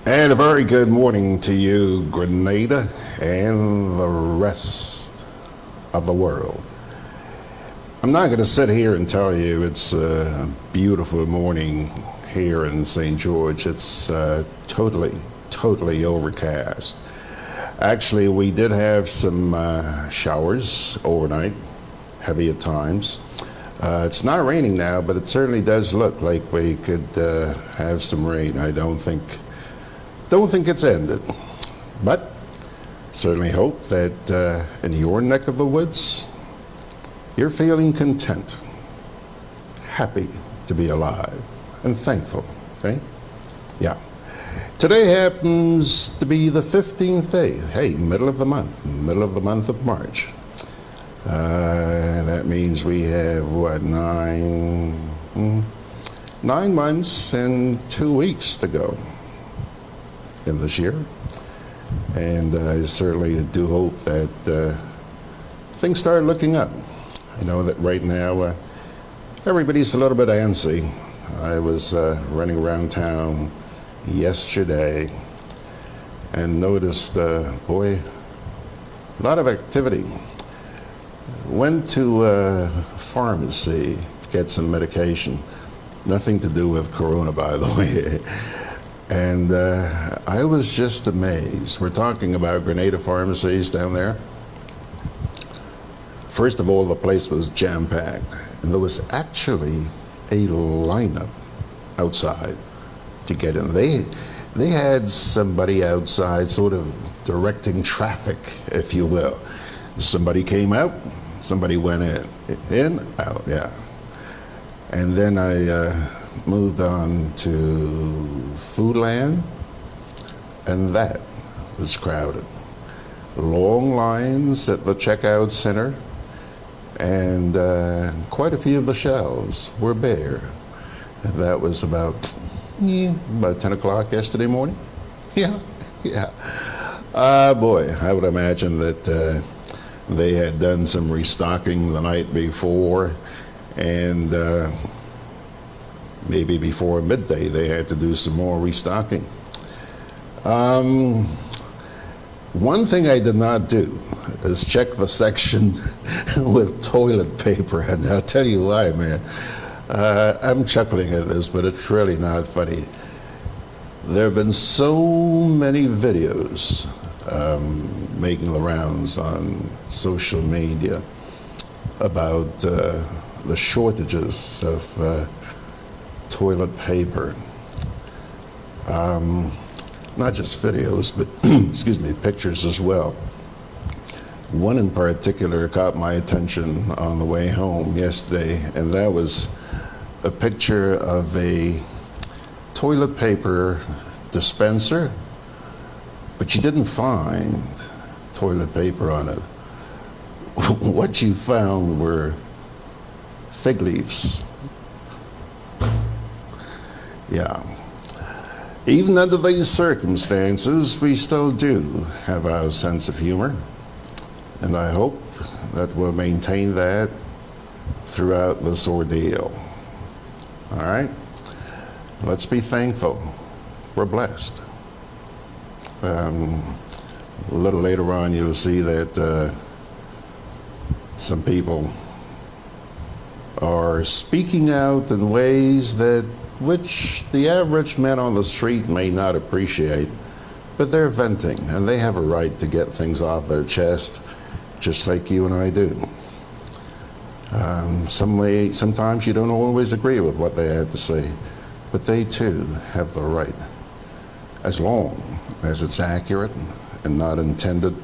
And a very good morning to you, Grenada, and the rest of the world. I'm not going to sit here and tell you it's a beautiful morning here in St. George. It's totally overcast. Actually, we did have some showers overnight, heavy at times. It's not raining now, but it certainly does look like we could have some rain. I don't think it's ended, but certainly hope that in your neck of the woods, you're feeling content, happy to be alive, and thankful, okay? Yeah. Today happens to be the 15th day. Hey, middle of the month of March. That means we have, what, 9 months and 2 weeks to go in this year. And I certainly do hope that things start looking up. I know that right now everybody's a little bit antsy. I was running around town yesterday and noticed, boy, a lot of activity. Went to a pharmacy to get some medication. Nothing to do with Corona, by the way. And I was just amazed. We're talking about Grenada pharmacies down there. First of all, the place was jam-packed, and there was actually a lineup outside to get in. They had somebody outside sort of directing traffic, if you will. Somebody came out, somebody went in, out, yeah. And then I moved on to Foodland, and that was crowded. Long lines at the checkout center, and quite a few of the shelves were bare. And that was about 10 o'clock yesterday morning. Yeah. Boy, I would imagine that they had done some restocking the night before, and maybe before midday they had to do some more restocking. One thing I did not do is check the section with toilet paper, and I'll tell you why, man. I'm chuckling at this, but it's really not funny. There have been so many videos making the rounds on social media about the shortages of toilet paper. Not just videos, but excuse me, pictures as well. One in particular caught my attention on the way home yesterday, and that was a picture of a toilet paper dispenser, but you didn't find toilet paper on it. What you found were fig leaves. Yeah. Even under these circumstances, we still do have our sense of humor, and I hope that we'll maintain that throughout this ordeal. All right? Let's be thankful. We're blessed. A little later on, you'll see that some people are speaking out in ways which the average man on the street may not appreciate, but they're venting, and they have a right to get things off their chest, just like you and I do. Sometimes you don't always agree with what they have to say, but they too have the right, as long as it's accurate and not intended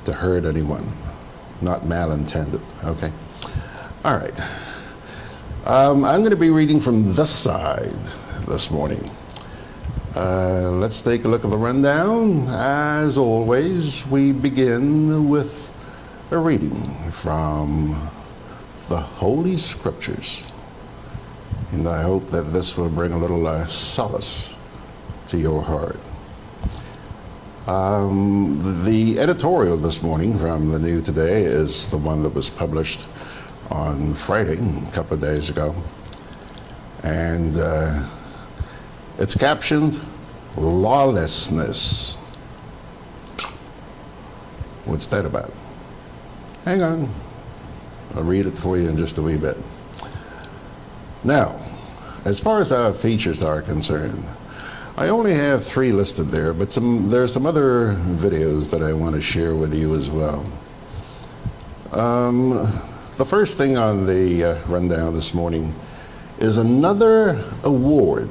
to hurt anyone, not malintended, okay? All right. I'm going to be reading from this side this morning. Let's take a look at the rundown. As always, we begin with a reading from the Holy Scriptures. And I hope that this will bring a little solace to your heart. The editorial this morning from the New Today is the one that was published on Friday, a couple of days ago. And it's captioned, Lawlessness. What's that about? Hang on. I'll read it for you in just a wee bit. Now, as far as our features are concerned, I only have 3 listed there, but there are some other videos that I want to share with you as well. The first thing on the rundown this morning is another award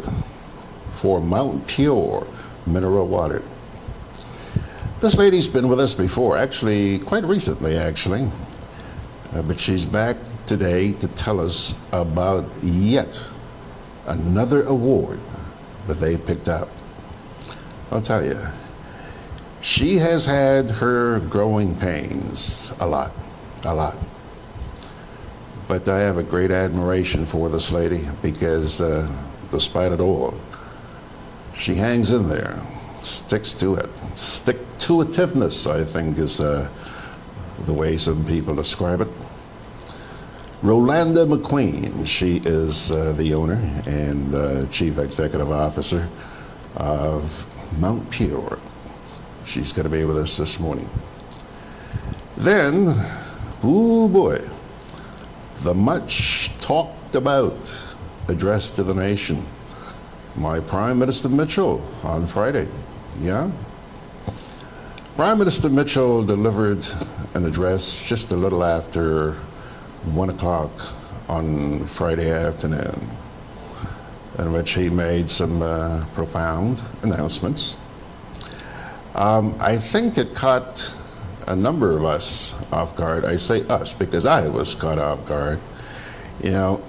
for Mount Pure mineral water. This lady's been with us before, actually, quite recently, actually. But she's back today to tell us about yet another award that they picked up. I'll tell you, she has had her growing pains a lot. But I have a great admiration for this lady because despite it all, she hangs in there, sticks to it. Stick-to-itiveness, I think, is the way some people describe it. Rolanda McQueen, she is the owner and chief executive officer of Mount Pure. She's going to be with us this morning. Then, oh boy, the much talked about address to the nation. My Prime Minister Mitchell on Friday. Yeah? Prime Minister Mitchell delivered an address just a little after 1 o'clock on Friday afternoon, in which he made some profound announcements. I think it caught a number of us off guard. I say us because I was caught off guard. You know,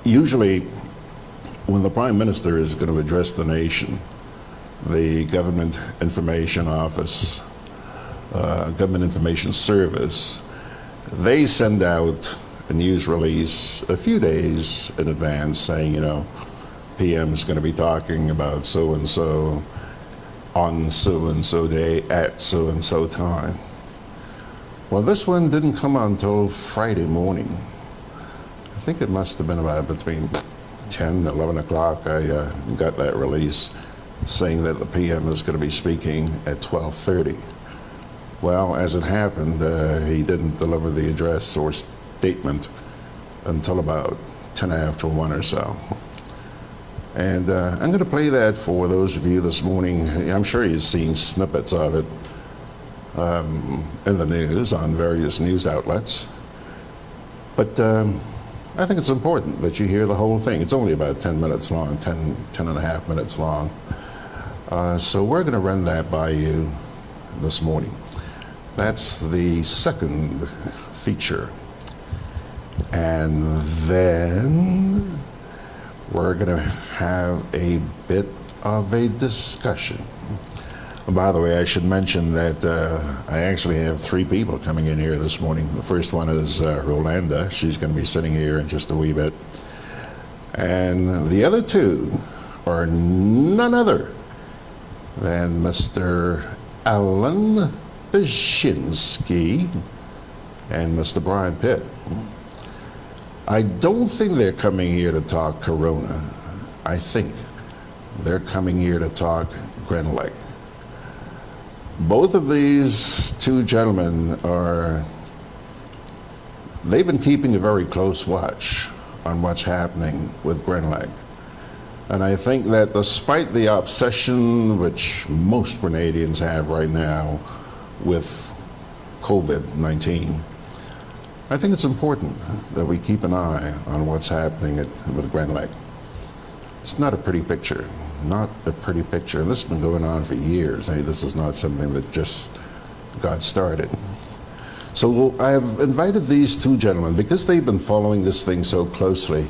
usually when the Prime Minister is going to address the nation, the Government Information Office, Government Information Service, they send out a news release a few days in advance saying, you know, PM is going to be talking about so-and-so on so-and-so day at so-and-so time. Well, this one didn't come until Friday morning. I think it must have been about between 10 and 11 o'clock I got that release saying that the PM is going to be speaking at 12:30. Well, as it happened, he didn't deliver the address or statement until about 10 after 1 or so. And I'm going to play that for those of you this morning. I'm sure you've seen snippets of it in the news on various news outlets. But I think it's important that you hear the whole thing. It's only about 10 minutes long, 10 and a half minutes long. So we're going to run that by you this morning. That's the second feature. And then we're going to have a bit of a discussion. By the way, I should mention that I actually have 3 people coming in here this morning. The first one is Rolanda. She's going to be sitting here in just a wee bit. And the other 2 are none other than Mr. Allan Bierzynski and Mr. Brian Pitt. I don't think they're coming here to talk Corona. I think they're coming here to talk Grenlec. Both of these 2 gentlemen they've been keeping a very close watch on what's happening with Grenlec. And I think that despite the obsession which most Grenadians have right now with COVID-19, I think it's important that we keep an eye on what's happening with Grenlec. It's not a pretty picture. Not a pretty picture. And this has been going on for years. I mean, this is not something that just got started. So I have invited these 2 gentlemen, because they've been following this thing so closely,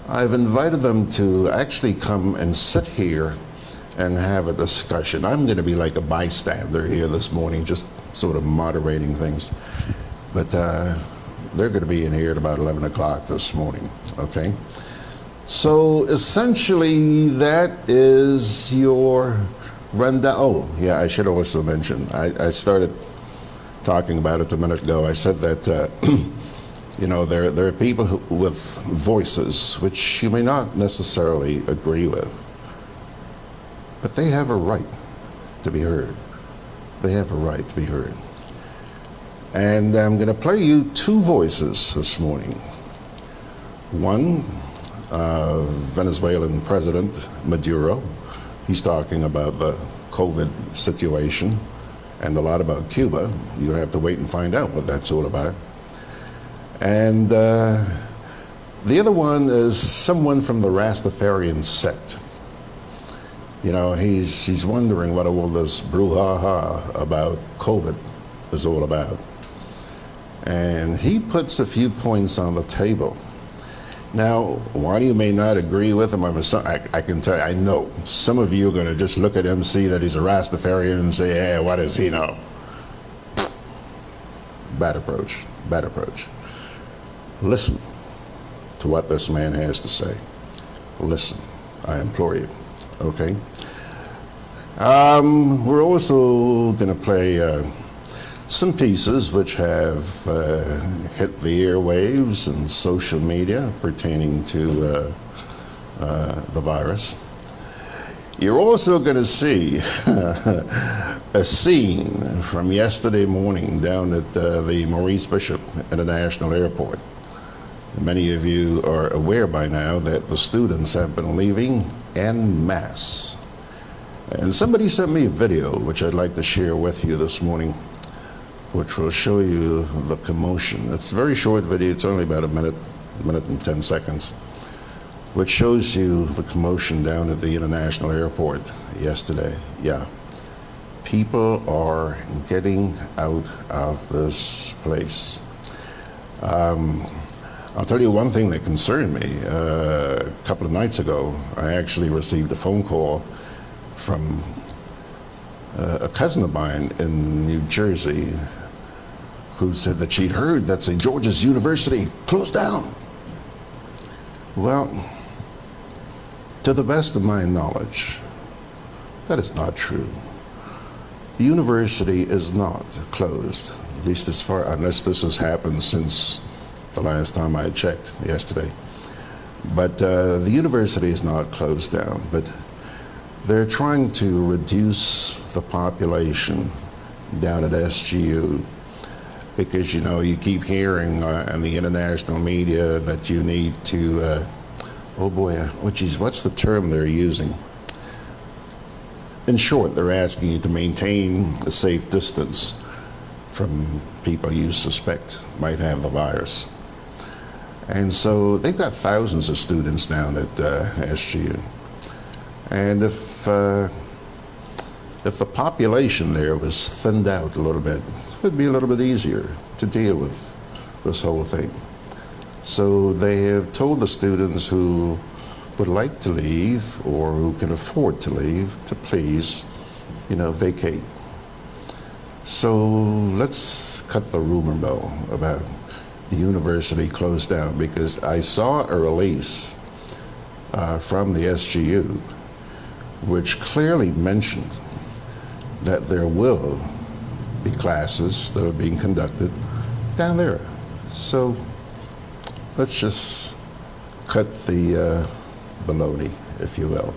I've invited them to actually come and sit here and have a discussion. I'm going to be like a bystander here this morning, just sort of moderating things. But they're going to be in here at about 11 o'clock this morning, okay? So essentially, that is your rundown. Oh, yeah, I should also mention, I started talking about it a minute ago. I said that, you know, there are people with voices which you may not necessarily agree with. but they have a right to be heard. They have a right to be heard. And I'm going to play you two voices this morning. One, Venezuelan President Maduro. He's talking about the COVID situation and a lot about Cuba. You'll have to wait and find out what that's all about. And the other one is someone from the Rastafarian sect. You know, he's wondering what all this brouhaha about COVID is all about. And he puts a few points on the table. Now, while you may not agree with him, I can tell you, I know some of you are going to just look at him, see that he's a Rastafarian, and say, hey, what does he know? Bad approach, bad approach. Listen to what this man has to say. Listen, I implore you, okay? We're also going to play some pieces which have hit the airwaves and social media pertaining to the virus. You're also going to see a scene from yesterday morning down at the Maurice Bishop International Airport. Many of you are aware by now that the students have been leaving en masse. And somebody sent me a video which I'd like to share with you this morning, which will show you the commotion. It's a very short video, it's only about a minute and 10 seconds, which shows you the commotion down at the International Airport yesterday. Yeah, people are getting out of this place. I'll tell you one thing that concerned me. A couple of nights ago, I actually received a phone call from a cousin of mine in New Jersey who said that she'd heard that St. George's University closed down. Well, to the best of my knowledge, that is not true. The university is not closed, at least as far, unless this has happened since the last time I checked yesterday. But the university is not closed down, but they're trying to reduce the population down at SGU because, you know, you keep hearing in the international media that you need to, oh boy, what's the term they're using? In short, they're asking you to maintain a safe distance from people you suspect might have the virus. And so they've got thousands of students down at SGU. And if the population there was thinned out a little bit, it would be a little bit easier to deal with this whole thing. So they have told the students who would like to leave or who can afford to leave to please, you know, vacate. So let's cut the rumor mill about the university closed down, because I saw a release from the SGU which clearly mentioned that there will be classes that are being conducted down there. So let's just cut the baloney, if you will.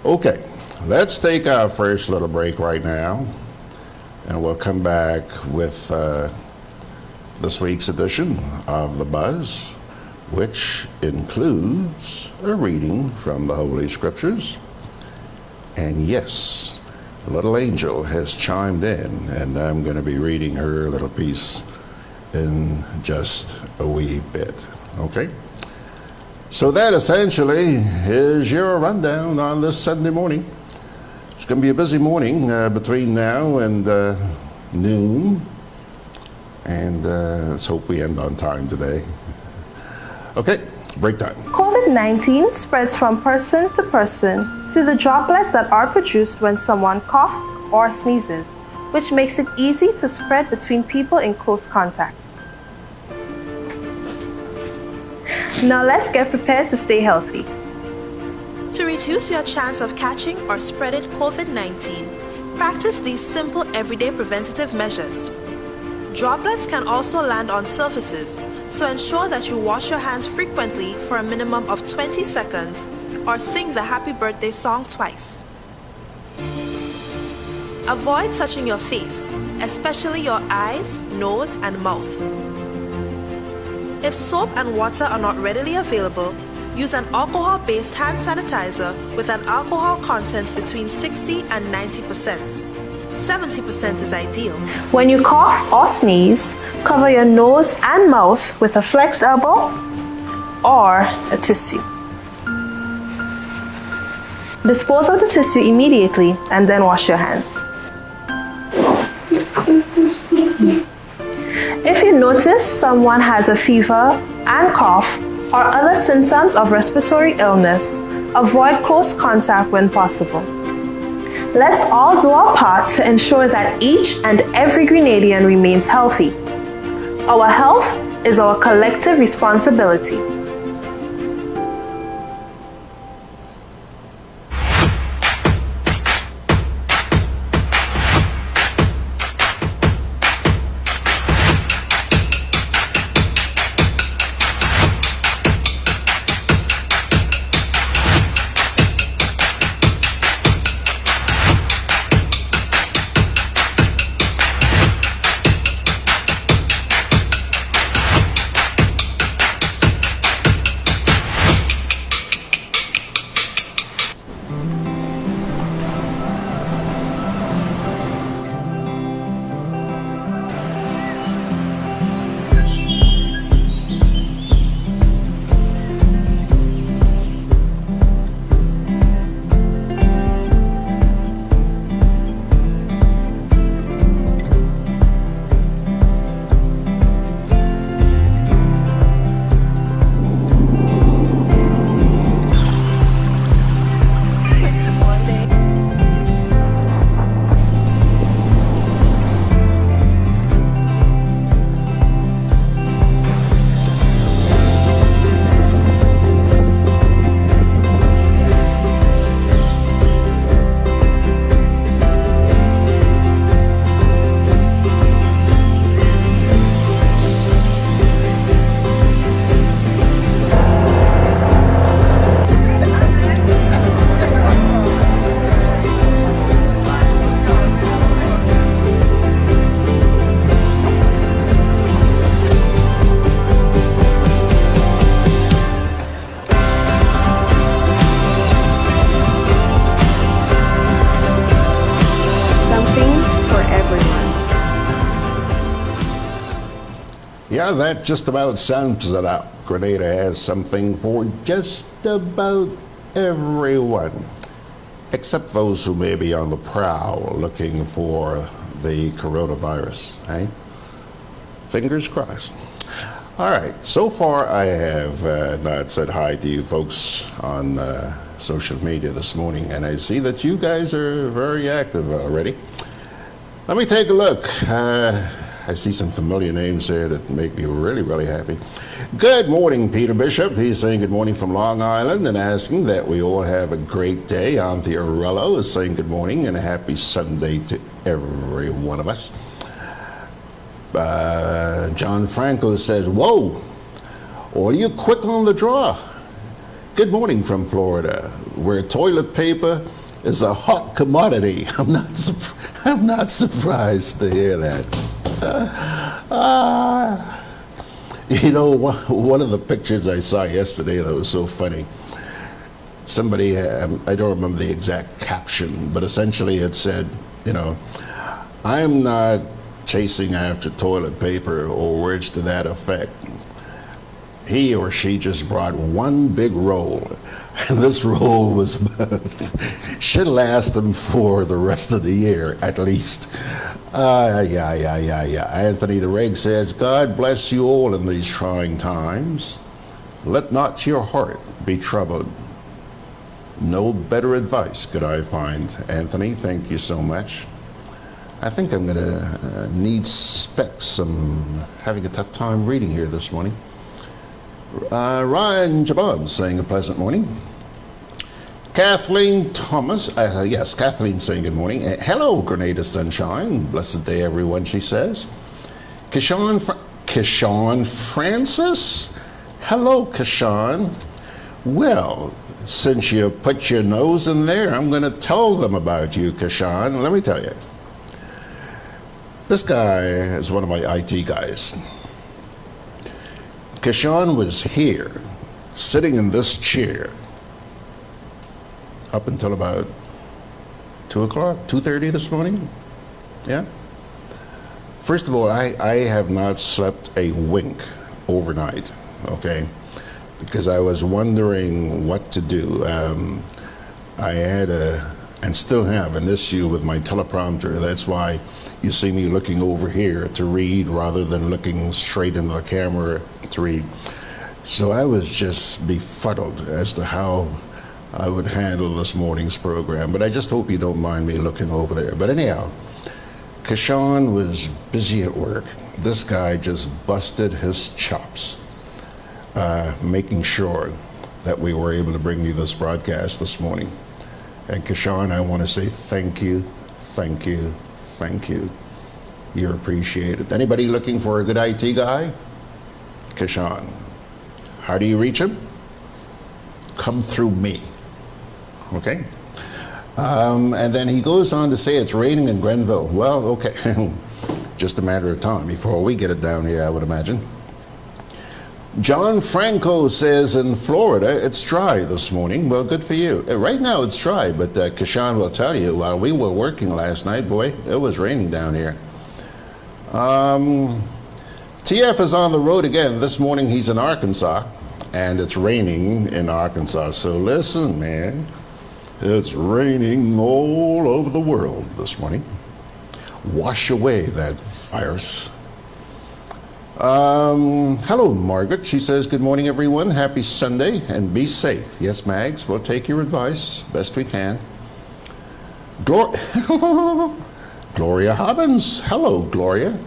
Okay, let's take our first little break right now, and we'll come back with this week's edition of The Buzz, which includes a reading from the Holy Scriptures. And yes, a little angel has chimed in, and I'm going to be reading her little piece in just a wee bit, okay? So that essentially is your rundown on this Sunday morning. It's going to be a busy morning between now and noon, and let's hope we end on time today. Okay, break time. COVID-19 spreads from person to person through the droplets that are produced when someone coughs or sneezes, which makes it easy to spread between people in close contact. Now let's get prepared to stay healthy. To reduce your chance of catching or spreading COVID-19, practice these simple everyday preventative measures. Droplets can also land on surfaces, so ensure that you wash your hands frequently for a minimum of 20 seconds or sing the happy birthday song twice. Avoid touching your face, especially your eyes, nose, and mouth. If soap and water are not readily available, use an alcohol-based hand sanitizer with an alcohol content between 60 and 90%. 70% is ideal. When you cough or sneeze, cover your nose and mouth with a flexed elbow or a tissue. Dispose of the tissue immediately and then wash your hands. If you notice someone has a fever and cough or other symptoms of respiratory illness, avoid close contact when possible. Let's all do our part to ensure that each and every Grenadian remains healthy. Our health is our collective responsibility. Yeah, that just about sums it up. Grenada has something for just about everyone, except those who may be on the prowl looking for the coronavirus, eh? Fingers crossed. All right, so far I have not said hi to you folks on social media this morning, and I see that you guys are very active already. Let me take a look. I see some familiar names there that make me really, really happy. Good morning, Peter Bishop. He's saying good morning from Long Island and asking that we all have a great day. Auntie Arello is saying good morning and a happy Sunday to every one of us. John Franco says, whoa, are you quick on the draw? Good morning from Florida, where toilet paper is a hot commodity. I'm not surprised to hear that. You know, one of the pictures I saw yesterday that was so funny, somebody, I don't remember the exact caption, but essentially it said, you know, I'm not chasing after toilet paper or words to that effect. He or she just brought one big roll, and this roll should last them for the rest of the year at least. Yeah. Anthony the Reg says, God bless you all in these trying times. Let not your heart be troubled. No better advice could I find. Anthony, thank you so much. I think I'm going to need specs. I'm having a tough time reading here this morning. Ryan Jabon saying a pleasant morning. Kathleen Thomas, yes, Kathleen saying good morning. Hello, Grenada Sunshine. Blessed day, everyone, she says. Kishan Francis. Hello, Kishan. Well, since you put your nose in there, I'm going to tell them about you, Kishan. Let me tell you. This guy is one of my IT guys. Kashawn was here, sitting in this chair, up until about 2 o'clock, 2:30 this morning. Yeah. First of all, I have not slept a wink overnight, okay, because I was wondering what to do. I had and still have an issue with my teleprompter. That's why you see me looking over here to read rather than looking straight into the camera to read. So I was just befuddled as to how I would handle this morning's program, but I just hope you don't mind me looking over there. But anyhow, Kashawn was busy at work. This guy just busted his chops, making sure that we were able to bring you this broadcast this morning. And Kashawn, I want to say thank you, thank you, thank you. You're appreciated. Anybody looking for a good IT guy? Kashawn. How do you reach him? Come through me. Okay? And then he goes on to say it's raining in Grenville. Well, okay. Just a matter of time before we get it down here, I would imagine. John Franco says in Florida, it's dry this morning. Well, good for you. Right now it's dry, but Kashawn will tell you, while we were working last night, boy, it was raining down here. TF is on the road again. This morning he's in Arkansas, and it's raining in Arkansas. So listen, man, it's raining all over the world this morning. Wash away that virus. Hello, Margaret. She says, good morning, everyone. Happy Sunday, and be safe. Yes, Mags, we'll take your advice best we can. Gloria Hobbins. Hello, Gloria.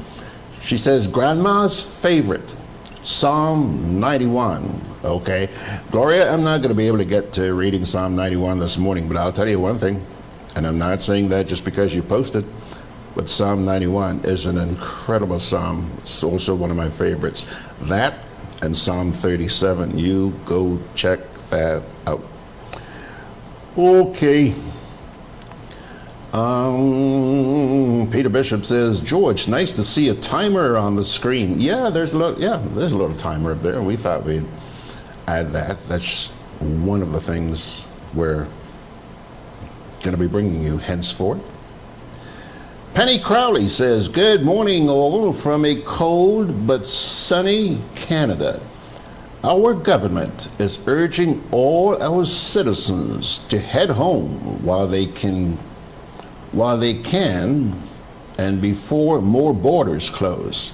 She says, Grandma's favorite, Psalm 91. Okay. Gloria, I'm not going to be able to get to reading Psalm 91 this morning, but I'll tell you one thing, and I'm not saying that just because you posted, but Psalm 91 is an incredible psalm. It's also one of my favorites. That and Psalm 37. You go check that out. Okay. Peter Bishop says, George, nice to see a timer on the screen. Yeah, there's a little timer up there. We thought we'd add that. That's just one of the things we're going to be bringing you henceforth. Penny Crowley says, good morning all from a cold but sunny Canada. Our government is urging all our citizens to head home while they can and before more borders close.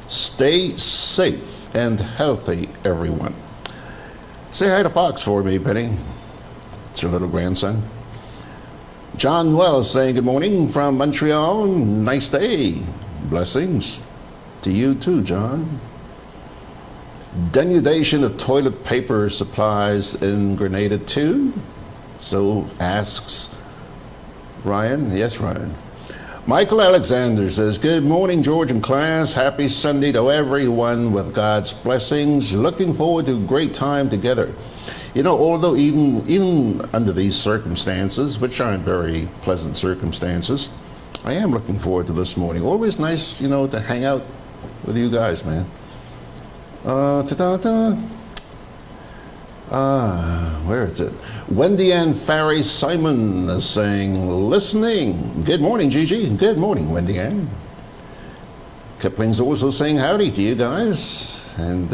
Stay safe and healthy, everyone. Say hi to Fox for me, Penny. It's your little grandson. John Wells saying good morning from Montreal. Nice day. Blessings to you too, John. Denudation of toilet paper supplies in Grenada too? So asks Ryan. Yes, Ryan. Michael Alexander says, good morning, George and class. Happy Sunday to everyone with God's blessings. Looking forward to a great time together. You know, although even under these circumstances, which aren't very pleasant circumstances, I am looking forward to this morning. Always nice, you know, to hang out with you guys, man. Where is it? Wendy Ann Farry Simon is saying, listening. Good morning, Gigi. Good morning, Wendy Ann. Kipling's also saying howdy to you guys. And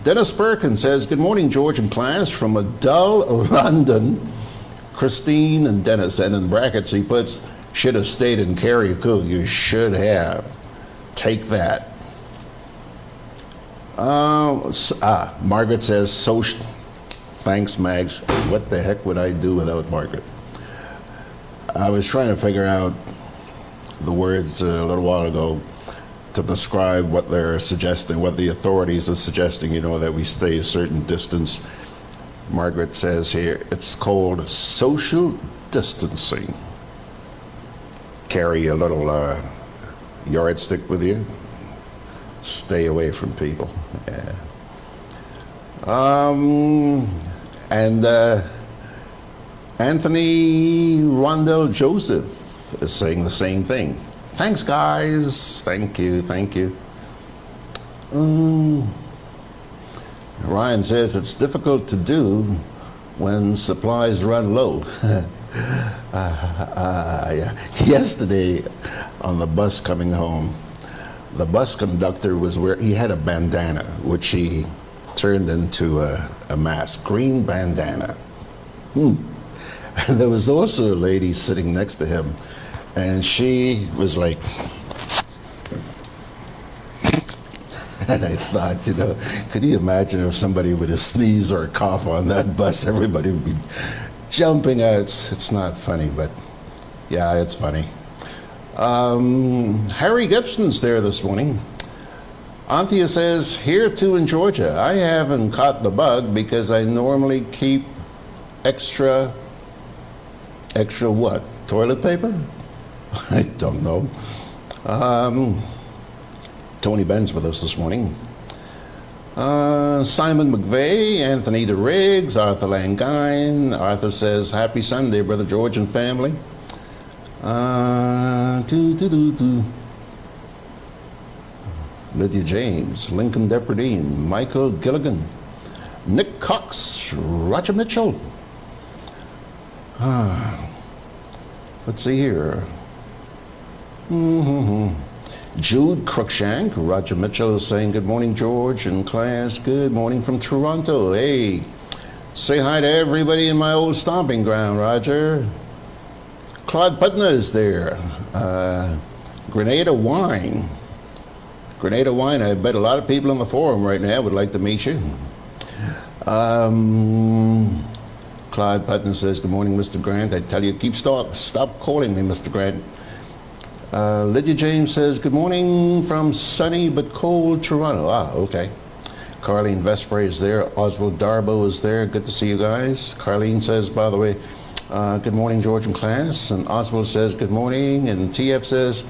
Dennis Perkins says, good morning, George and class, from a dull London. Christine and Dennis. And in brackets he puts, should have stayed in Carriacou. You should have. Take that. Margaret says, social. Thanks, Mags. What the heck would I do without Margaret? I was trying to figure out the words a little while ago to describe what they're suggesting, what the authorities are suggesting, you know, that we stay a certain distance. Margaret says here, it's called social distancing. Carry a little yardstick with you. Stay away from people. Yeah. And Anthony Rondell Joseph is saying the same thing. Thanks, guys. Thank you. Ryan says it's difficult to do when supplies run low. Yeah. Yesterday on the bus coming home, the bus conductor he had a bandana, which he turned into a mask, green bandana. And there was also a lady sitting next to him, and she was like, and I thought, could you imagine if somebody would have sneeze or a cough on that bus, everybody would be jumping out. It's not funny, but yeah, it's funny. Harry Gibson's there this morning. Anthea says, here too in Georgia, I haven't caught the bug because I normally keep extra what? Toilet paper? I don't know. Tony Ben's with us this morning. Simon McVeigh, Anthony DeRiggs, Arthur Langine. Arthur says, happy Sunday, Brother George and family. Lydia James, Lincoln Depperdine, Michael Gilligan, Nick Cox, Roger Mitchell. Let's see here. Jude Cruikshank, Roger Mitchell is saying, good morning, George and class. Good morning from Toronto. Hey, say hi to everybody in my old stomping ground, Roger. Claude Putner is there. Grenada Wine. Grenada Wine, I bet a lot of people on the forum right now would like to meet you. Claude Putner says, good morning, Mr. Grant. I tell you, stop calling me, Mr. Grant. Lydia James says, good morning from sunny but cold Toronto. Okay. Carlene Vesper is there. Oswald Darbo is there. Good to see you guys. Carlene says, by the way, good morning, George and class. And Oswald says, good morning. And TF says,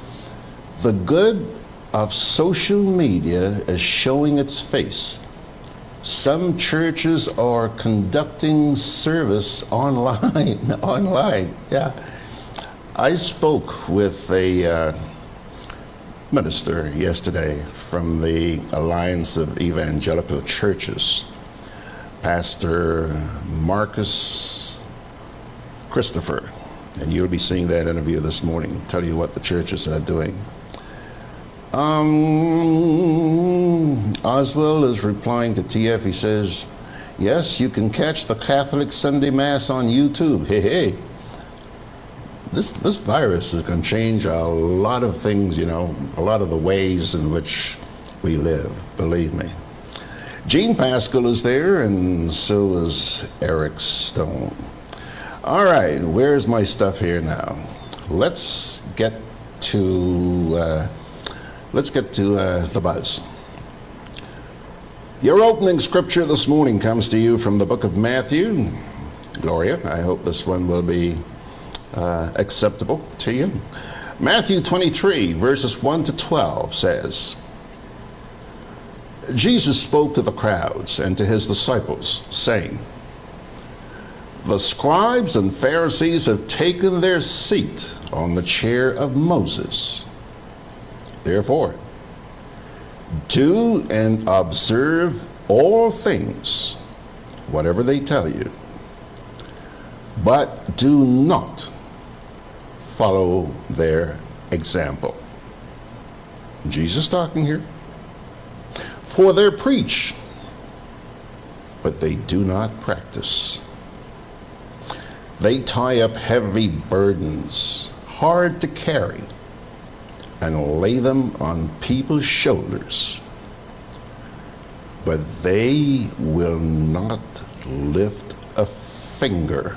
the good of social media is showing its face. Some churches are conducting service online. Yeah. I spoke with a minister yesterday from the Alliance of Evangelical Churches, Pastor Marcus Christopher, and you'll be seeing that interview this morning, tell you what the churches are doing. Oswald is replying to TF. He says, yes, you can catch the Catholic Sunday Mass on YouTube. Hey. This virus is going to change a lot of things, a lot of the ways in which we live, believe me. Gene Pascal is there, and so is Eric Stone. All right, where's my stuff here now? Let's get to the buzz. Your opening scripture this morning comes to you from the book of Matthew. Gloria, I hope this one will be acceptable to you. Matthew 23, verses 1 to 12 says, Jesus spoke to the crowds and to his disciples, saying, the scribes and Pharisees have taken their seat on the chair of Moses. Therefore, do and observe all things, whatever they tell you, but do not follow their example. Jesus talking here. For they preach, but they do not practice. They tie up heavy burdens, hard to carry, and lay them on people's shoulders, but they will not lift a finger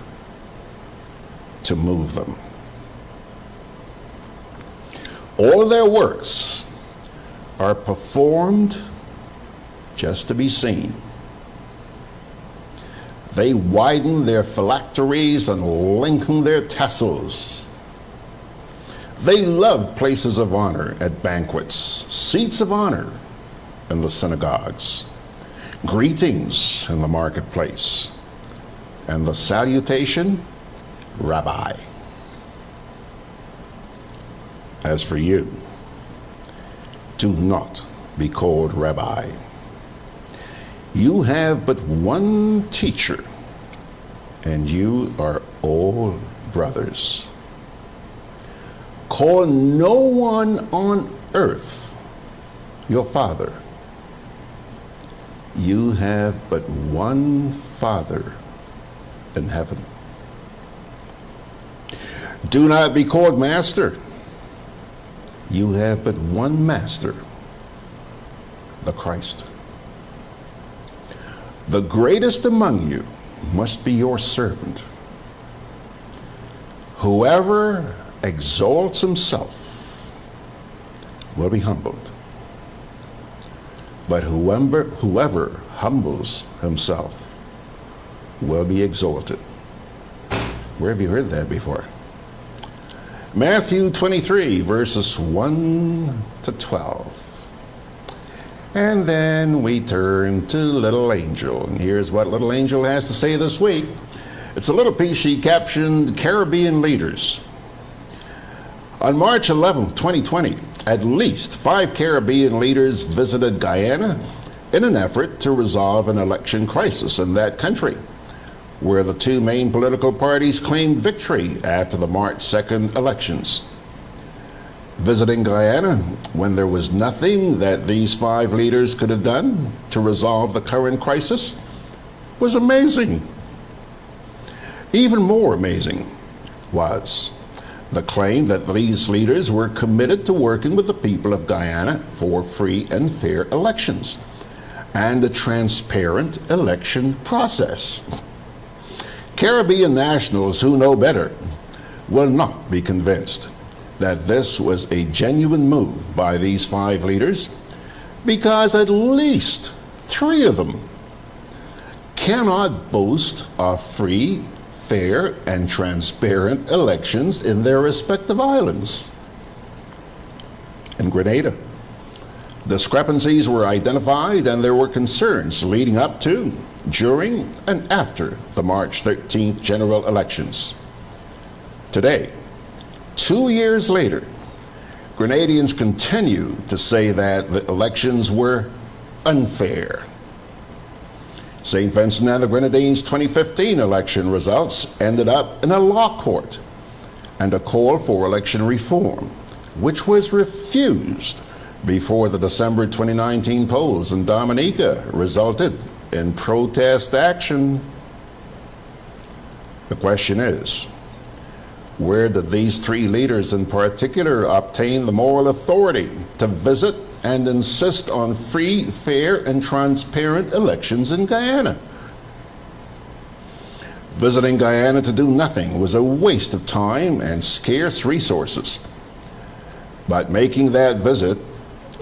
to move them. All of their works are performed just to be seen. They widen their phylacteries and lengthen their tassels. They love places of honor at banquets, seats of honor in the synagogues, greetings in the marketplace, and the salutation, Rabbi. As for you, do not be called Rabbi. You have but one teacher, and you are all brothers. Call no one on earth your father. You have but one Father in heaven. Do not be called master. You have but one master, the Christ. The greatest among you must be your servant. Whoever exalts himself will be humbled, but whoever humbles himself will be exalted. Where have you heard that before? Matthew 23, verses 1 to 12. And then we turn to Little Angel. And here's what Little Angel has to say this week. It's a little piece she captioned, Caribbean Leaders. On March 11, 2020, at least 5 Caribbean leaders visited Guyana in an effort to resolve an election crisis in that country, where the 2 main political parties claimed victory after the March 2nd elections. Visiting Guyana when there was nothing that these 5 leaders could have done to resolve the current crisis was amazing. Even more amazing was the claim that these leaders were committed to working with the people of Guyana for free and fair elections and a transparent election process. Caribbean nationals who know better will not be convinced that this was a genuine move by these 5 leaders, because at least 3 of them cannot boast of free, fair, and transparent elections in their respective islands. In Grenada, discrepancies were identified and there were concerns leading up to, during, and after the March 13th general elections. Today, 2 years later, Grenadians continue to say that the elections were unfair. St. Vincent and the Grenadines' 2015 election results ended up in a law court, and a call for election reform, which was refused before the December 2019 polls in Dominica resulted in protest action. The question is, where did these 3 leaders in particular obtain the moral authority to visit and insist on free, fair, and transparent elections in Guyana? Visiting Guyana to do nothing was a waste of time and scarce resources. But making that visit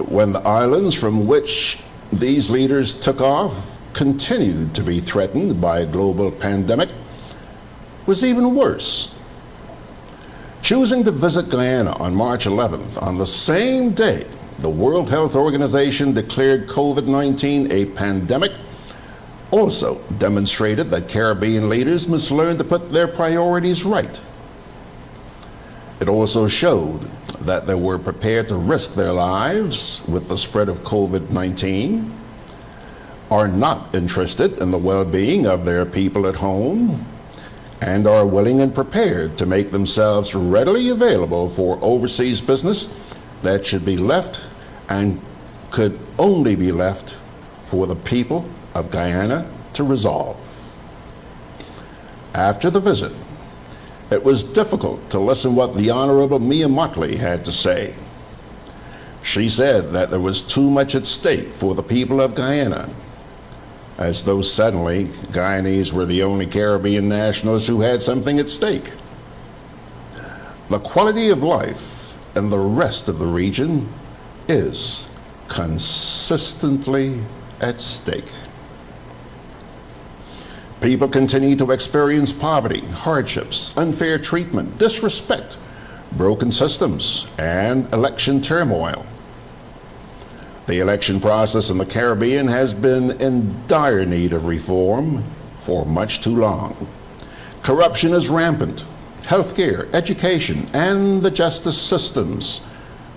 when the islands from which these leaders took off continued to be threatened by a global pandemic was even worse. Choosing to visit Guyana on March 11th, on the same day the World Health Organization declared COVID-19 a pandemic, also demonstrated that Caribbean leaders must learn to put their priorities right. It also showed that they were prepared to risk their lives with the spread of COVID-19, are not interested in the well-being of their people at home, and are willing and prepared to make themselves readily available for overseas business that should be left and could only be left for the people of Guyana to resolve. After the visit, it was difficult to listen what the Honorable Mia Motley had to say. She said that there was too much at stake for the people of Guyana, as though suddenly Guyanese were the only Caribbean nationals who had something at stake. The quality of life in the rest of the region is consistently at stake. People continue to experience poverty, hardships, unfair treatment, disrespect, broken systems, and election turmoil. The election process in the Caribbean has been in dire need of reform for much too long. Corruption is rampant. Healthcare, education, and the justice systems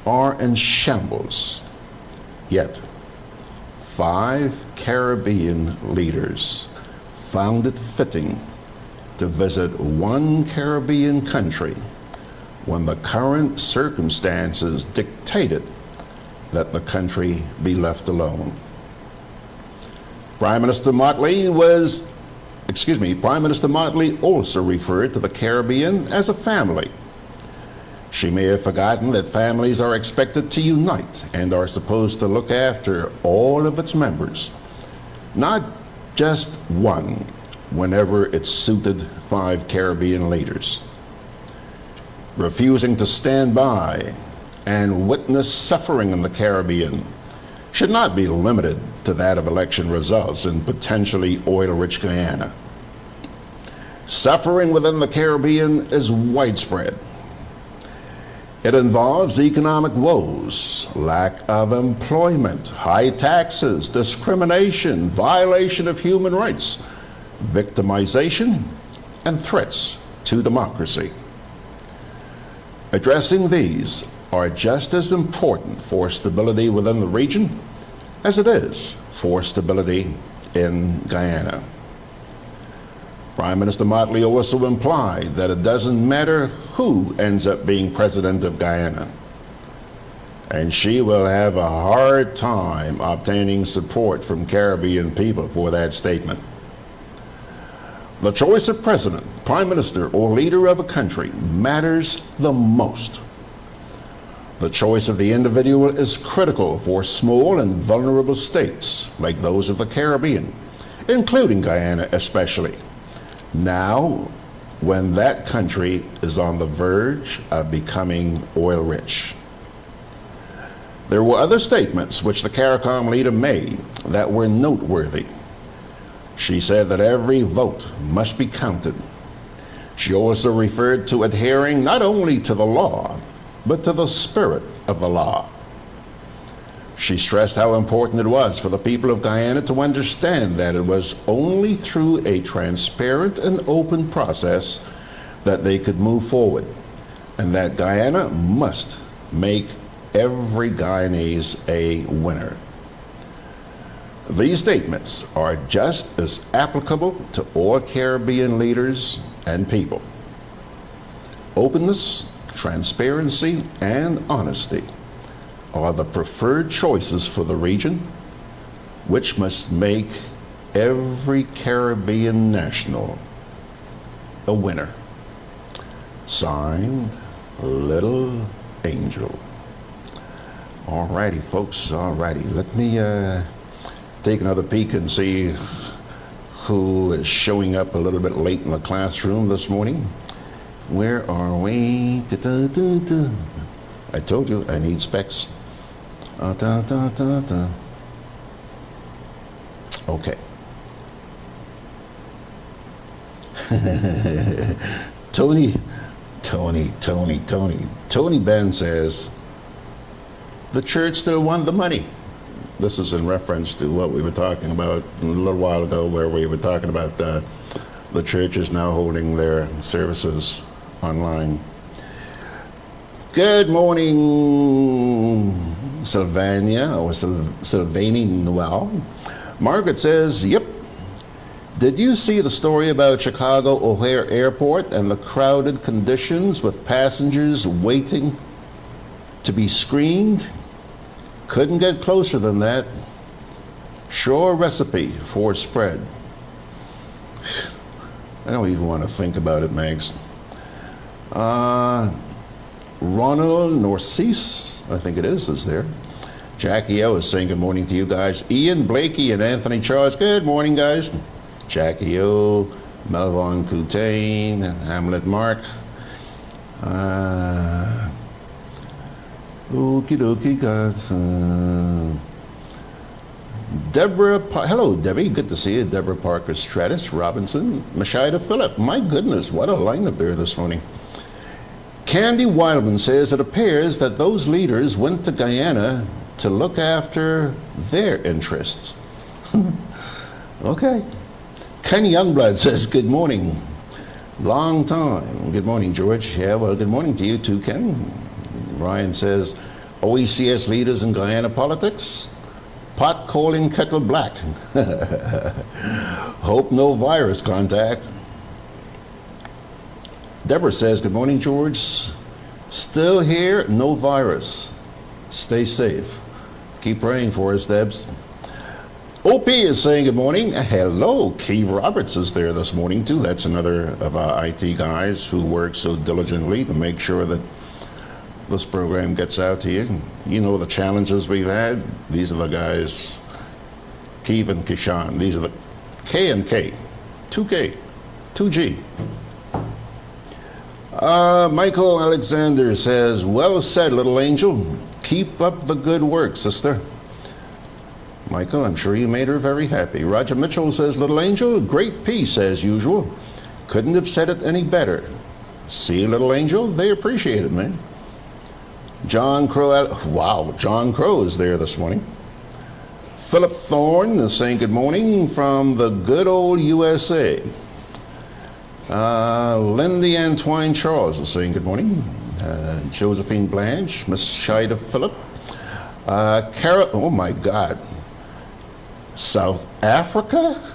are in shambles. Yet, 5 Caribbean leaders found it fitting to visit one Caribbean country when the current circumstances dictated that the country be left alone. Prime Minister Motley also referred to the Caribbean as a family. She may have forgotten that families are expected to unite and are supposed to look after all of its members, not just one whenever it suited 5 Caribbean leaders. Refusing to stand by and witness suffering in the Caribbean should not be limited to that of election results in potentially oil-rich Guyana. Suffering within the Caribbean is widespread. It involves economic woes, lack of employment, high taxes, discrimination, violation of human rights, victimization, and threats to democracy. Addressing these are just as important for stability within the region as it is for stability in Guyana. Prime Minister Motley also implied that it doesn't matter who ends up being president of Guyana, and she will have a hard time obtaining support from Caribbean people for that statement. The choice of president, prime minister, or leader of a country matters the most. The choice of the individual is critical for small and vulnerable states like those of the Caribbean, including Guyana especially, now when that country is on the verge of becoming oil rich. There were other statements which the CARICOM leader made that were noteworthy. She said that every vote must be counted. She also referred to adhering not only to the law, but to the spirit of the law. She stressed how important it was for the people of Guyana to understand that it was only through a transparent and open process that they could move forward, and that Guyana must make every Guyanese a winner. These statements are just as applicable to all Caribbean leaders and people. Openness, transparency, and honesty are the preferred choices for the region, which must make every Caribbean national a winner. Signed, Little Angel. All righty, folks, all righty. Let me take another peek and see who is showing up a little bit late in the classroom this morning. Where are we? I told you I need specs. Okay. Tony Ben says, the church still won the money. This is in reference to what we were talking about a little while ago, where we were talking about the church is now holding their services online. Good morning, Sylvania, or Sylvanie Noel. Margaret says, yep. Did you see the story about Chicago O'Hare Airport and the crowded conditions with passengers waiting to be screened? Couldn't get closer than that. Sure recipe for spread. I don't even want to think about it, Mags. Ronald Narcisse, I think it is there. Jackie O is saying good morning to you guys. Ian Blakey and Anthony Charles, good morning, guys. Jackie O, Melvon Coutain, Hamlet Mark. Okie dokie, guys. Deborah, hello Debbie, good to see you. Deborah Parker Stratus Robinson, Mashida Phillip. My goodness, what a lineup there this morning. Candy Wildman says it appears that those leaders went to Guyana to look after their interests. Okay. Ken Youngblood says good morning. Long time. Good morning, George. Yeah, well, good morning to you too, Ken. Ryan says, OECS leaders in Guyana politics? Pot calling kettle black. Hope no virus contact. Deborah says, good morning, George. Still here, no virus. Stay safe. Keep praying for us, Debs. OP is saying good morning. Hello, Keith Roberts is there this morning too. That's another of our IT guys who works so diligently to make sure that this program gets out to you. You know the challenges we've had. These are the guys, Keith and Kishan. These are the K and K, 2K, 2G. Michael Alexander says, well said, little angel. Keep up the good work, sister. Michael, I'm sure you made her very happy. Roger Mitchell says, little angel, great piece as usual. Couldn't have said it any better. See, little angel, they appreciate it, man. John Crow, wow, John Crow is there this morning. Philip Thorne is saying good morning from the good old USA. Lindy Antoine Charles is saying good morning. Josephine Blanche, Miss Shida Phillip. Carol, oh my God. South Africa?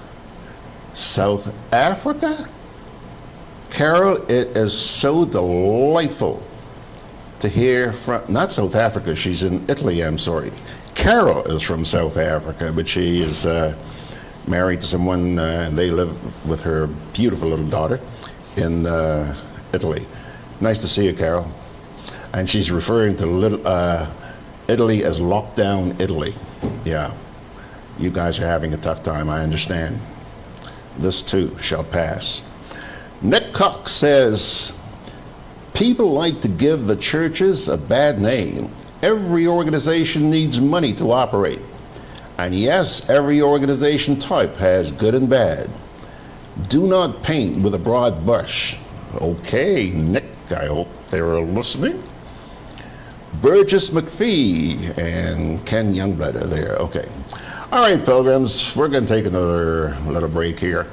South Africa? Carol, it is so delightful to hear from, not South Africa, she's in Italy, I'm sorry. Carol is from South Africa, but she is married to someone, and they live with her beautiful little daughter in Italy. Nice to see you, Carol. And she's referring to Italy as lockdown Italy. Yeah, you guys are having a tough time, I understand. This too shall pass. Nick Cox says, people like to give the churches a bad name. Every organization needs money to operate. And yes, every organization type has good and bad. Do not paint with a broad brush. Okay, Nick, I hope they're listening. Burgess McPhee and Ken Youngblood are there. Okay. All right, pilgrims, we're going to take another little break here.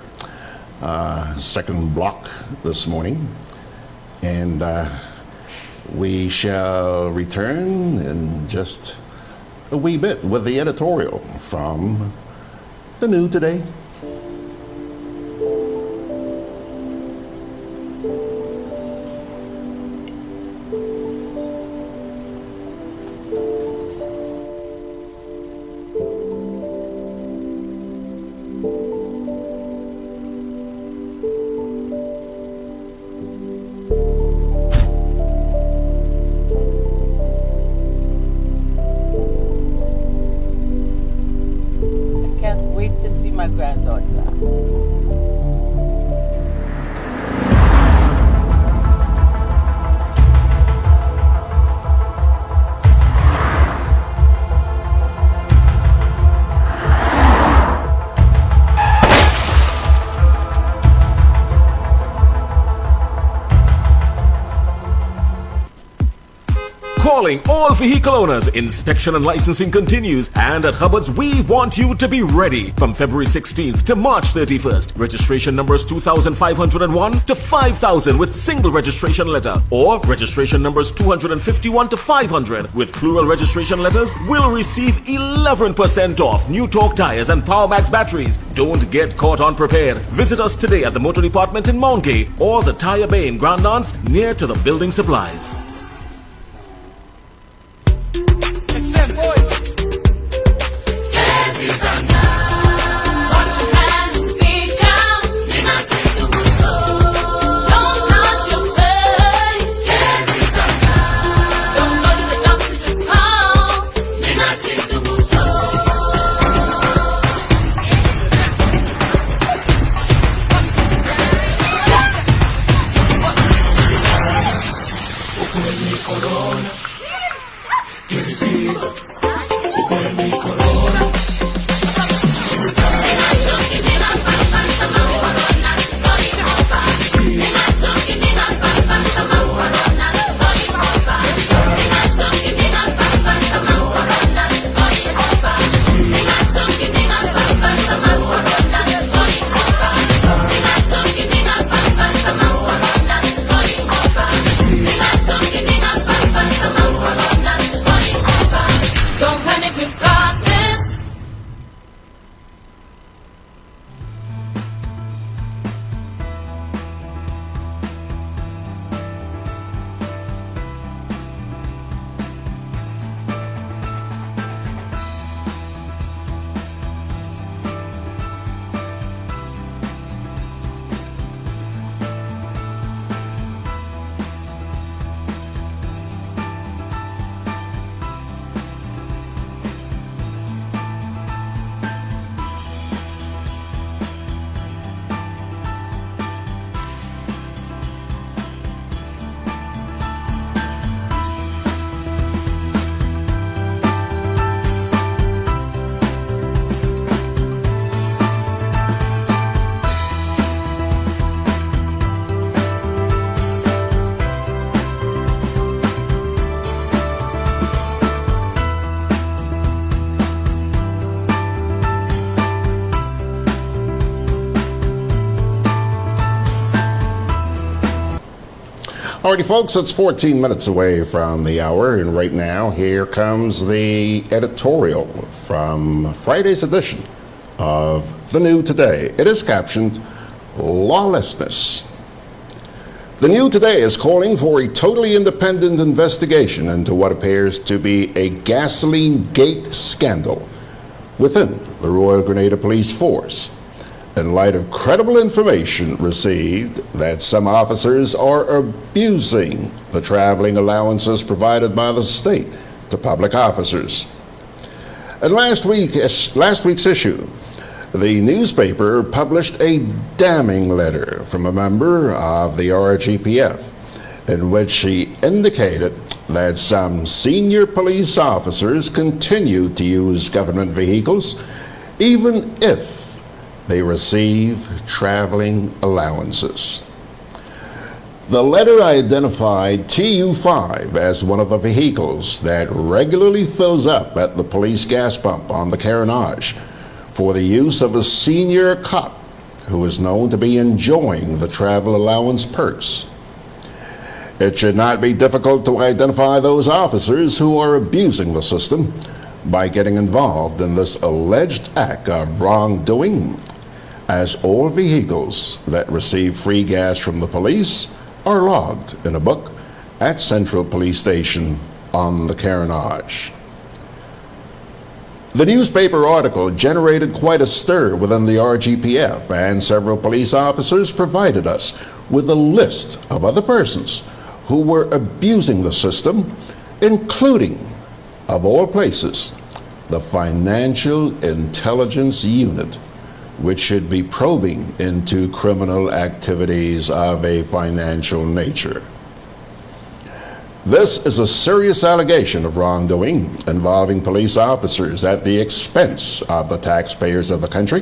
Second block this morning. And we shall return in just a wee bit with the editorial from the New Today. Calling all vehicle owners, inspection and licensing continues, and at Hubbard's we want you to be ready. From February 16th to March 31st, registration numbers 2,501 to 5,000 with single registration letter, or registration numbers 251 to 500 with plural registration letters will receive 11% off new torque tires and PowerMax batteries. Don't get caught unprepared. Visit us today at the Motor Department in Mount Gay or the Tire Bay in Grand Anse near to the building supplies. Alrighty, folks, it's 14 minutes away from the hour, and right now here comes the editorial from Friday's edition of The New Today. It is captioned, Lawlessness. The New Today is calling for a totally independent investigation into what appears to be a gasoline gate scandal within the Royal Grenada Police Force, in light of credible information received that some officers are abusing the traveling allowances provided by the state to public officers. In last week's issue, the newspaper published a damning letter from a member of the RGPF in which she indicated that some senior police officers continue to use government vehicles even if they receive traveling allowances. The letter identified TU5 as one of the vehicles that regularly fills up at the police gas pump on the Carnage for the use of a senior cop who is known to be enjoying the travel allowance perks. It should not be difficult to identify those officers who are abusing the system by getting involved in this alleged act of wrongdoing, as all vehicles that receive free gas from the police are logged in a book at Central Police Station on the Carnage. The newspaper article generated quite a stir within the RGPF, and several police officers provided us with a list of other persons who were abusing the system, including, of all places, the Financial Intelligence Unit, which should be probing into criminal activities of a financial nature. This is a serious allegation of wrongdoing involving police officers at the expense of the taxpayers of the country,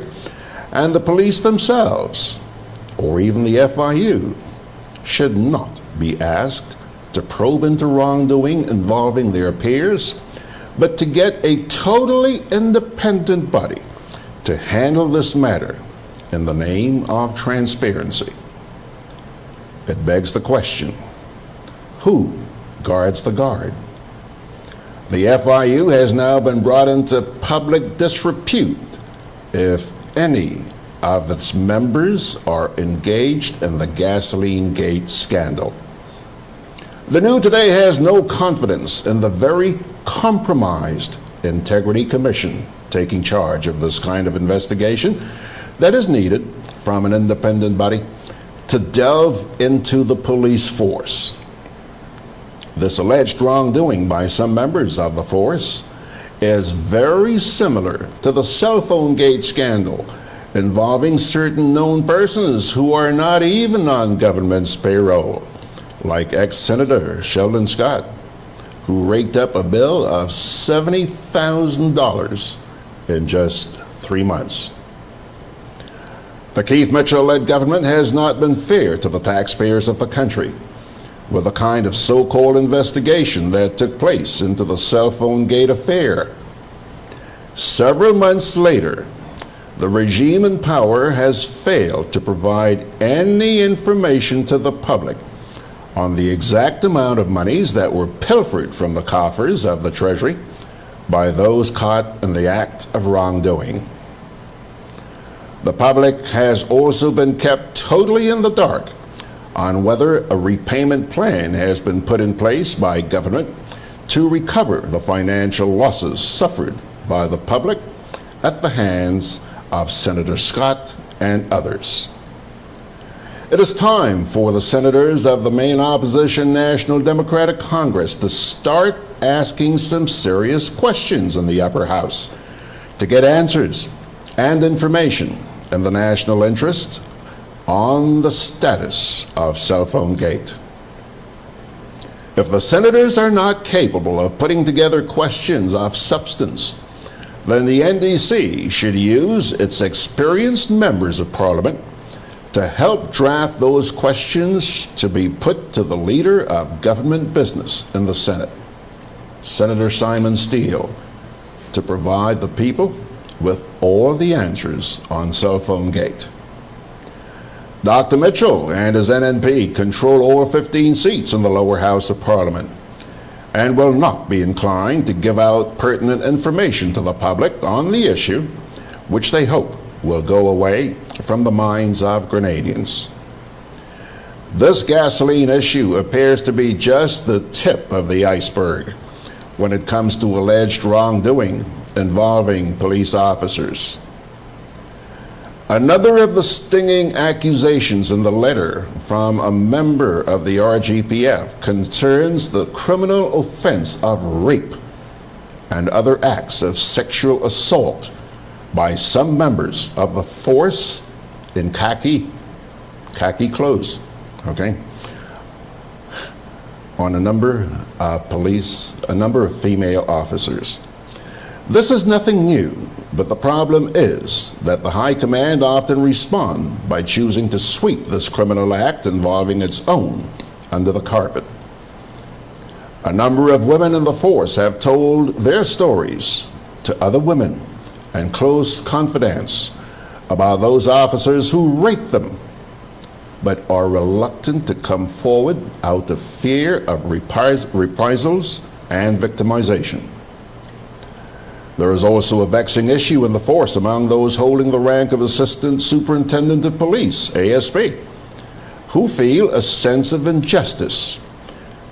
and the police themselves, or even the FIU, should not be asked to probe into wrongdoing involving their peers, but to get a totally independent body to handle this matter in the name of transparency. It begs the question, who guards the guard? The FIU has now been brought into public disrepute if any of its members are engaged in the gasoline gate scandal. The New Today has no confidence in the very compromised Integrity Commission taking charge of this kind of investigation that is needed from an independent body to delve into the police force. This alleged wrongdoing by some members of the force is very similar to the cell phone gate scandal involving certain known persons who are not even on government's payroll, like ex-Senator Sheldon Scott, who raked up a bill of $70,000 in just 3 months. The Keith Mitchell-led government has not been fair to the taxpayers of the country with the kind of so-called investigation that took place into the cell phone gate affair. Several months later, the regime in power has failed to provide any information to the public on the exact amount of monies that were pilfered from the coffers of the Treasury by those caught in the act of wrongdoing. The public has also been kept totally in the dark on whether a repayment plan has been put in place by government to recover the financial losses suffered by the public at the hands of Senator Scott and others. It is time for the senators of the main opposition National Democratic Congress to start asking some serious questions in the upper house to get answers and information in the national interest on the status of cell phone gate. If the senators are not capable of putting together questions of substance, then the NDC should use its experienced members of Parliament to help draft those questions to be put to the leader of government business in the Senate, Senator Simon Steele, to provide the people with all the answers on cell phone gate. Dr. Mitchell and his NNP control all 15 seats in the lower house of Parliament and will not be inclined to give out pertinent information to the public on the issue, which they hope will go away from the minds of Grenadians. This gasoline issue appears to be just the tip of the iceberg when it comes to alleged wrongdoing involving police officers. Another of the stinging accusations in the letter from a member of the RGPF concerns the criminal offense of rape and other acts of sexual assault by some members of the force in khaki clothes, okay, on a number of female officers. This is nothing new, but the problem is that the High Command often respond by choosing to sweep this criminal act involving its own under the carpet. A number of women in the force have told their stories to other women and close confidants about those officers who raped them, but are reluctant to come forward out of fear of reprisals and victimization. There is also a vexing issue in the force among those holding the rank of Assistant Superintendent of Police, ASP, who feel a sense of injustice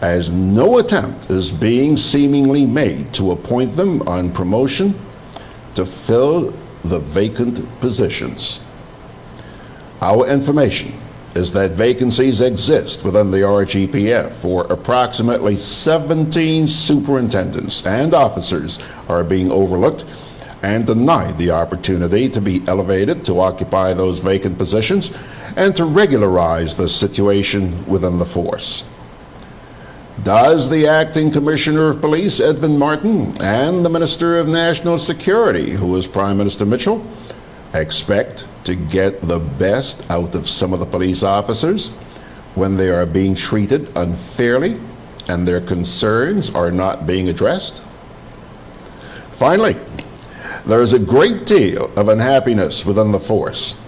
as no attempt is being seemingly made to appoint them on promotion to fill the vacant positions. Our information is that vacancies exist within the RGPF for approximately 17 superintendents, and officers are being overlooked and denied the opportunity to be elevated to occupy those vacant positions and to regularize the situation within the force. Does the Acting Commissioner of Police, Edwin Martin, and the Minister of National Security, who is Prime Minister Mitchell, expect to get the best out of some of the police officers when they are being treated unfairly and their concerns are not being addressed? Finally, there is a great deal of unhappiness within the force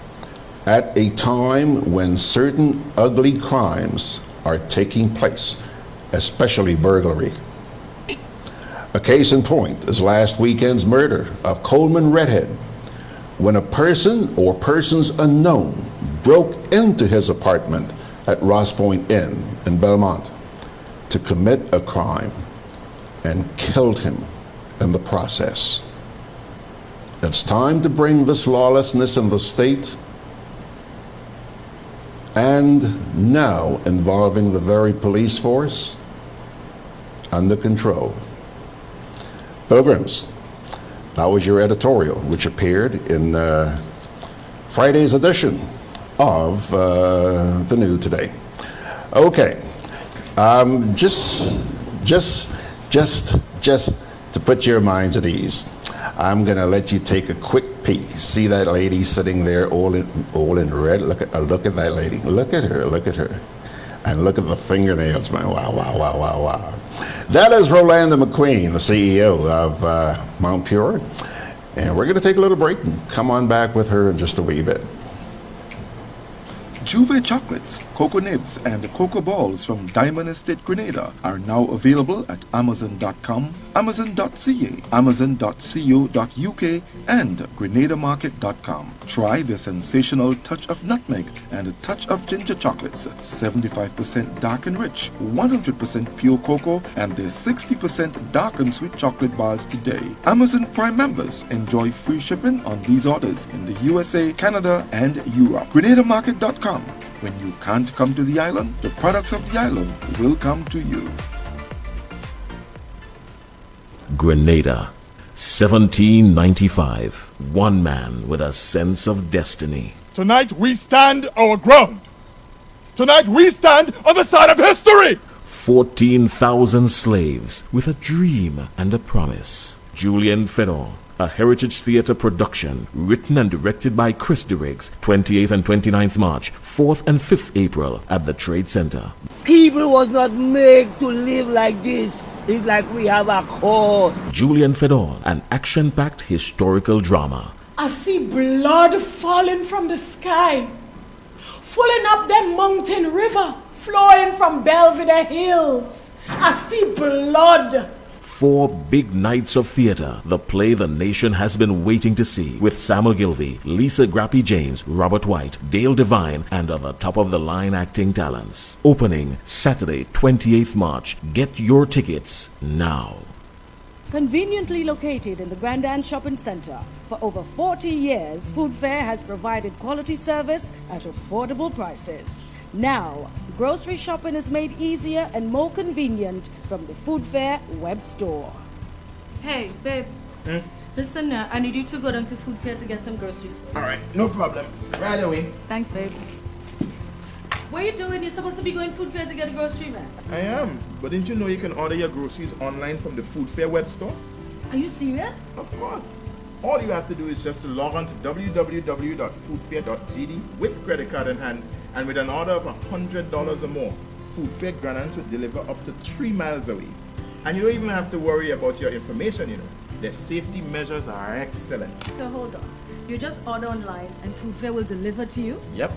at a time when certain ugly crimes are taking place, especially burglary. A case in point is last weekend's murder of Coleman Redhead, when a person or persons unknown broke into his apartment at Ross Point Inn in Belmont to commit a crime and killed him in the process. It's time to bring this lawlessness in the state, and now involving the very police force, under control. Pilgrims, that was your editorial, which appeared in Friday's edition of the New Today. Okay, just to put your minds at ease, I'm gonna let you take a quick peek. See that lady sitting there, all in red? Look at that lady. Look at her, and look at the fingernails, man. Wow. That is Rolanda McQueen, the CEO of Mount Pure. And we're going to take a little break and come on back with her in just a wee bit. Juve chocolates, cocoa nibs, and cocoa balls from Diamond Estate Grenada are now available at Amazon.com, Amazon.ca, Amazon.co.uk, and GrenadaMarket.com. Try the sensational touch of nutmeg and a touch of ginger chocolates, 75% dark and rich, 100% pure cocoa, and their 60% dark and sweet chocolate bars today. Amazon Prime members enjoy free shipping on these orders in the USA, Canada, and Europe. GrenadaMarket.com. When you can't come to the island, the products of the island will come to you. Grenada, 1795. One man with a sense of destiny. Tonight we stand our ground. Tonight we stand on the side of history. 14,000 slaves with a dream and a promise. Julian Fedor, a Heritage Theatre production, written and directed by Chris DeRiggs, 28th and 29th March, 4th and 5th April at the Trade Center. People was not made to live like this. It's like we have a cause. Julian Fedor, an action-packed historical drama. I see blood falling from the sky. swelling up them mountain river, flowing from Belvedere Hills. I see blood. 4 big nights of theater, the play the nation has been waiting to see, with Sam Ogilvy, Lisa Grappy James, Robert White, Dale Devine, and other top-of-the-line acting talents. Opening Saturday, 28th March. Get your tickets now. Conveniently located in the GRENADA Shopping Center, for over 40 years, Food Fair has provided quality service at affordable prices. Now, grocery shopping is made easier and more convenient from the Food Fair web store. Hey, babe. Listen, I need you to go down to Food Fair to get some groceries. All right, no problem. Right away. Thanks, babe. What are you doing? You're supposed to be going Food Fair to get a grocery, man. I am, but didn't you know you can order your groceries online from the Food Fair web store? Are you serious? Of course. All you have to do is just to log on to www.foodfair.gd with credit card in hand, and with an order of $100 or more, Food Fair Grenans will deliver up to 3 miles away. And you don't even have to worry about your information, you know. Their safety measures are excellent. So hold on. You just order online and Food Fair will deliver to you? Yep,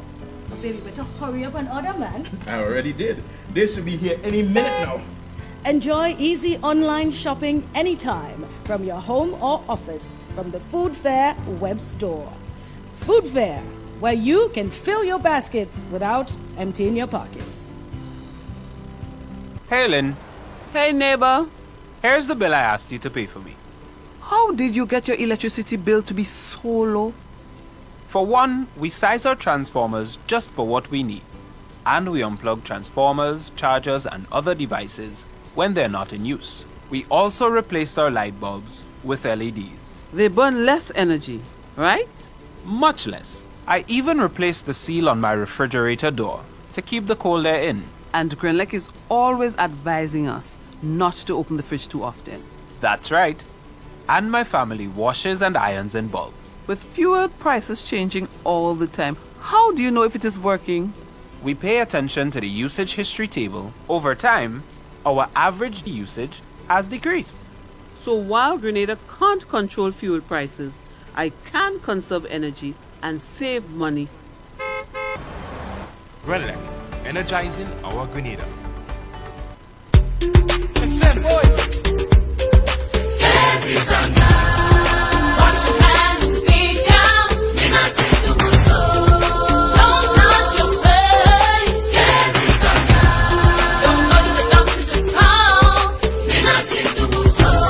But baby, better hurry up and order, man. I already did. They should be here any minute now. Enjoy easy online shopping anytime from your home or office from the Food Fair web store. Food Fair, where you can fill your baskets without emptying your pockets. Hey, Lynn. Hey, neighbor. Here's the bill I asked you to pay for me. How did you get your electricity bill to be so low? For one, we size our transformers just for what we need. And we unplug transformers, chargers, and other devices when they're not in use. We also replaced our light bulbs with LEDs. They burn less energy, right? Much less. I even replaced the seal on my refrigerator door to keep the cold air in. And Grenlec is always advising us not to open the fridge too often. That's right. And my family washes and irons in bulk. With fuel prices changing all the time, how do you know if it is working? We pay attention to the usage history table. Over time, our average usage has decreased. So while Grenada can't control fuel prices, I can conserve energy and save money. Grenlec, energizing our Grenada. Wash your hands, big jam, then I take the whistle. Don't touch your face, don't go to the doctor, just call, then I take the whistle.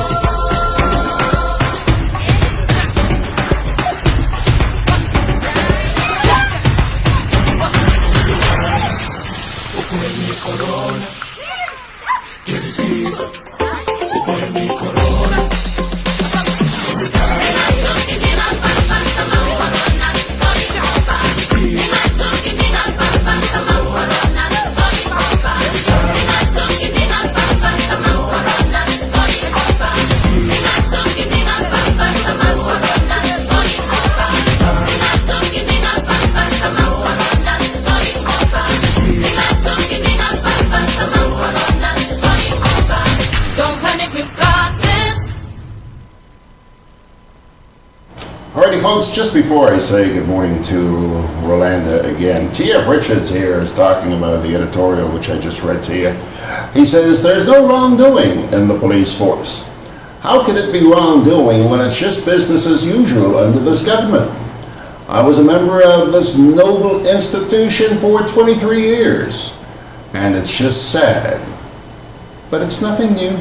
Corona, que disease, corona. Alrighty, folks, just before I say good morning to Rolanda again, T.F. Richards here is talking about the editorial which I just read to you. He says, there's no wrongdoing in the police force. How can it be wrongdoing when it's just business as usual under this government? I was a member of this noble institution for 23 years, and it's just sad. But it's nothing new.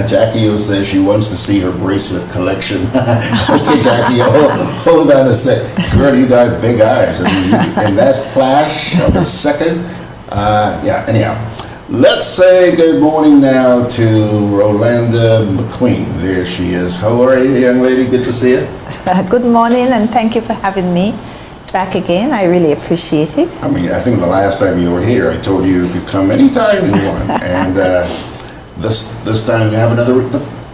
Jackie O says she wants to see her bracelet collection. Okay, Jackie O, hold on a sec. Girl, you got big eyes. I mean, in that flash of a second. Yeah, anyhow. Let's say good morning now to Rolanda McQueen. There she is. How are you, young lady? Good to see you. Good morning, and thank you for having me back again. I really appreciate it. I mean, I think the last time you were here, I told you could come anytime you want. And this time you have another.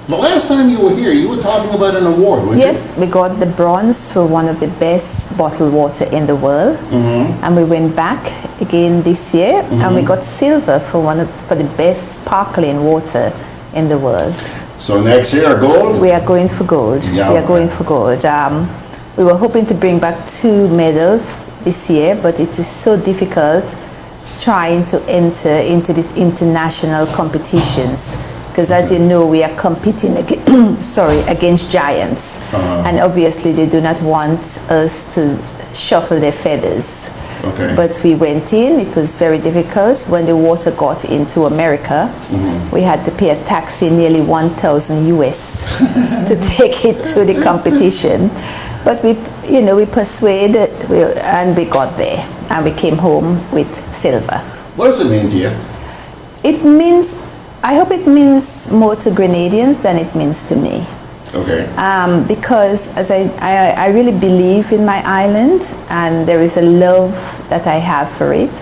The last time you were here, you were talking about an award, weren't you? Yes, we got the bronze for one of the best bottled water in the world, and we went back again this year, and we got silver for the best sparkling water in the world. So next year, gold? We are going for gold. Yeah, we are going for gold. We were hoping to bring back 2 medals this year, but it is so difficult trying to enter into these international competitions. Because as you know, we are competing against giants. And obviously they do not want us to shuffle their feathers. Okay. But we went in. It was very difficult. When the water got into America, we had to pay a taxi nearly 1,000 US to take it to the competition. But we persuaded and we got there. And we came home with silver. What does it mean to you? It means, I hope it means more to Grenadians than it means to me. Okay. Because as I really believe in my island, and there is a love that I have for it,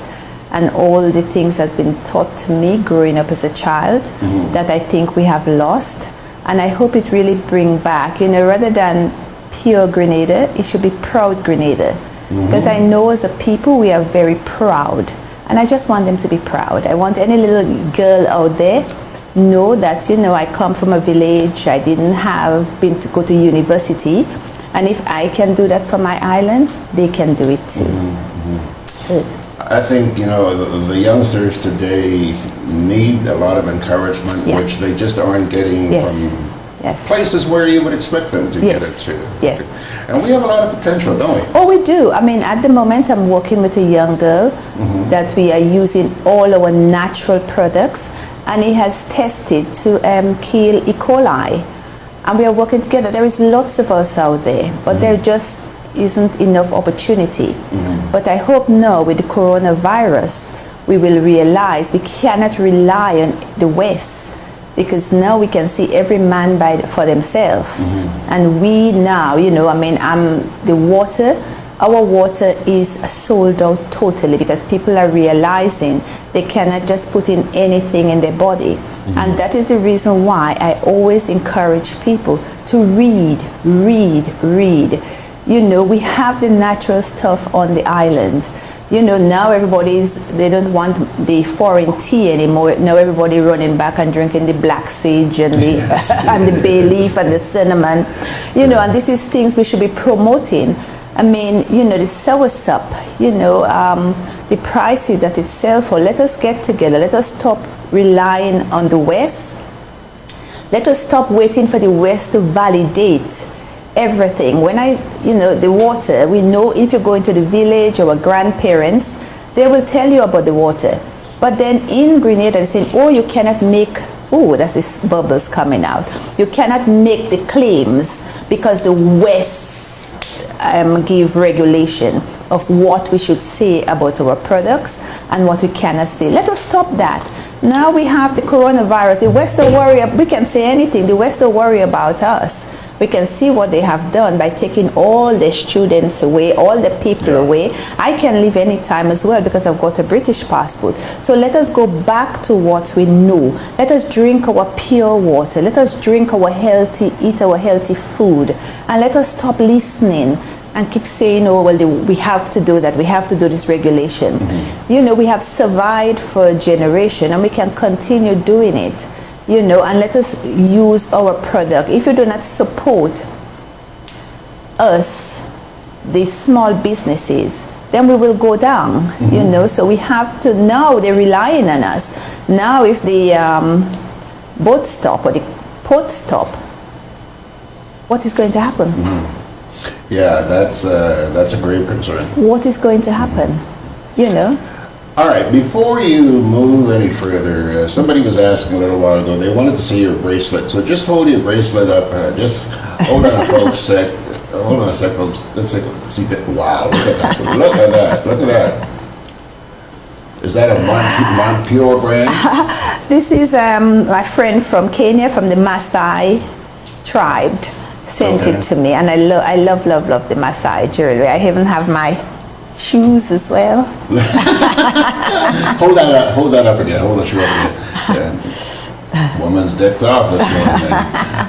and all the things that have been taught to me growing up as a child that I think we have lost. And I hope it really bring back, rather than pure Grenada, it should be proud Grenada. Because I know as a people we are very proud, and I just want them to be proud. I want any little girl out there know that I come from a village. I didn't been to go to university, and if I can do that for my island, they can do it too. So, I think the youngsters today need a lot of encouragement, which they just aren't getting from places where you would expect them to get it to. Yes. And we have a lot of potential, don't we? Oh, we do. I mean, at the moment I'm working with a young girl that we are using all our natural products, and he has tested to kill E. coli. And we are working together. There is lots of us out there, but there just isn't enough opportunity. But I hope now with the coronavirus, we will realize we cannot rely on the West, because now we can see every man for themselves. And we now, our water is sold out totally, because people are realizing they cannot just put in anything in their body. And that is the reason why I always encourage people to read. We have the natural stuff on the island. Now they don't want the foreign tea anymore. Now everybody running back and drinking the black sage and the and the bay leaf and the cinnamon. And this is things we should be promoting. I mean, the soursop, the prices that it sells for. Let us get together. Let us stop relying on the West. Let us stop waiting for the West to validate everything. When the water, we know if you go into the village, our grandparents, they will tell you about the water. But then in Grenada, they're saying, oh, you cannot make, that's this bubbles coming out. You cannot make the claims because the West give regulation of what we should say about our products and what we cannot say. Let us stop that. Now we have the coronavirus. The West don't worry, we can say anything. The West don't worry about us. We can see what they have done by taking all the students away, all the people away. I can leave anytime as well because I've got a British passport. So let us go back to what we know. Let us drink our pure water. Let us drink our eat our healthy food. And let us stop listening and keep saying, we have to do that. We have to do this regulation. We have survived for a generation and we can continue doing it. And let us use our product. If you do not support us, the small businesses, then we will go down, So we have to, now they're relying on us. Now if the boat stop or the port stop, what is going to happen? Yeah, that's a grave concern. What is going to happen, All right, before you move any further, somebody was asking a little while ago, they wanted to see your bracelet. So just hold your bracelet up. Just hold on, folks. Hold on a sec, folks. Let's see that. Wow, look at that. Look at that. Look at that. Is that a Montpure brand? This is my friend from Kenya, from the Maasai tribe, sent it to me. And I love the Maasai jewelry. I even have my shoes as well. Hold that up again. Hold the shoe up again. Yeah. Woman's decked off this morning.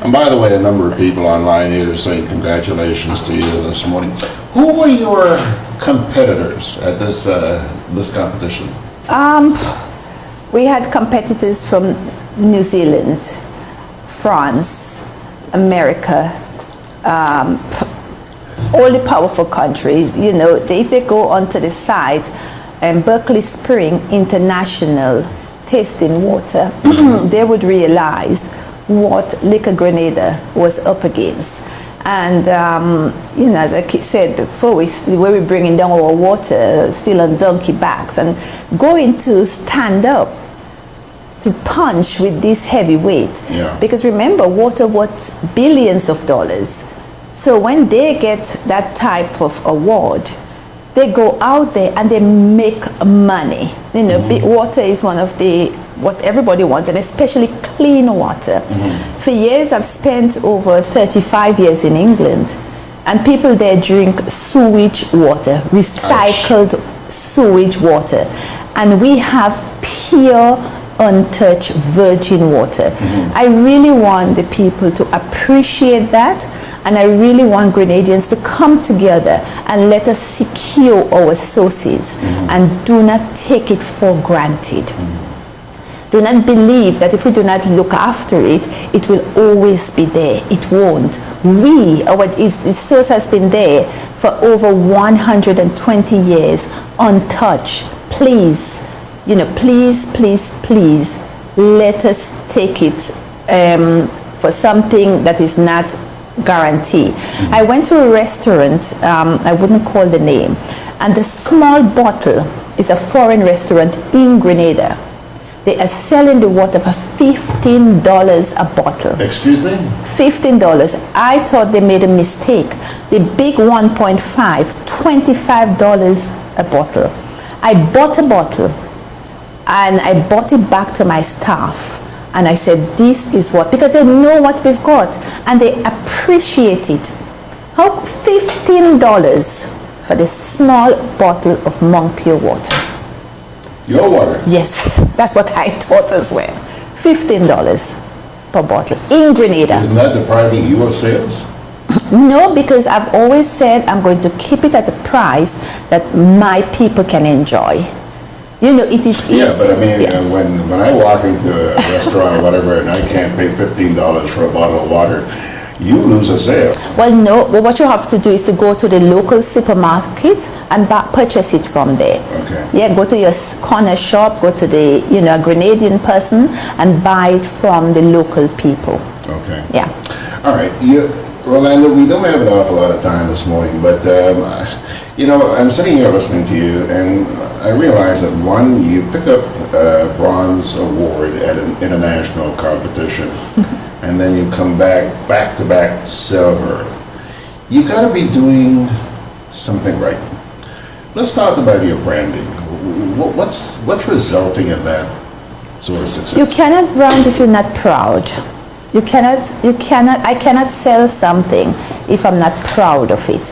And by the way, a number of people online here are saying congratulations to you this morning. Who were your competitors at this competition? We had competitors from New Zealand, France, America, all the powerful countries, you know, if they go onto the site, Berkeley Spring International Tasting Water, they would realize what Liquor Grenada was up against. And, you know, as I said before, we're bringing down our water still on donkey backs and going to stand up to punch with this heavy weight. Yeah. Because remember, water worth billions of dollars. So when they get that type of award, they go out there and they make money. You know, water is one of what everybody wants, and especially clean water. For years, I've spent over 35 years in England, and people there drink sewage water, recycled sewage water, and we have pure, untouched virgin water. I really want the people to appreciate that, and I really want Grenadians to come together and let us secure our sources and do not take it for granted. Do not believe that if we do not look after it, it will always be there. It won't. The source has been there for over 120 years, untouched. Please, you know, please, let us take it for something that is not guaranteed. I went to a restaurant, I wouldn't call the name, and the small bottle is a foreign restaurant in Grenada. They are selling the water for $15 a bottle. Excuse me? $15. I thought they made a mistake. The big 1.5, $25 a bottle. I bought a bottle and I bought it back to my staff. And I said, this is what, because they know what we've got and they appreciate it. How $15 for the small bottle of Monk Pure water. Your water? Yes, that's what I thought as well. $15 per bottle in Grenada. Isn't that depriving you of sales? No, because I've always said I'm going to keep it at a price that my people can enjoy. You know, it is easy. Yeah, but I mean, when I walk into a restaurant or whatever and I can't pay $15 for a bottle of water, you lose a sale. Well, no, but what you have to do is to go to the local supermarket and purchase it from there. Okay. Yeah, go to your corner shop, go to the, you know, a Grenadian person and buy it from the local people. Okay. Yeah. All right. Rolanda, we don't have an awful lot of time this morning, but, you know, I'm sitting here listening to you, and I realize that, one, you pick up a bronze award at an international competition, and then you come back to back silver. You got to be doing something right. Let's talk about your branding. What's resulting in that sort of success? You cannot brand if you're not proud. I cannot sell something if I'm not proud of it.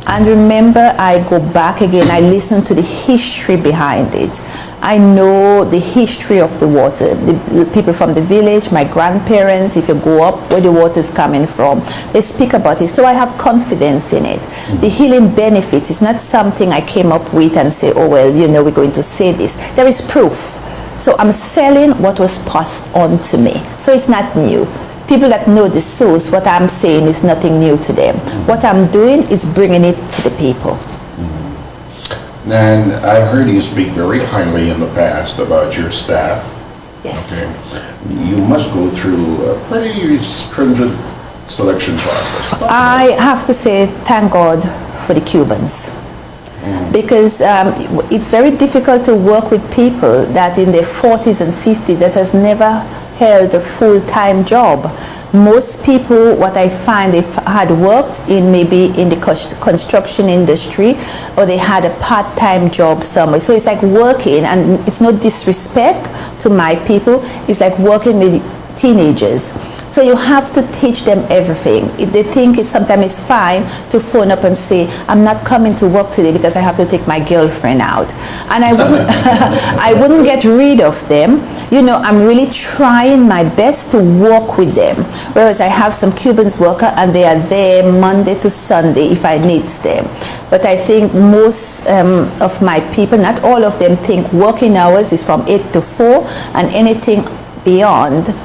And remember, I go back again, I listen to the history behind it. I know the history of the water, the people from the village, my grandparents, if you go up where the water is coming from, they speak about it. So I have confidence in it. The healing benefits is not something I came up with and say, oh, well, you know, we're going to say this. There is proof. So I'm selling what was passed on to me. So it's not new. People that know the source, what I'm saying is nothing new to them. What I'm doing is bringing it to the people. And I've heard you speak very highly in the past about your staff. Yes. Okay. You must go through a pretty stringent selection process. I have to say, thank God for the Cubans. Because it's very difficult to work with people that in their 40s and 50s that has never held a full-time job. Most people, what I find, they had worked in maybe in the construction industry, or they had a part-time job somewhere. So it's like working, and it's no disrespect to my people, it's like working with teenagers. So you have to teach them everything. If they think sometimes it's fine to phone up and say, I'm not coming to work today because I have to take my girlfriend out. And I wouldn't, I wouldn't get rid of them. You know, I'm really trying my best to work with them. Whereas I have some Cubans worker and they are there Monday to Sunday if I need them. But I think most of my people, not all of them, think working hours is from 8 to 4 and anything beyond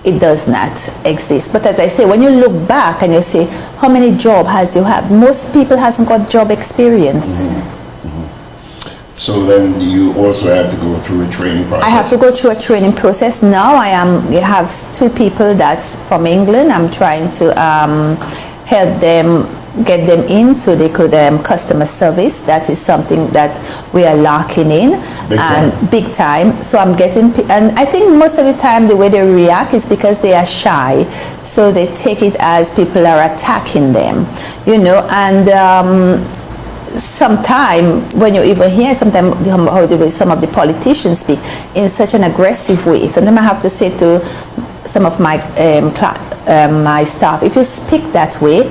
it does not exist. But as I say, when you look back and you say, how many jobs has you had? Most people hasn't got job experience. So then you also have to go through a training process. I have to go through a training process. Now I have 2 people that's from England. I'm trying to help them, get them in so they could customer service. That is something that we are lacking in. Big time. So I'm getting, and I think most of the time the way they react is because they are shy. So they take it as people are attacking them, and sometimes when you even hear sometimes how the way some of the politicians speak in such an aggressive way, sometimes I have to say to some of my my staff, if you speak that way,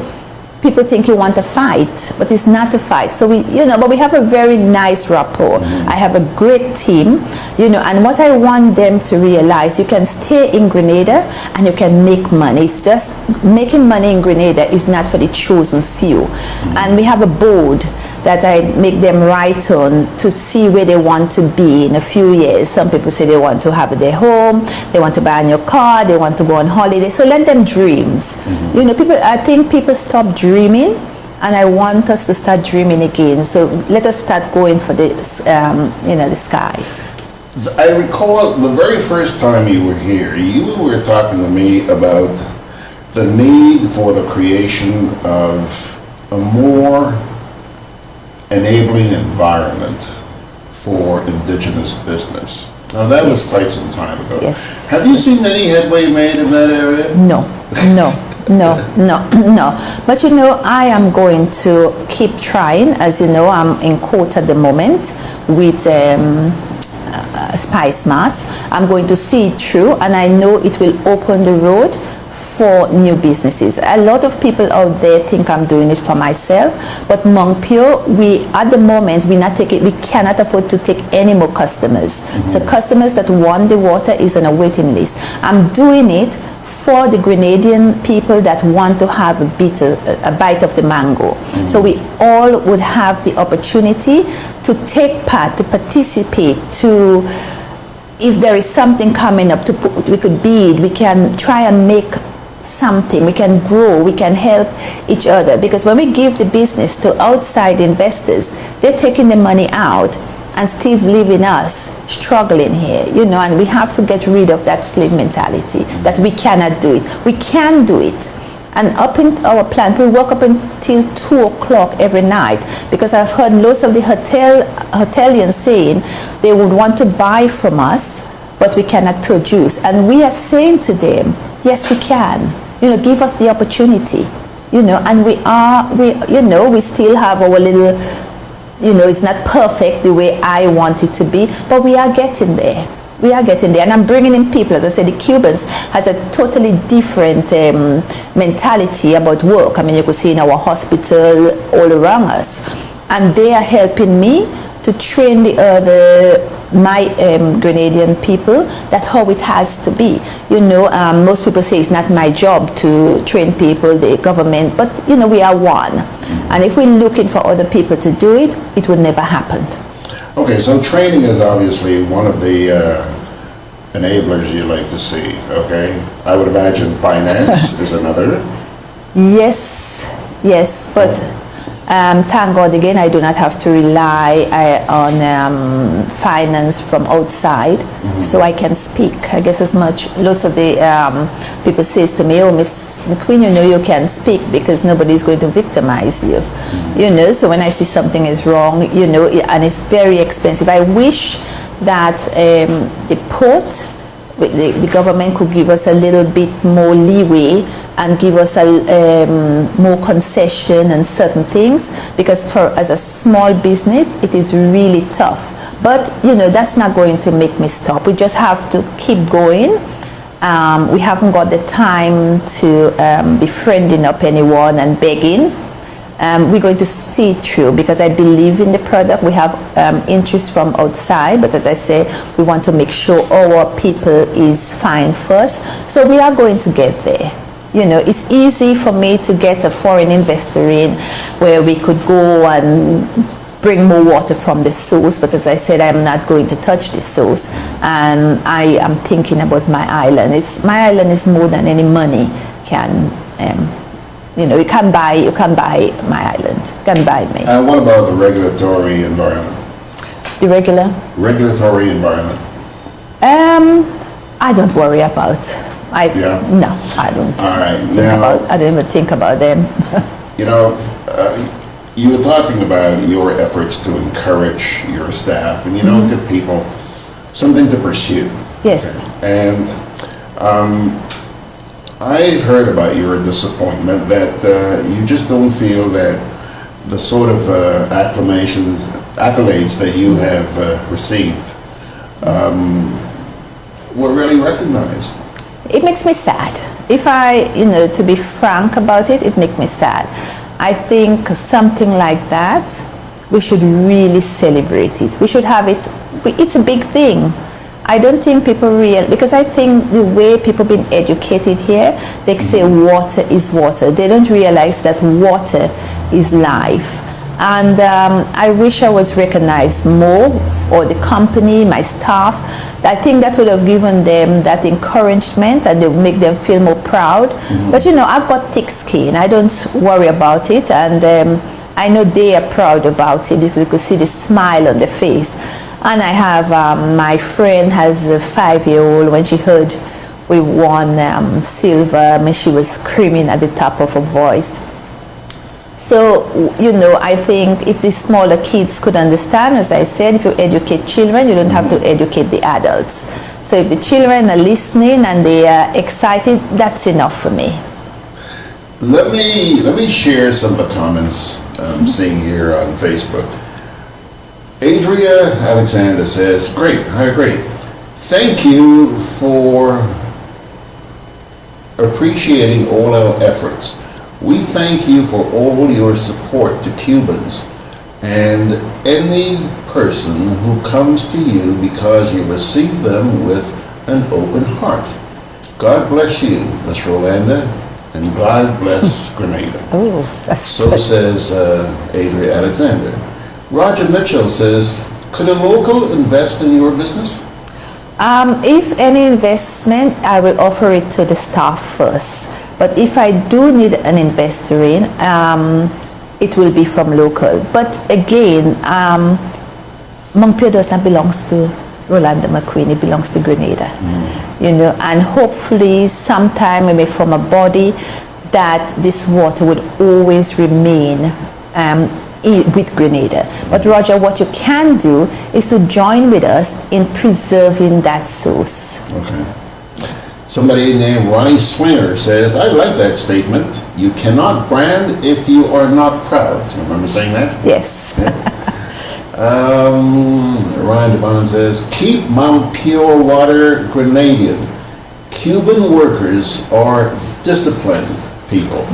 people think you want to fight, but it's not a fight. So but we have a very nice rapport. I have a great team, and what I want them to realize, you can stay in Grenada and you can make money. It's just making money in Grenada is not for the chosen few. And we have a board that I make them write on to see where they want to be in a few years. Some people say they want to have their home, they want to buy a new car, they want to go on holiday. So let them dreams. I think people stop dreaming, and I want us to start dreaming again. So let us start going for the sky. I recall the very first time you were here, you were talking to me about the need for the creation of a more enabling environment for indigenous business. Now that was quite some time ago. Yes. Have you seen any headway made in that area? No. But I am going to keep trying. As you know, I'm in court at the moment with Spice Mass. I'm going to see it through, and I know it will open the road for new businesses. A lot of people out there think I'm doing it for myself, but Montpure, at the moment we cannot afford to take any more customers. So customers that want the water is on a waiting list. I'm doing it for the Grenadian people that want to have a bite of the mango. So we all would have the opportunity to take part, to participate, to, if there is something coming up, we could bid, we can try and make something, we can grow, we can help each other. Because when we give the business to outside investors, they're taking the money out and still leaving us struggling here, and we have to get rid of that slave mentality that we cannot do it. We can do it. And up in our plant, we work up until 2 o'clock every night, because I've heard lots of the hotelians saying they would want to buy from us, but we cannot produce. And we are saying to them, yes, we can. Give us the opportunity. And we still have our little, it's not perfect the way I want it to be, but we are getting there. We are getting there. And I'm bringing in people. As I said, the Cubans has a totally different mentality about work. I mean, you could see in our hospital all around us. And they are helping me to train my Grenadian people that how it has to be. Most people say it's not my job to train people, the government, but we are one. And if we're looking for other people to do it, it will never happen. Okay, so training is obviously one of the enablers you like to see, okay? I would imagine finance is another. Yes, but thank God again, I do not have to rely on finance from outside, so I can speak. I guess lots of the people says to me, oh, Miss McQueen, you can speak because nobody's going to victimize you. So when I see something is wrong, and it's very expensive, I wish that the port, the government could give us a little bit more leeway and give us more concession and certain things, because as a small business it is really tough. But that's not going to make me stop. We just have to keep going. We haven't got the time to be friending up anyone and begging. We're going to see it through, because I believe in the product. We have interest from outside, but as I say, we want to make sure our people is fine first. So we are going to get there. It's easy for me to get a foreign investor in where we could go and bring more water from the source, but as I said, I'm not going to touch the source, and I am thinking about my island. My island is more than any money can. You can buy my island. You can buy me. And what about the regulatory environment? The regulatory environment. I don't worry about. No, I don't. All right. I don't even think about them. You were talking about your efforts to encourage your staff and give people something to pursue. Yes. Okay. And I heard about your disappointment that you just don't feel that the sort of accolades that you have received were really recognized. It makes me sad. If to be frank about it, it makes me sad. I think something like that, we should really celebrate it. We should have it. It's a big thing. I don't think people because I think the way people been educated here, they say water is water. They don't realize that water is life. And I wish I was recognized more, or the company, my staff. I think that would have given them that encouragement and it would make them feel more proud. But I've got thick skin. I don't worry about it, and I know they are proud about it because you could see the smile on their face. And I have my friend has a 5-year-old. When she heard we won silver, she was screaming at the top of her voice. So, I think if the smaller kids could understand, as I said, if you educate children, you don't have to educate the adults. So if the children are listening and they are excited, that's enough for me. Let me share some of the comments I'm seeing here on Facebook. Adria Alexander says, great, I agree. Thank you for appreciating all our efforts. We thank you for all your support to Cubans and any person who comes to you because you receive them with an open heart. God bless you, Miss Rolanda, and God bless Grenada. So says Adria Alexander. Roger Mitchell says, could a local invest in your business? If any investment, I will offer it to the staff first. But if I do need an investor in, it will be from local. But again, Montpelier does not belong to Rolanda McQueen, it belongs to Grenada. And hopefully sometime we may form a body that this water would always remain with Grenada. But Roger, what you can do is to join with us in preserving that source. Okay. Somebody named Ronnie Slinger says, I like that statement. You cannot brand if you are not proud. Do you remember saying that? Yes. Ryan DeBon says, keep Mount Pure Water Grenadian. Cuban workers are disciplined people,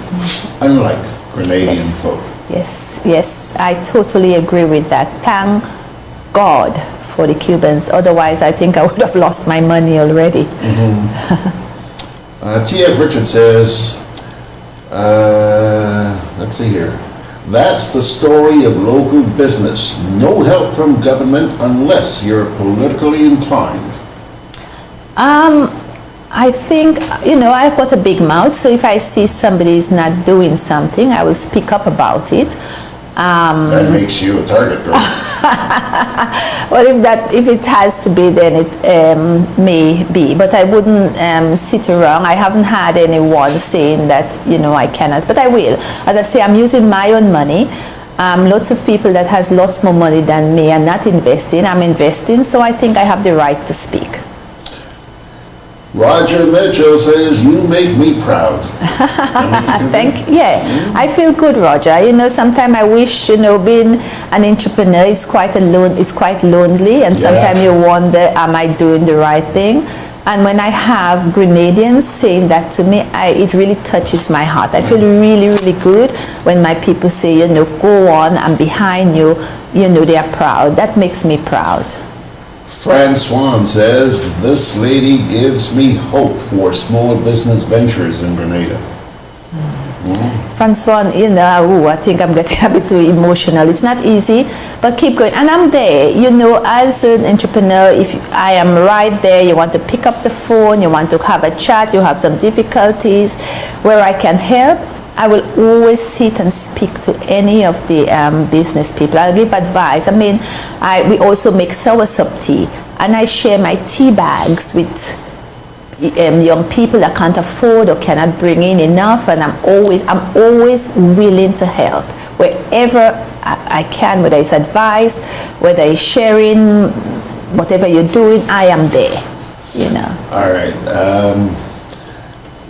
unlike Grenadian folk. Yes, I totally agree with that. Thank God for the Cubans. Otherwise, I think I would have lost my money already. T.F. Richard says, let's see here. That's the story of local business. No help from government unless you're politically inclined. I think, I've got a big mouth, so if I see somebody is not doing something, I will speak up about it. That makes you a target, girl. Well, if it has to be, then it may be. But I wouldn't sit around. I haven't had anyone saying that, I cannot. But I will. As I say, I'm using my own money. Lots of people that has lots more money than me are not investing. I'm investing, so I think I have the right to speak. Roger Mitchell says, you make me proud. I feel good, Roger. Sometimes I wish, being an entrepreneur is quite lonely, and sometimes you wonder, am I doing the right thing? And when I have Grenadians saying that to me, it really touches my heart. I feel really, really good when my people say, go on, I'm behind you, they are proud. That makes me proud. Fran Swan says, this lady gives me hope for small business ventures in Grenada. Francois, you know, I think I'm getting a bit too emotional. It's not easy, but keep going. And I'm there, you know, as an entrepreneur, if I am right there, you want to pick up the phone, you want to have a chat, you have some difficulties where I can help, I will always sit and speak to any of the business people. I'll give advice. I mean, we also make soursop tea, and I share my tea bags with young people that can't afford or cannot bring in enough, and I'm always willing to help wherever I can, whether it's advice, whether it's sharing, whatever you're doing, I am there, you know. All right.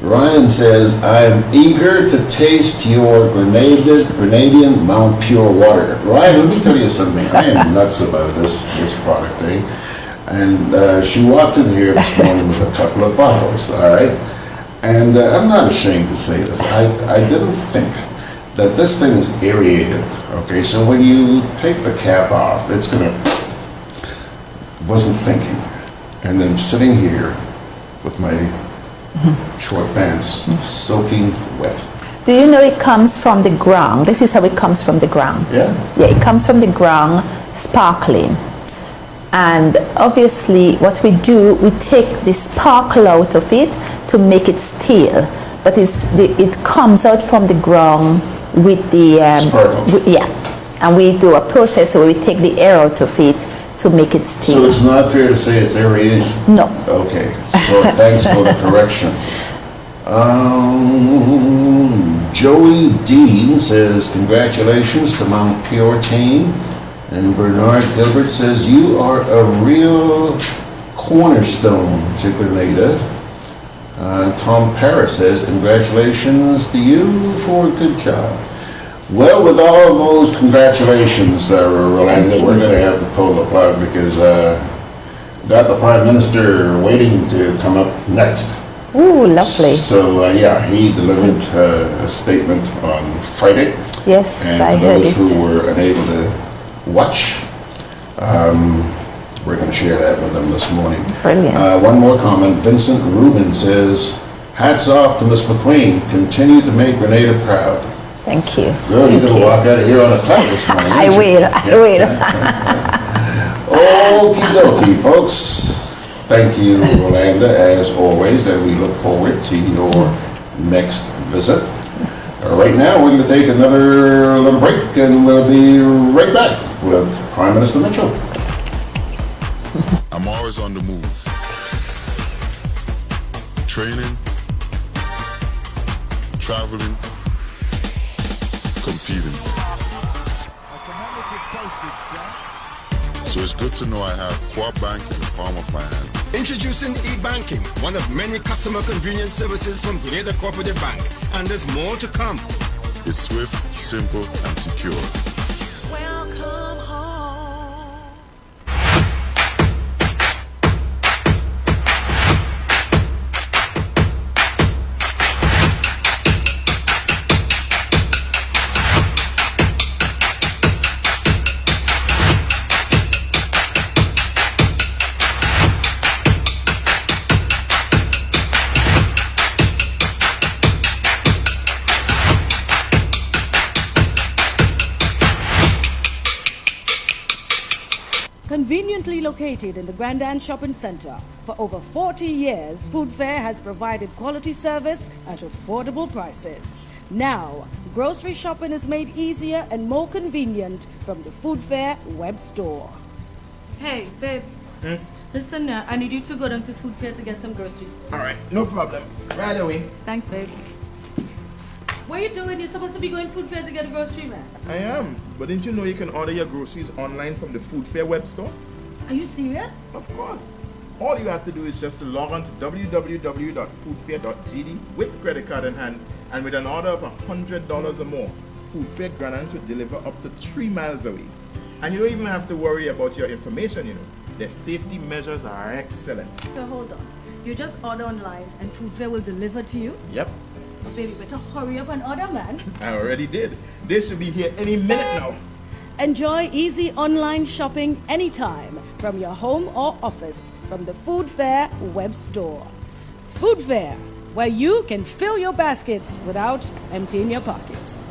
Ryan says, I am eager to taste your Grenadian Mount Pure water. Ryan, let me tell you something. I am nuts about this product, eh? And she walked in here this morning with a couple of bottles, all right? And I'm not ashamed to say this. I didn't think that this thing is aerated, okay? So when you take the cap off, it's gonna, wasn't thinking. And then sitting here with my short pants, soaking wet. Do you know it comes from the ground? This is how it comes from the ground. Yeah? Yeah, it comes from the ground, sparkling. And obviously what we do, we take the sparkle out of it to make it still. But it comes out from the ground with the... sparkle. Yeah. And we do a process where we take the air out of it to make it still. So it's not fair to say it's aerated? No. Okay, so thanks for the correction. Joey Dean says, congratulations to Mount Pure team. And Bernard Gilbert says, you are a real cornerstone to Grenada. Tom Parris says, congratulations to you for a good job. Well, with all those congratulations, Rolanda, we're going to have to pull the plug because got the Prime Minister waiting to come up next. Ooh, lovely. So, yeah, he delivered a statement on Friday. Yes, and I heard it. And for those who were unable to watch, we're going to share that with them this morning. Brilliant. One more comment. Vincent Rubin says, hats off to Miss McQueen. Continue to make Grenada proud. Thank you. Girl, you're going to walk out of here on a cloud this morning. I will. Okie dokie, folks. Thank you, Rolanda, as always, and we look forward to your next visit. Right now, we're going to take another little break, and we'll be right back with Prime Minister Mitchell. I'm always on the move. Training, traveling, competing. So it's good to know I have Co-op Bank in the palm of my hand. Introducing e-banking, one of many customer convenience services from Grenada Cooperative Bank. And there's more to come. It's swift, simple, and secure. Welcome home. Conveniently located in the Grandand Shopping Center, for over 40 years, Food Fair has provided quality service at affordable prices. Now, grocery shopping is made easier and more convenient from the Food Fair web store. Hey, babe. Listen, I need you to go down to Food Fair to get some groceries. All right, no problem. Right away. Thanks, babe. What are you doing? You're supposed to be going Food Fair to get a grocery, man. I am, but didn't you know you can order your groceries online from the Food Fair web store? Are you serious? Of course. All you have to do is just to log on to www.foodfair.gd with credit card in hand, and with an order of $100 or more, Food Fair Grenada will deliver up to 3 miles away. And you don't even have to worry about your information, you know. Their safety measures are excellent. So hold on. You just order online and Food Fair will deliver to you? Yep. Oh, baby, better hurry up and order, man. I already did. They should be here any minute now. Enjoy easy online shopping anytime from your home or office from the Food Fair web store. Food Fair, where you can fill your baskets without emptying your pockets.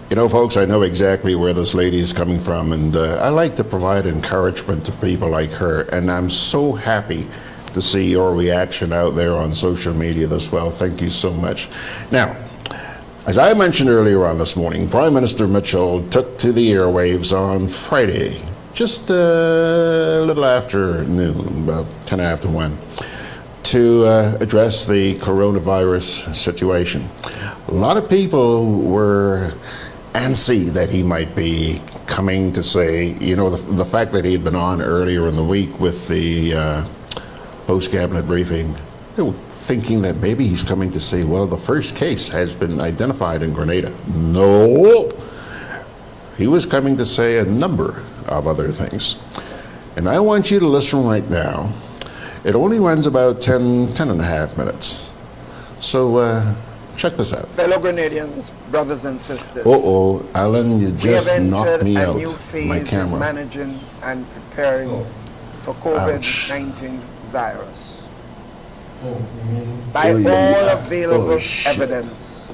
You know, folks, I know exactly where this lady is coming from, and I like to provide encouragement to people like her, and I'm so happy to see your reaction out there on social media as well. Thank you so much. Now, as I mentioned earlier on this morning, Prime Minister Mitchell took to the airwaves on Friday, just a little after noon, about 10 after 1, to address the coronavirus situation. A lot of people were antsy that he might be coming to say, you know, the fact that he had been on earlier in the week with the post-cabinet briefing, they were thinking that maybe he's coming to say, well, the first case has been identified in Grenada. No, he was coming to say a number of other things. And I want you to listen right now. It only runs about 10 and a half minutes. So check this out. Fellow Grenadians, brothers and sisters. Uh-oh, Allan, you We just have knocked entered me a out. new phase My in camera. managing and preparing for COVID-19 virus. By all available evidence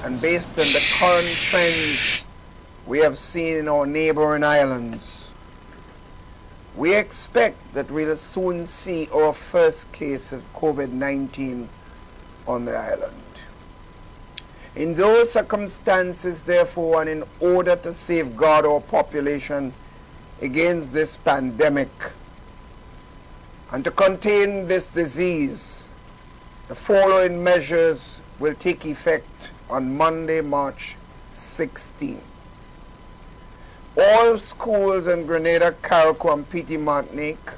and based on the current trends we have seen in our neighboring islands, we expect that we'll soon see our first case of COVID-19 on the island. In those circumstances, therefore, and in order to safeguard our population against this pandemic and to contain this disease, the following measures will take effect on Monday, March 16th. All schools in Grenada, Carriacou, and Pitt Martinique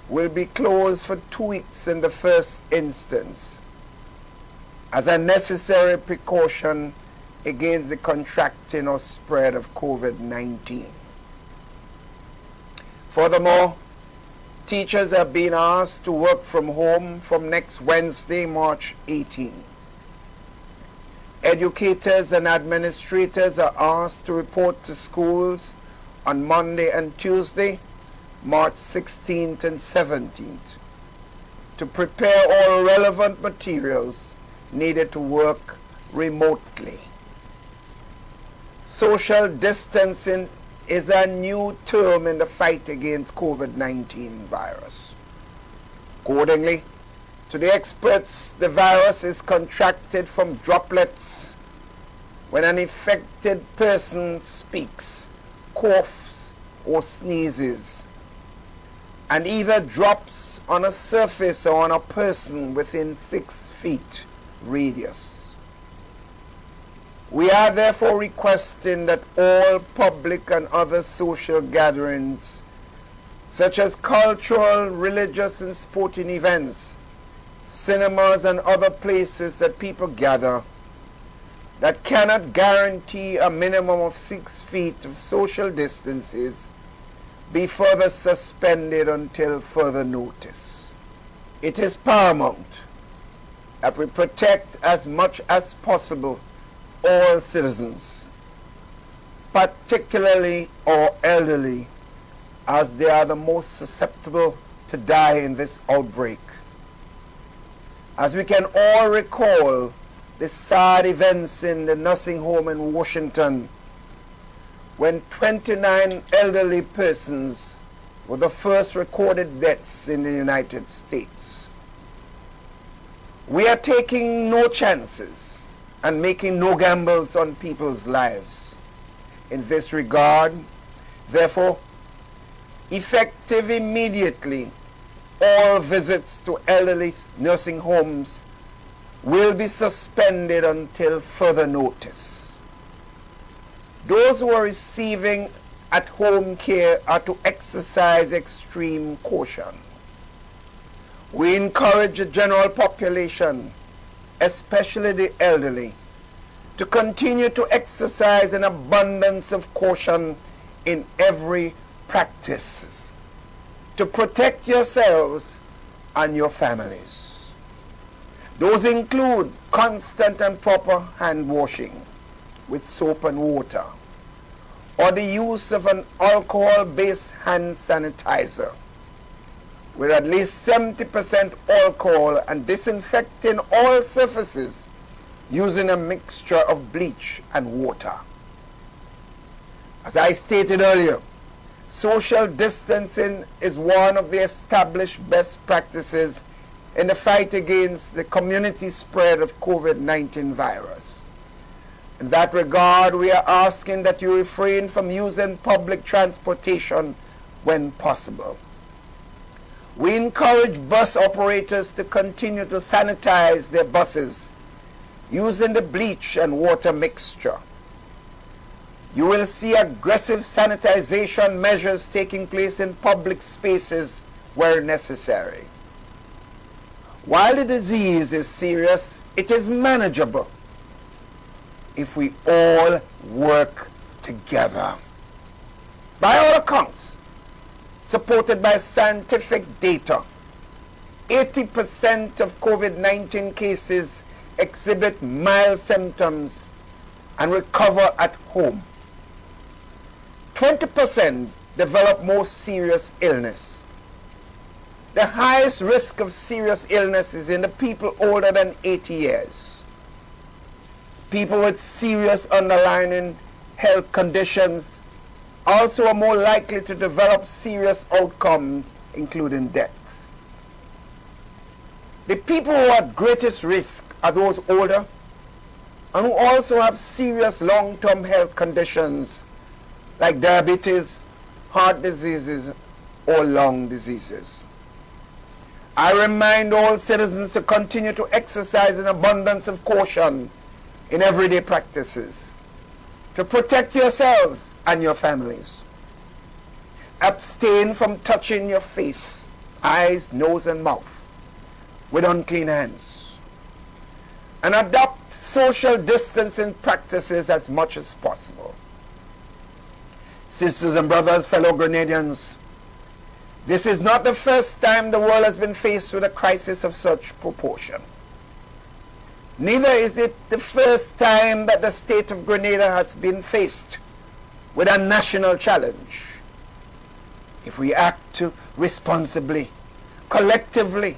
will be closed for 2 weeks in the first instance as a necessary precaution against the contracting or spread of COVID-19. Furthermore, teachers are being asked to work from home from next Wednesday, March 18. Educators and administrators are asked to report to schools on Monday and Tuesday, March 16th and 17th, to prepare all relevant materials needed to work remotely. Social distancing is a new term in the fight against COVID-19 virus. Accordingly to the experts, the virus is contracted from droplets when an infected person speaks, coughs, or sneezes, and either drops on a surface or on a person within 6 feet radius. We are therefore requesting that all public and other social gatherings, such as cultural, religious, and sporting events, cinemas, and other places that people gather, that cannot guarantee a minimum of 6 feet of social distances, be further suspended until further notice. It is paramount that we protect as much as possible all citizens, particularly our elderly, as they are the most susceptible to die in this outbreak. As we can all recall the sad events in the nursing home in Washington, when 29 elderly persons were the first recorded deaths in the United States. We are taking no chances and making no gambles on people's lives. In this regard, therefore, effective immediately, all visits to elderly nursing homes will be suspended until further notice. Those who are receiving at-home care are to exercise extreme caution. We encourage the general population, especially the elderly, to continue to exercise an abundance of caution in every practice, to protect yourselves and your families. Those include constant and proper hand washing with soap and water, or the use of an alcohol-based hand sanitizer, with at least 70% alcohol and disinfecting all surfaces using a mixture of bleach and water. As I stated earlier, social distancing is one of the established best practices in the fight against the community spread of COVID-19 virus. In that regard, we are asking that you refrain from using public transportation when possible. We encourage bus operators to continue to sanitize their buses using the bleach and water mixture. You will see aggressive sanitization measures taking place in public spaces where necessary. While the disease is serious, it is manageable if we all work together. By all accounts, supported by scientific data, 80% of COVID-19 cases exhibit mild symptoms and recover at home. 20% develop more serious illness. The highest risk of serious illness is in the people older than 80 years. People with serious underlying health conditions also are more likely to develop serious outcomes, including death. The people who are at greatest risk are those older and who also have serious long-term health conditions like diabetes, heart diseases, or lung diseases. I remind all citizens to continue to exercise an abundance of caution in everyday practices to protect yourselves and your families. Abstain from touching your face, eyes, nose, and mouth with unclean hands. And adopt social distancing practices as much as possible. Sisters and brothers, fellow Grenadians, this is not the first time the world has been faced with a crisis of such proportion. Neither is it the first time that the state of Grenada has been faced with a national challenge. If we act responsibly, collectively,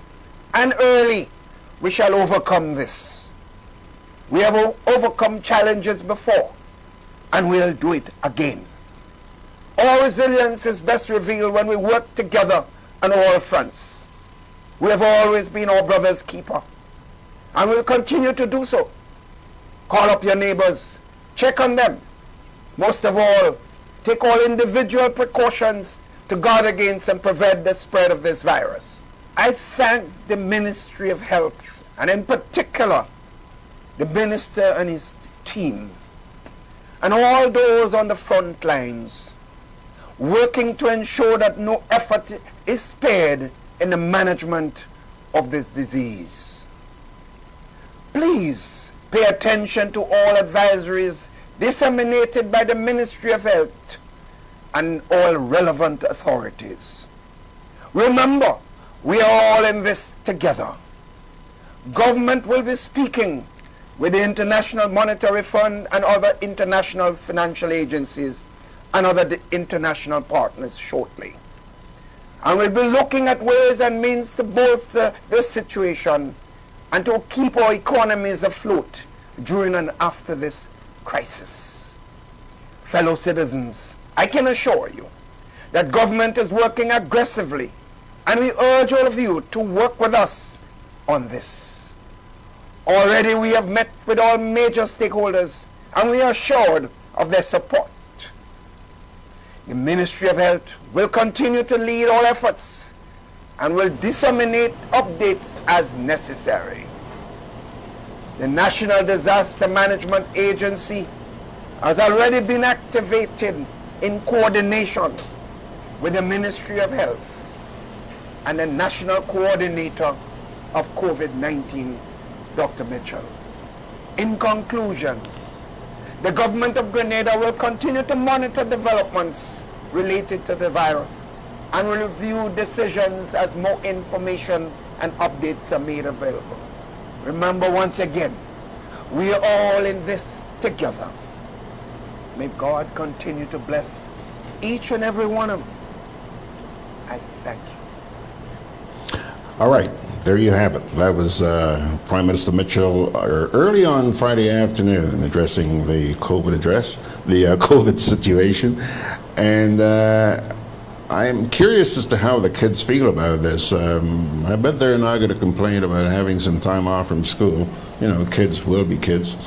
and early, we shall overcome this. We have overcome challenges before, and we'll do it again. Our resilience is best revealed when we work together on all fronts. We have always been our brother's keeper, and will continue to do so. Call up your neighbors, check on them. Most of all, take all individual precautions to guard against and prevent the spread of this virus. I thank the Ministry of Health, and in particular, the Minister and his team, and all those on the front lines, working to ensure that no effort is spared in the management of this disease. Please pay attention to all advisories disseminated by the Ministry of Health and all relevant authorities. Remember, we are all in this together. Government will be speaking with the International Monetary Fund and other international financial agencies and other international partners shortly. And we'll be looking at ways and means to bolster this situation and to keep our economies afloat during and after this crisis. Fellow citizens, I can assure you that government is working aggressively, and we urge all of you to work with us on this. Already we have met with all major stakeholders, and we are assured of their support. The Ministry of Health will continue to lead all efforts and will disseminate updates as necessary. The National Disaster Management Agency has already been activated in coordination with the Ministry of Health and the National Coordinator of COVID-19, Dr. Mitchell. In conclusion, the government of Grenada will continue to monitor developments related to the virus and will review decisions as more information and updates are made available. Remember once again, we are all in this together. May God continue to bless each and every one of you. I thank you. All right, there you have it. That was Prime Minister Mitchell early on Friday afternoon addressing the COVID situation. And I'm curious as to how the kids feel about this. I bet they're not going to complain about having some time off from school. You know, kids will be kids.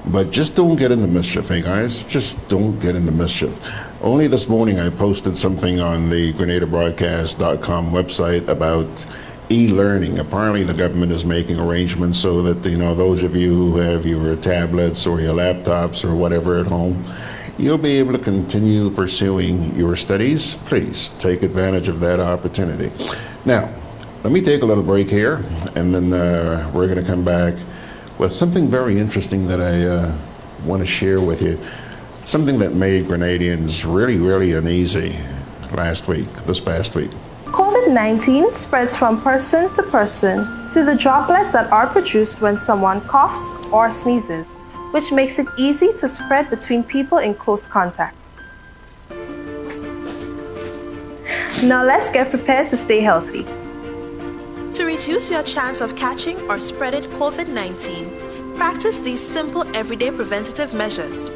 But just don't get into mischief, hey guys? Just don't get into mischief. Only this morning I posted something on the GRENADABROADCAST.com website about e-learning. Apparently the government is making arrangements so that, you know, those of you who have your tablets or your laptops or whatever at home, you'll be able to continue pursuing your studies. Please take advantage of that opportunity. Now, let me take a little break here, and then we're going to come back with something very interesting that I want to share with you. Something that made Grenadians really, really uneasy this past week. COVID-19 spreads from person to person through the droplets that are produced when someone coughs or sneezes, which makes it easy to spread between people in close contact. Now let's get prepared to stay healthy. To reduce your chance of catching or spreading COVID-19, practice these simple everyday preventative measures.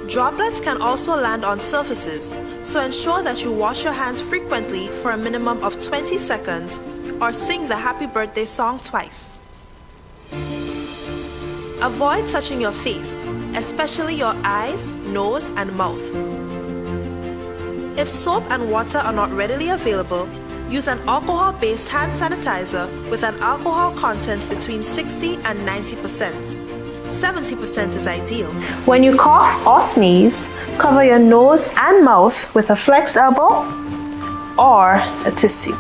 Droplets can also land on surfaces, so ensure that you wash your hands frequently for a minimum of 20 seconds or sing the happy birthday song twice. Avoid touching your face, especially your eyes, nose, and mouth. If soap and water are not readily available, use an alcohol-based hand sanitizer with an alcohol content between 60 and 90%. 70% is ideal. When you cough or sneeze, cover your nose and mouth with a flexed elbow or a tissue.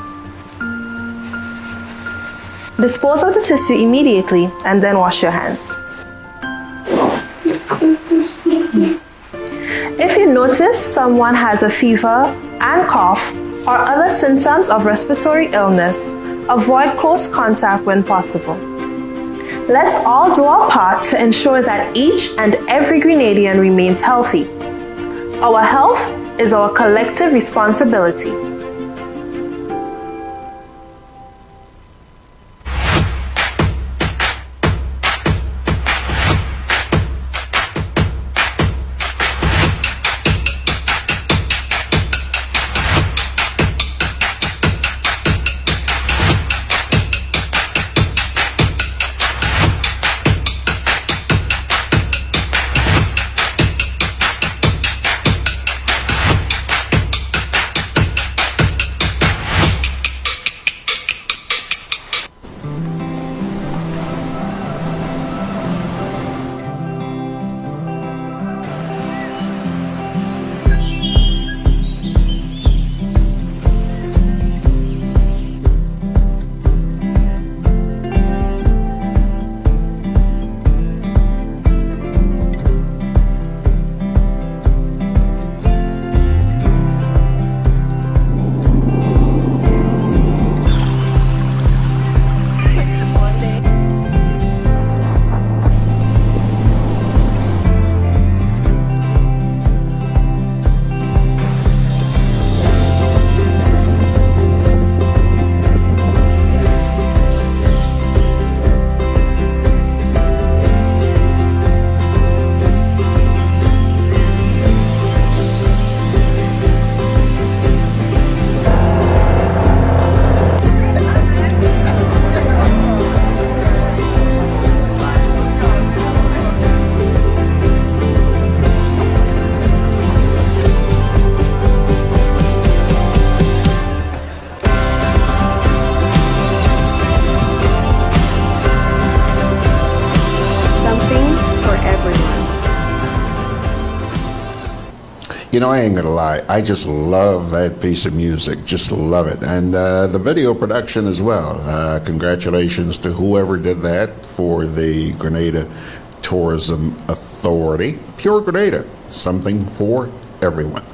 Dispose of the tissue immediately and then wash your hands. If you notice someone has a fever and cough or other symptoms of respiratory illness, avoid close contact when possible. Let's all do our part to ensure that each and every Grenadian remains healthy. Our health is our collective responsibility. You know, I ain't gonna lie, I just love that piece of music, just love it. And the video production as well. Congratulations to whoever did that for the Grenada Tourism Authority. Pure Grenada, something for everyone.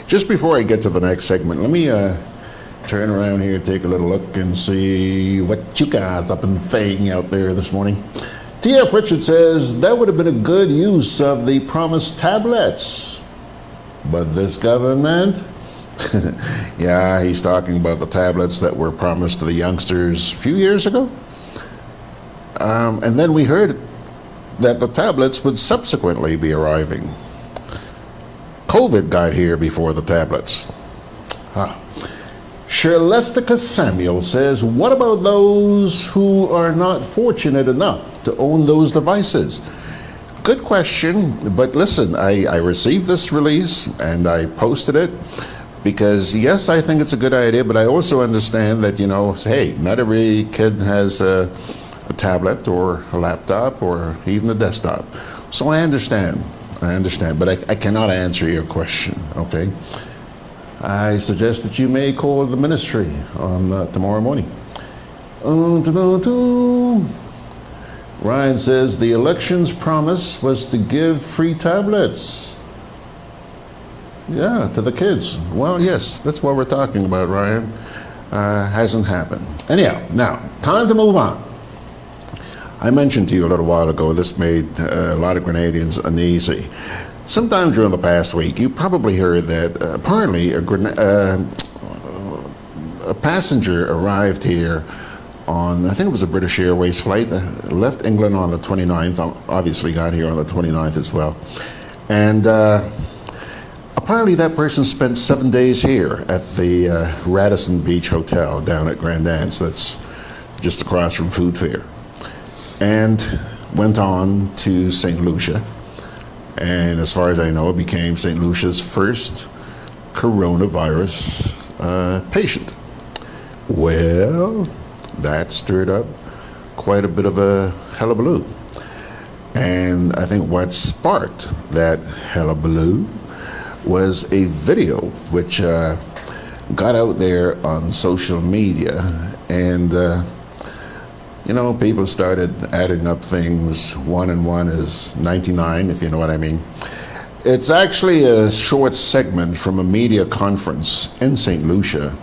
Just before I get to the next segment, let me turn around here, take a little look and see what you guys have been saying out there this morning. T.F. Richard says that would have been a good use of the promised tablets. But this government, Yeah, he's talking about the tablets that were promised to the youngsters a few years ago. And then we heard that the tablets would subsequently be arriving. COVID got here before the tablets. Charlestica Samuel says, what about those who are not fortunate enough to own those devices? Good question, but listen, I received this release and I posted it because, yes, I think it's a good idea, but I also understand that, hey, not every kid has a tablet or a laptop or even a desktop. So I understand, but I cannot answer your question, okay? I suggest that you may call the ministry on tomorrow morning. Ryan says the election's promise was to give free tablets. Yeah, to the kids. Well, yes, that's what we're talking about, Ryan. Hasn't happened. Anyhow, now, time to move on. I mentioned to you a little while ago, this made a lot of Grenadians uneasy. Sometime during the past week, you probably heard that apparently a passenger arrived here on, I think it was a British Airways flight, left England on the 29th, obviously got here on the 29th as well. And apparently that person spent 7 days here at the Radisson Beach Hotel down at Grand Anse, that's just across from Food Fair, and went on to St. Lucia. And as far as I know, it became St. Lucia's first coronavirus patient. Well, that stirred up quite a bit of a hullabaloo. And I think what sparked that hullabaloo was a video which got out there on social media, and people started adding up things. 1 and 1 is 99, if you know what I mean. It's actually a short segment from a media conference in St. Lucia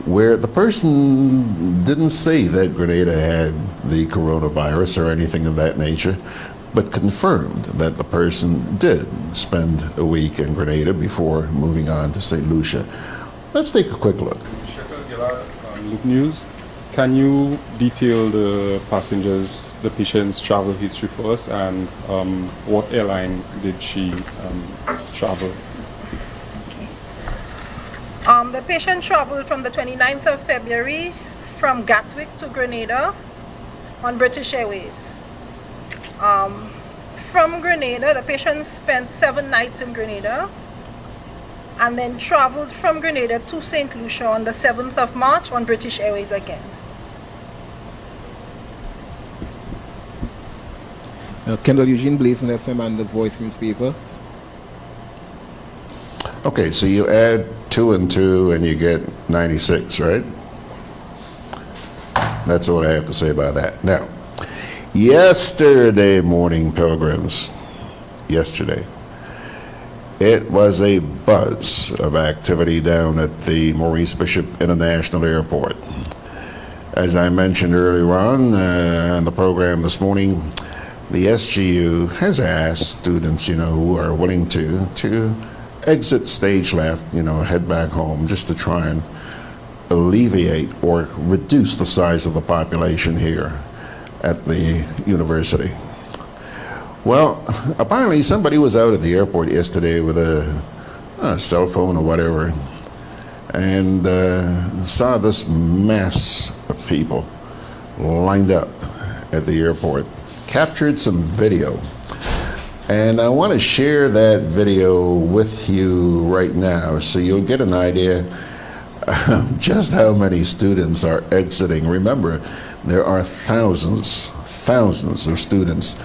where the person didn't say that Grenada had the coronavirus or anything of that nature, but confirmed that the person did spend a week in Grenada before moving on to St. Lucia. Let's take a quick look. Look News. Can you detail the patient's travel history for us, and what airline did she travel? The patient traveled from the 29th of February from Gatwick to Grenada on British Airways. From Grenada, the patient spent 7 nights in Grenada and then traveled from Grenada to St. Lucia on the 7th of March on British Airways again. Kendall Eugene, Blazing FM and the Voice newspaper. Okay, so you add 2 and 2 and you get 96, right? That's all I have to say about that. Now, yesterday morning, pilgrims, yesterday, it was a buzz of activity down at the Maurice Bishop International Airport. As I mentioned earlier on in the program this morning, the SGU has asked students, who are willing to exit stage left, head back home, just to try and alleviate or reduce the size of the population here at the university. Well, apparently somebody was out at the airport yesterday with a cell phone or whatever, and saw this mass of people lined up at the airport, captured some video. And I want to share that video with you right now so you'll get an idea of just how many students are exiting. Remember, there are thousands of students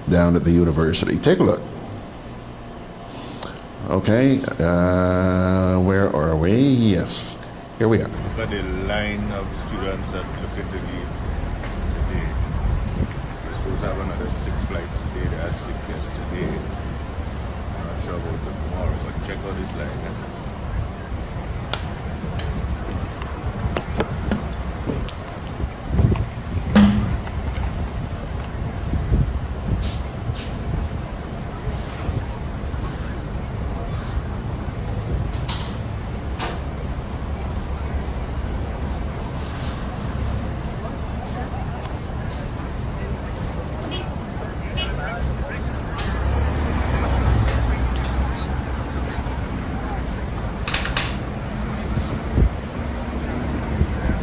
down at the university. Take a look. Okay, where are we? Yes, here we are. Look at the line of students that took it today. We're supposed to have another 6 flights today. They had 6 yesterday. I'm not sure about tomorrow, but check out this line.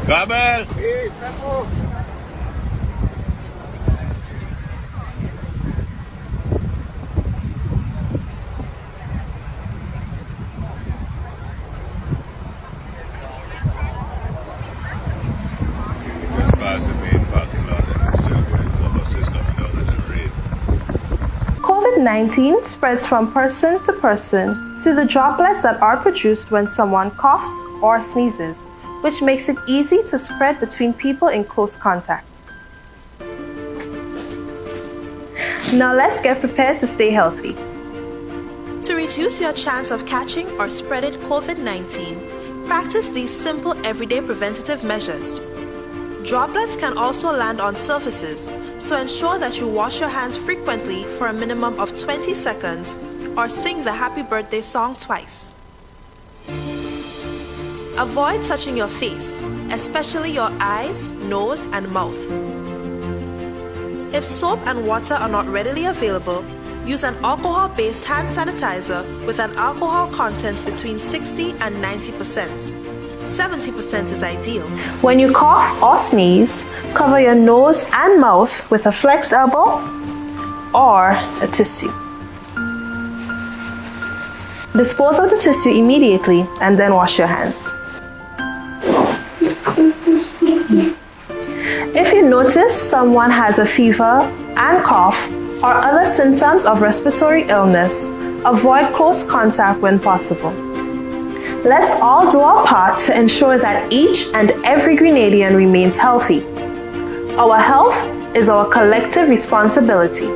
Gabel! COVID-19 spreads from person to person through the droplets that are produced when someone coughs or sneezes, which makes it easy to spread between people in close contact. Now let's get prepared to stay healthy. To reduce your chance of catching or spreading COVID-19, practice these simple everyday preventative measures. Droplets can also land on surfaces, so ensure that you wash your hands frequently for a minimum of 20 seconds or sing the happy birthday song twice. Avoid touching your face, especially your eyes, nose, and mouth. If soap and water are not readily available, use an alcohol-based hand sanitizer with an alcohol content between 60 and 90%. 70% is ideal. When you cough or sneeze, cover your nose and mouth with a flexed elbow or a tissue. Dispose of the tissue immediately and then wash your hands. If you notice someone has a fever and cough or other symptoms of respiratory illness, avoid close contact when possible. Let's all do our part to ensure that each and every Grenadian remains healthy. Our health is our collective responsibility.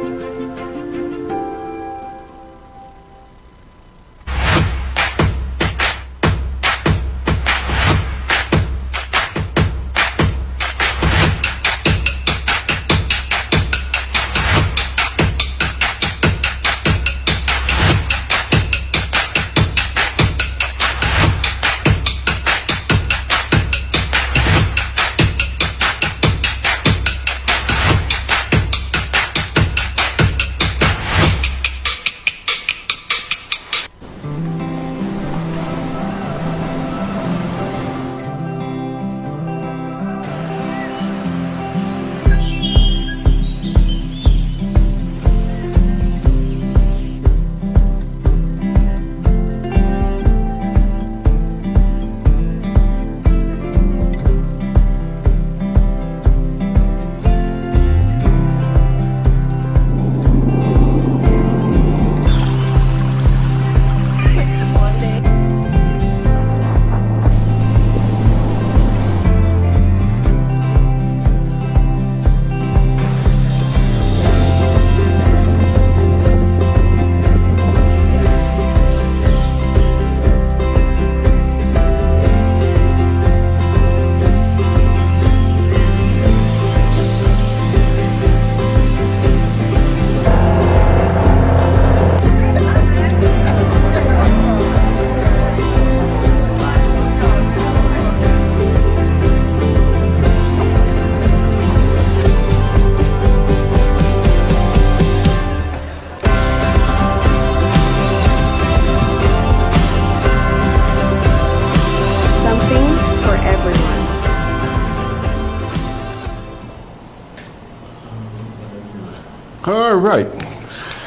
All right.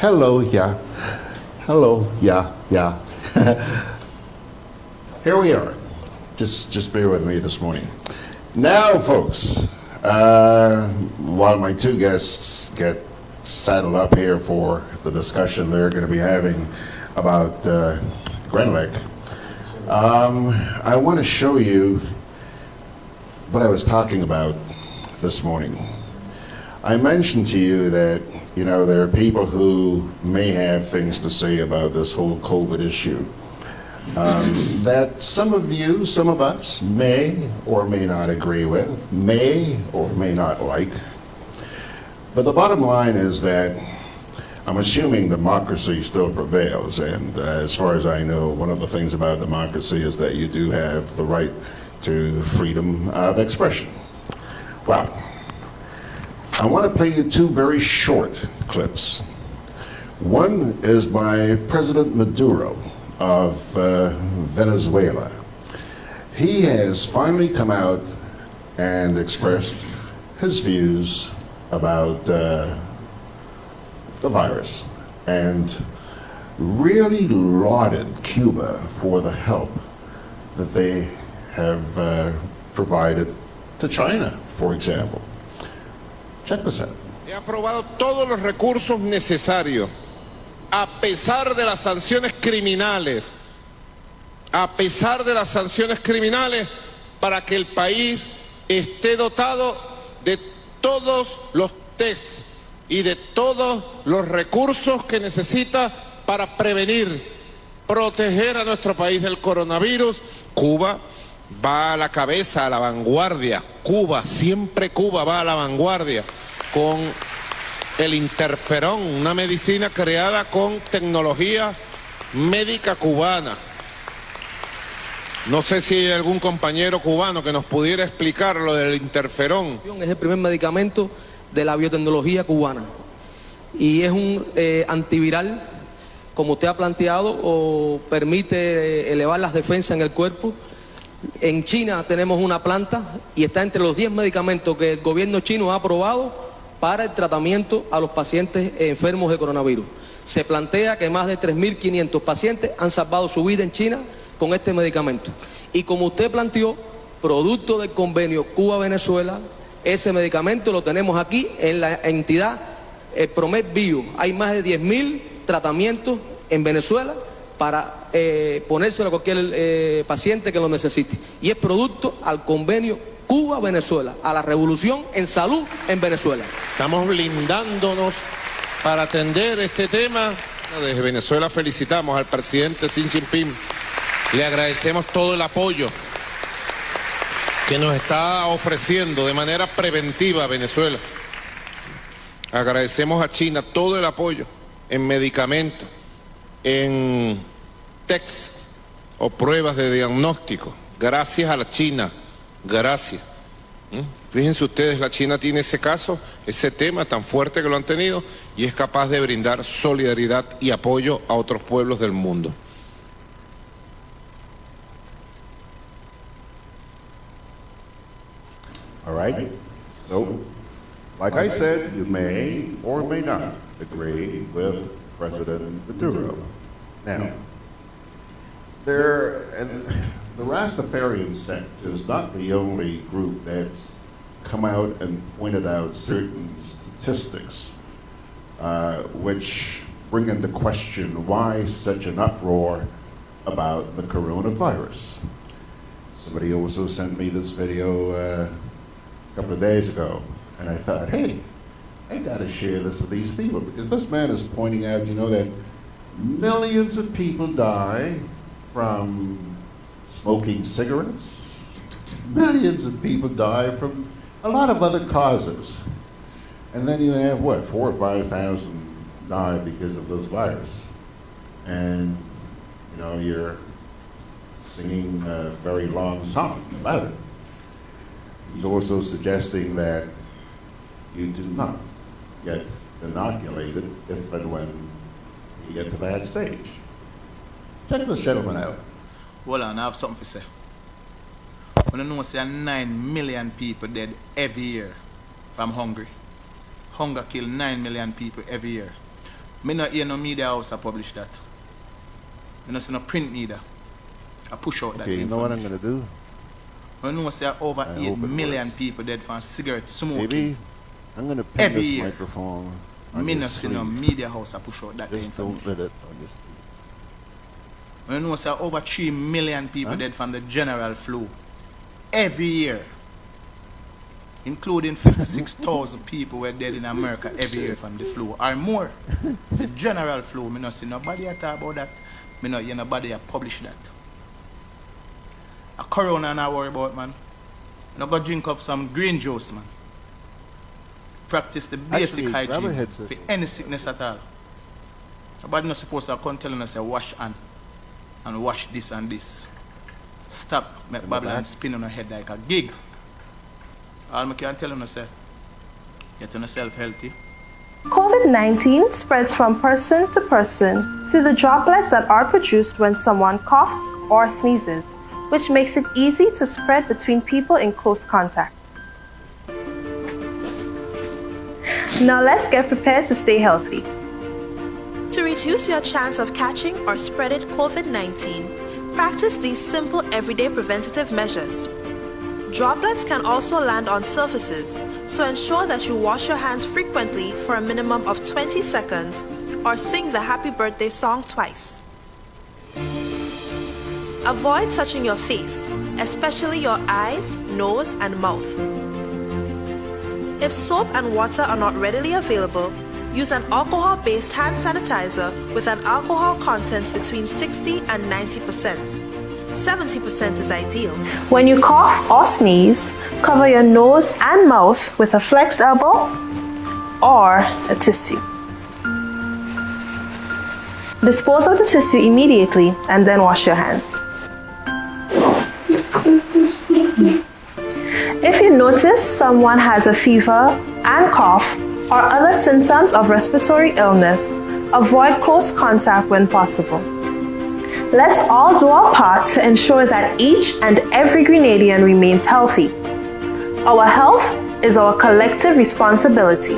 Hello, yeah. Hello, yeah. Here we are. Just bear with me this morning. Now, folks, while my two guests get saddled up here for the discussion they're going to be having about Grenlec, I want to show you what I was talking about this morning. I mentioned to you that, you know, there are people who may have things to say about this whole COVID issue that some of you, some of us may or may not agree with, may or may not like. But the bottom line is that I'm assuming democracy still prevails, and as far as I know, one of the things about democracy is that you do have the right to freedom of expression. Well, I want to play you two very short clips. One is by President Maduro of Venezuela. He has finally come out and expressed his views about the virus and really lauded Cuba for the help that they have provided to China, for example. Check this out. He aprobado todos los recursos necesarios, a pesar de las sanciones criminales, para que el país esté dotado de todos los tests y de todos los recursos que necesita para prevenir, proteger a nuestro país del coronavirus. Cuba va a la cabeza, a la vanguardia. Siempre Cuba va a la vanguardia con el interferón, una medicina creada con tecnología médica cubana. No sé si hay algún compañero cubano que nos pudiera explicar lo del interferón. Es el primer medicamento de la biotecnología cubana y es un antiviral, como usted ha planteado, o permite elevar las defensas en el cuerpo. En China tenemos una planta y está entre los 10 medicamentos que el gobierno chino ha aprobado para el tratamiento a los pacientes enfermos de coronavirus. Se plantea que más de 3.500 pacientes han salvado su vida en China con este medicamento. Y como usted planteó, producto del convenio Cuba-Venezuela, ese medicamento lo tenemos aquí en la entidad Promet Bio. Hay más de 10.000 tratamientos en Venezuela para ponérselo a cualquier paciente que lo necesite. Y es producto al convenio Cuba-Venezuela, a la revolución en salud en Venezuela. Estamos blindándonos para atender este tema. Desde Venezuela felicitamos al presidente Xi Jinping. Le agradecemos todo el apoyo que nos está ofreciendo de manera preventiva a Venezuela. Agradecemos a China todo el apoyo en medicamentos, en tests o pruebas de diagnóstico. Gracias a la China, gracias. Fíjense ustedes, la China tiene ese caso, ese tema tan fuerte que lo han tenido y es capaz de brindar solidaridad y apoyo a otros pueblos del mundo. All right. So, like I said, you may or may not agree with President Maduro. Now, the Rastafarian sect is not the only group that's come out and pointed out certain statistics which bring into question why such an uproar about the coronavirus. Somebody also sent me this video a couple of days ago, and I thought, hey, I gotta share this with these people, because this man is pointing out, you know, that millions of people die from smoking cigarettes. Millions of people die from a lot of other causes. And then you have, what, 4,000 or 5,000 die because of this virus. And, you know, you're singing a very long song about it. He's also suggesting that you do not get inoculated if and when you get to that stage. Check this gentleman out. Hold on, I have something to say. When you know say 9 million people dead every year from hunger. Hunger kill 9 million people every year. Me not hear no media house I publish that. Me not see no print neither. I push out that Okay, you know what I'm gonna do? When you know say over 8 million people dead from cigarette smoking. Maybe I'm gonna pin every this year. microphone on Me your not see no sleeve. media house I push out that Just information. don't let it on your sleeve. When you know say over 3 million people dead from the general flu every year, including 56,000 people were dead in America every year from the flu or more. The general flu, me not see nobody talk about that. Me not hear nobody publish that. A corona I worry about, man. No go drink up some green juice, man. Practice the basic Actually, grab a hygiene headset. for any sickness at all. Nobody not supposed to come telling us say wash hand and wash this and this. Stop, make Babylon spin on your head like a gig. All I can tell you say, get yourself healthy. COVID-19 spreads from person to person through the droplets that are produced when someone coughs or sneezes, which makes it easy to spread between people in close contact. Now let's get prepared to stay healthy. To reduce your chance of catching or spreading COVID-19, practice these simple everyday preventative measures. Droplets can also land on surfaces, so ensure that you wash your hands frequently for a minimum of 20 seconds or sing the happy birthday song twice. Avoid touching your face, especially your eyes, nose, and mouth. If soap and water are not readily available, use an alcohol-based hand sanitizer with an alcohol content between 60 and 90%. 70% is ideal. When you cough or sneeze, cover your nose and mouth with a flexed elbow or a tissue. Dispose of the tissue immediately and then wash your hands. If you notice someone has a fever and cough or other symptoms of respiratory illness, avoid close contact when possible. Let's all do our part to ensure that each and every Grenadian remains healthy. Our health is our collective responsibility.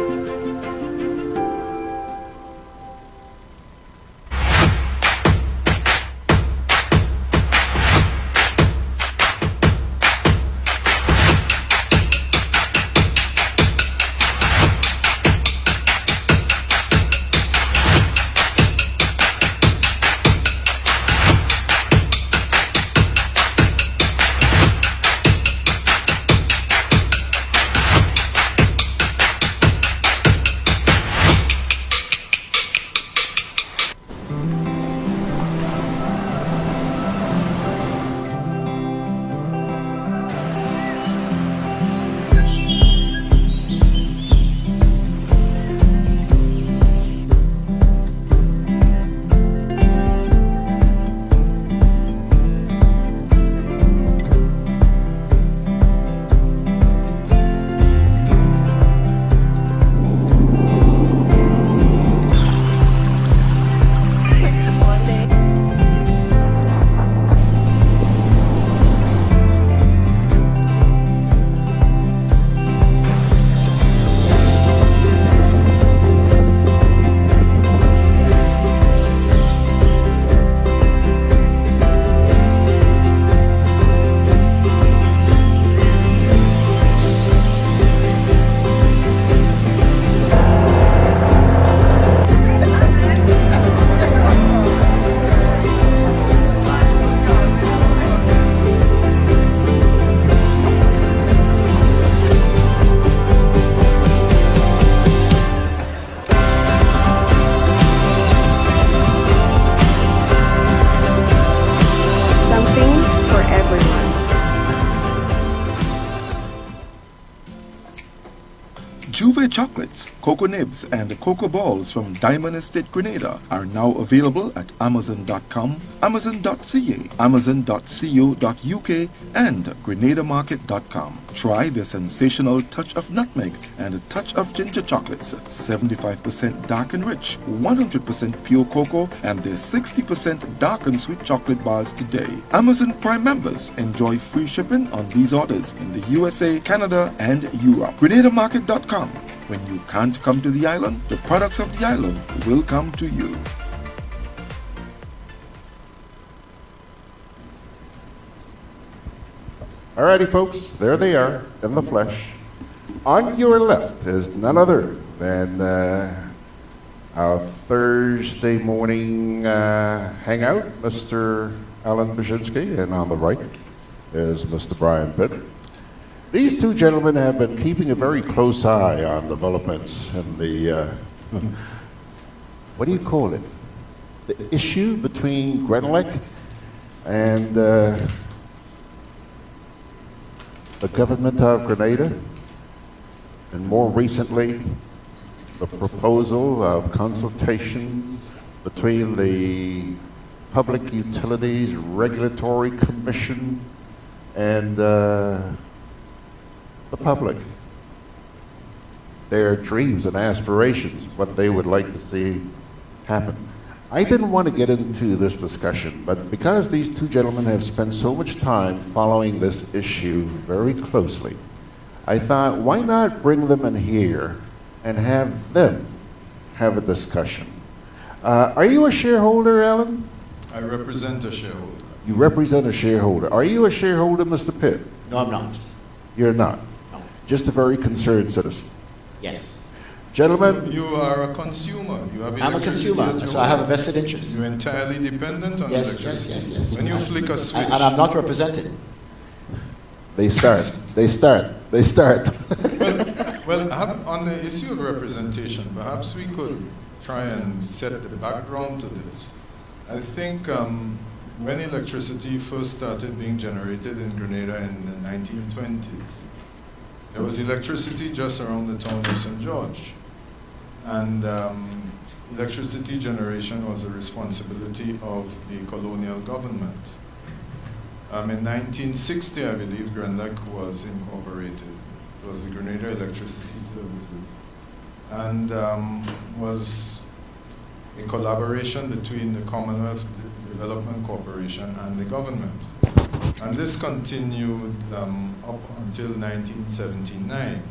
Juve chocolates, cocoa nibs, and cocoa balls from Diamond Estate Grenada are now available at Amazon.com, Amazon.ca, Amazon.co.uk, and GrenadaMarket.com. Try their sensational touch of nutmeg and a touch of ginger chocolates, 75% dark and rich, 100% pure cocoa, and their 60% dark and sweet chocolate bars today. Amazon Prime members enjoy free shipping on these orders in the USA, Canada, and Europe. GrenadaMarket.com. When you can't come to the island, the products of the island will come to you. Alrighty, folks, there they are in the flesh. On your left is none other than our Thursday morning hangout, Mr. Allan Bierzynski, and on the right is Mr. Brian Pitt. These two gentlemen have been keeping a very close eye on developments in the, what do you call it? The issue between Grenlec and the government of Grenada, and more recently, the proposal of consultation between the Public Utilities Regulatory Commission and the public. Their dreams and aspirations, what they would like to see happen. I didn't want to get into this discussion, but because these two gentlemen have spent so much time following this issue very closely, I thought, why not bring them in here and have them have a discussion. Are you a shareholder, Allan? I represent a shareholder. You represent a shareholder. Are you a shareholder, Mr. Pitt? No, I'm not. You're not? No. Just a very concerned citizen? Yes. Gentlemen? You are a consumer. You have I'm a consumer, so I have a vested interest. You're entirely dependent on electricity. Yes. When you flick a switch... And I'm not represented. They start. Well, on the issue of representation, perhaps we could try and set the background to this. I think when electricity first started being generated in Grenada in the 1920s, there was electricity just around the town of St. George. And electricity generation was a responsibility of the colonial government. In 1960, I believe, Grenlec was incorporated. It was the Grenada Electricity Services, and was a collaboration between the Commonwealth Development Corporation and the government. And this continued up until 1979,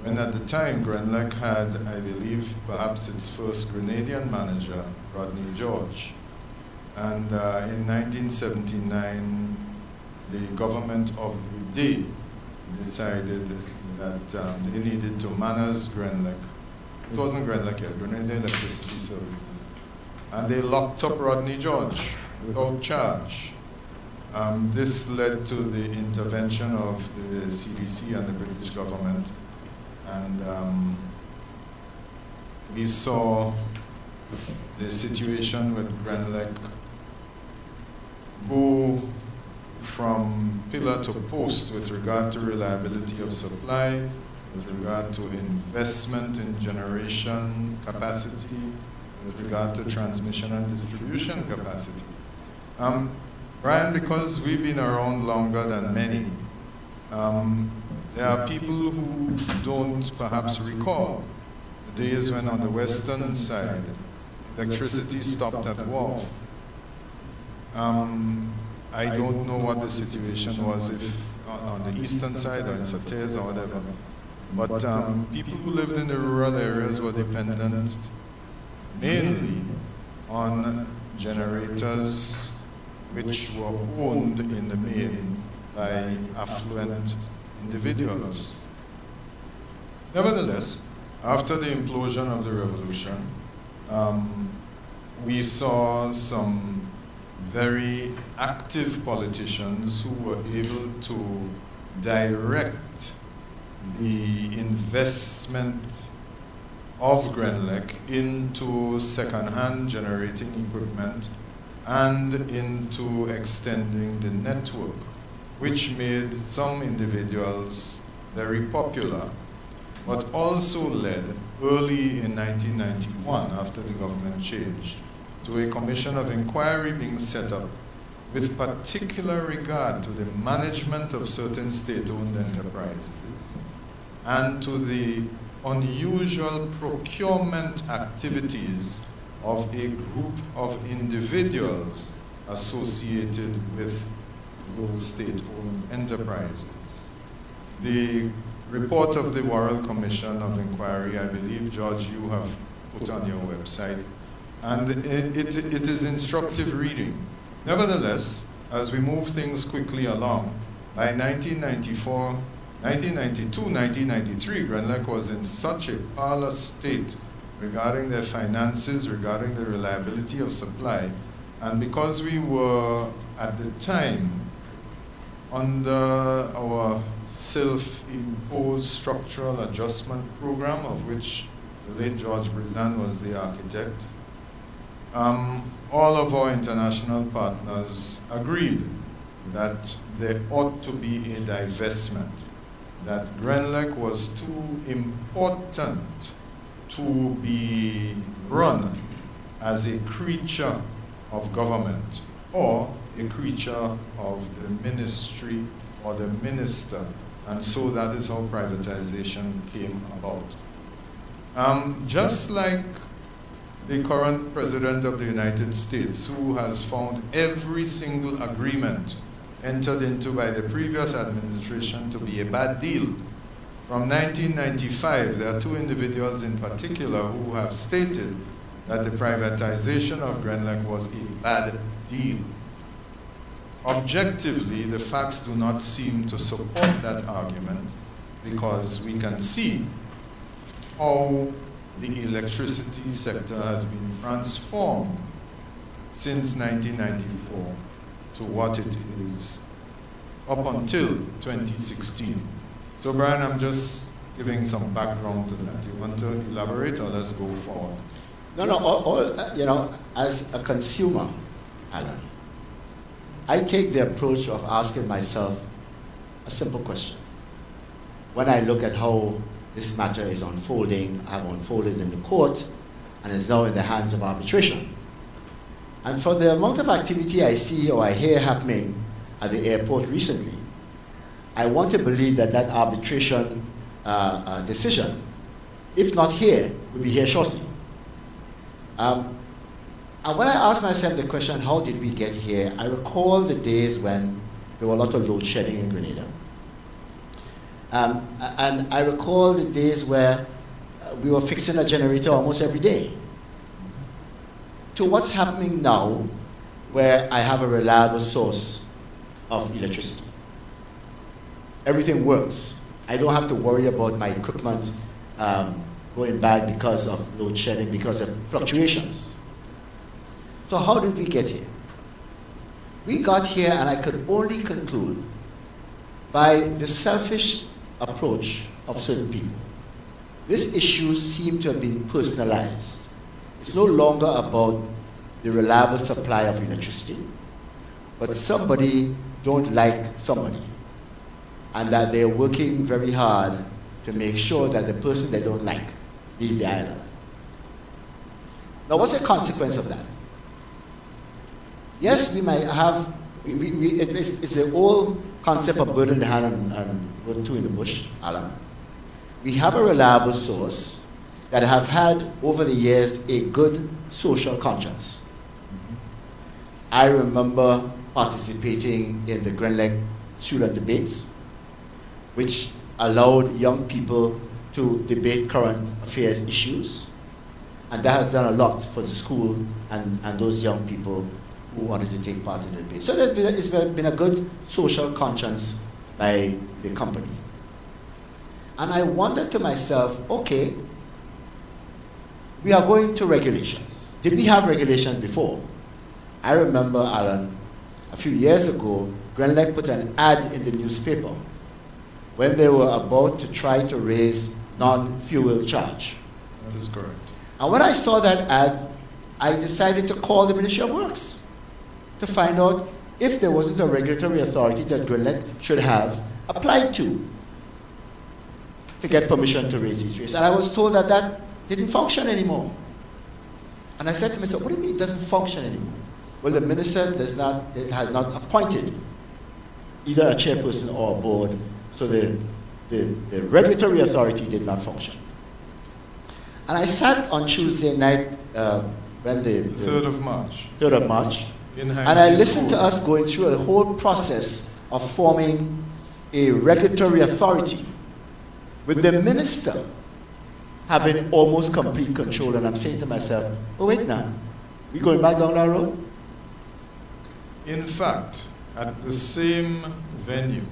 when at the time Grenlec had, I believe, perhaps its first Grenadian manager, Rodney George. And in 1979, the government of the day decided that they needed to manage Grenlec. It wasn't Grenlec yet, Grenada Electricity Services. And they locked up Rodney George without charge. This led to the intervention of the CDC and the British government. And we saw the situation with Grenlec go from pillar to post with regard to reliability of supply, with regard to investment in generation capacity, with regard to transmission and distribution capacity. Brian, because we've been around longer than many, there are people who don't perhaps recall the days when on the western side, electricity stopped at Wharf. I don't know what the situation was if on the eastern side or in Sates or whatever, but people who lived in the rural areas were dependent mainly on generators which were owned in the main by affluent individuals. Nevertheless, after the implosion of the revolution, we saw some very active politicians who were able to direct the investment of Grenlec into second-hand generating equipment and into extending the network, which made some individuals very popular, but also led early in 1991, after the government changed, to a commission of inquiry being set up with particular regard to the management of certain state-owned enterprises and to the unusual procurement activities of a group of individuals associated with those state-owned enterprises. The report of the Worrell Commission of Inquiry, I believe, George, you have put on your website, and it is instructive reading. Nevertheless, as we move things quickly along, by 1994, 1992, 1993, Grenlec was in such a parlous state regarding their finances, regarding the reliability of supply, and because we were, at the time, under our self-imposed structural adjustment program, of which the late George Brizan was the architect, all of our international partners agreed that there ought to be a divestment, that Grenlec was too important to be run as a creature of government or a creature of the ministry or the minister, and so that is how privatization came about. Just like the current President of the United States, who has found every single agreement entered into by the previous administration to be a bad deal From 1995, there are two individuals in particular who have stated that the privatization of Grenlec was a bad deal. Objectively, the facts do not seem to support that argument because we can see how the electricity sector has been transformed since 1994 to what it is up until 2016. So Brian, I'm just giving some background to that. You want to elaborate or let's go forward? No, you know, as a consumer, Allan, I take the approach of asking myself a simple question. When I look at how this matter is unfolding, have unfolded in the court, and is now in the hands of arbitration. And for the amount of activity I see or I hear happening at the airport recently, I want to believe that that arbitration decision, if not here, will be here shortly. And when I ask myself the question, how did we get here, I recall the days when there were a lot of load shedding in Grenada. And I recall the days where we were fixing a generator almost every day. To what's happening now, where I have a reliable source of electricity. Everything works. I don't have to worry about my equipment going bad because of load shedding, because of fluctuations. So how did we get here? We got here, and I could only conclude by the selfish approach of certain people. This issue seemed to have been personalized. It's no longer about the reliable supply of electricity, but somebody don't like somebody, and that they're working very hard to make sure that the person they don't like leave the island. Now, what's the consequence of that? Yes, we might have, it's the old concept of bird in the hand and bird two in the bush, Allan. We have a reliable source that have had, over the years, a good social conscience. I remember participating in the Grenlec student debates, which allowed young people to debate current affairs issues, and that has done a lot for the school and those young people who wanted to take part in the debate. So it's been a good social conscience by the company. And I wondered to myself, okay, we are going to regulations. Did we have regulations before? I remember, Allan, a few years ago, Grenlec put an ad in the newspaper when they were about to try to raise non-fuel charge. That is correct. And when I saw that ad, I decided to call the Ministry of Works to find out if there wasn't a regulatory authority that Grenlec should have applied to get permission to raise these rates. And I was told that that didn't function anymore. And I said to myself, what do you mean it doesn't function anymore? Well, the minister has not appointed either a chairperson or a board, so the regulatory authority did not function. And I sat on Tuesday night when the 3rd of March. 3rd of March. And I listened to us going through a whole process of forming a regulatory authority with the minister having almost complete control. And I'm saying to myself, oh wait now, we going back down that road? In fact, at the same venue,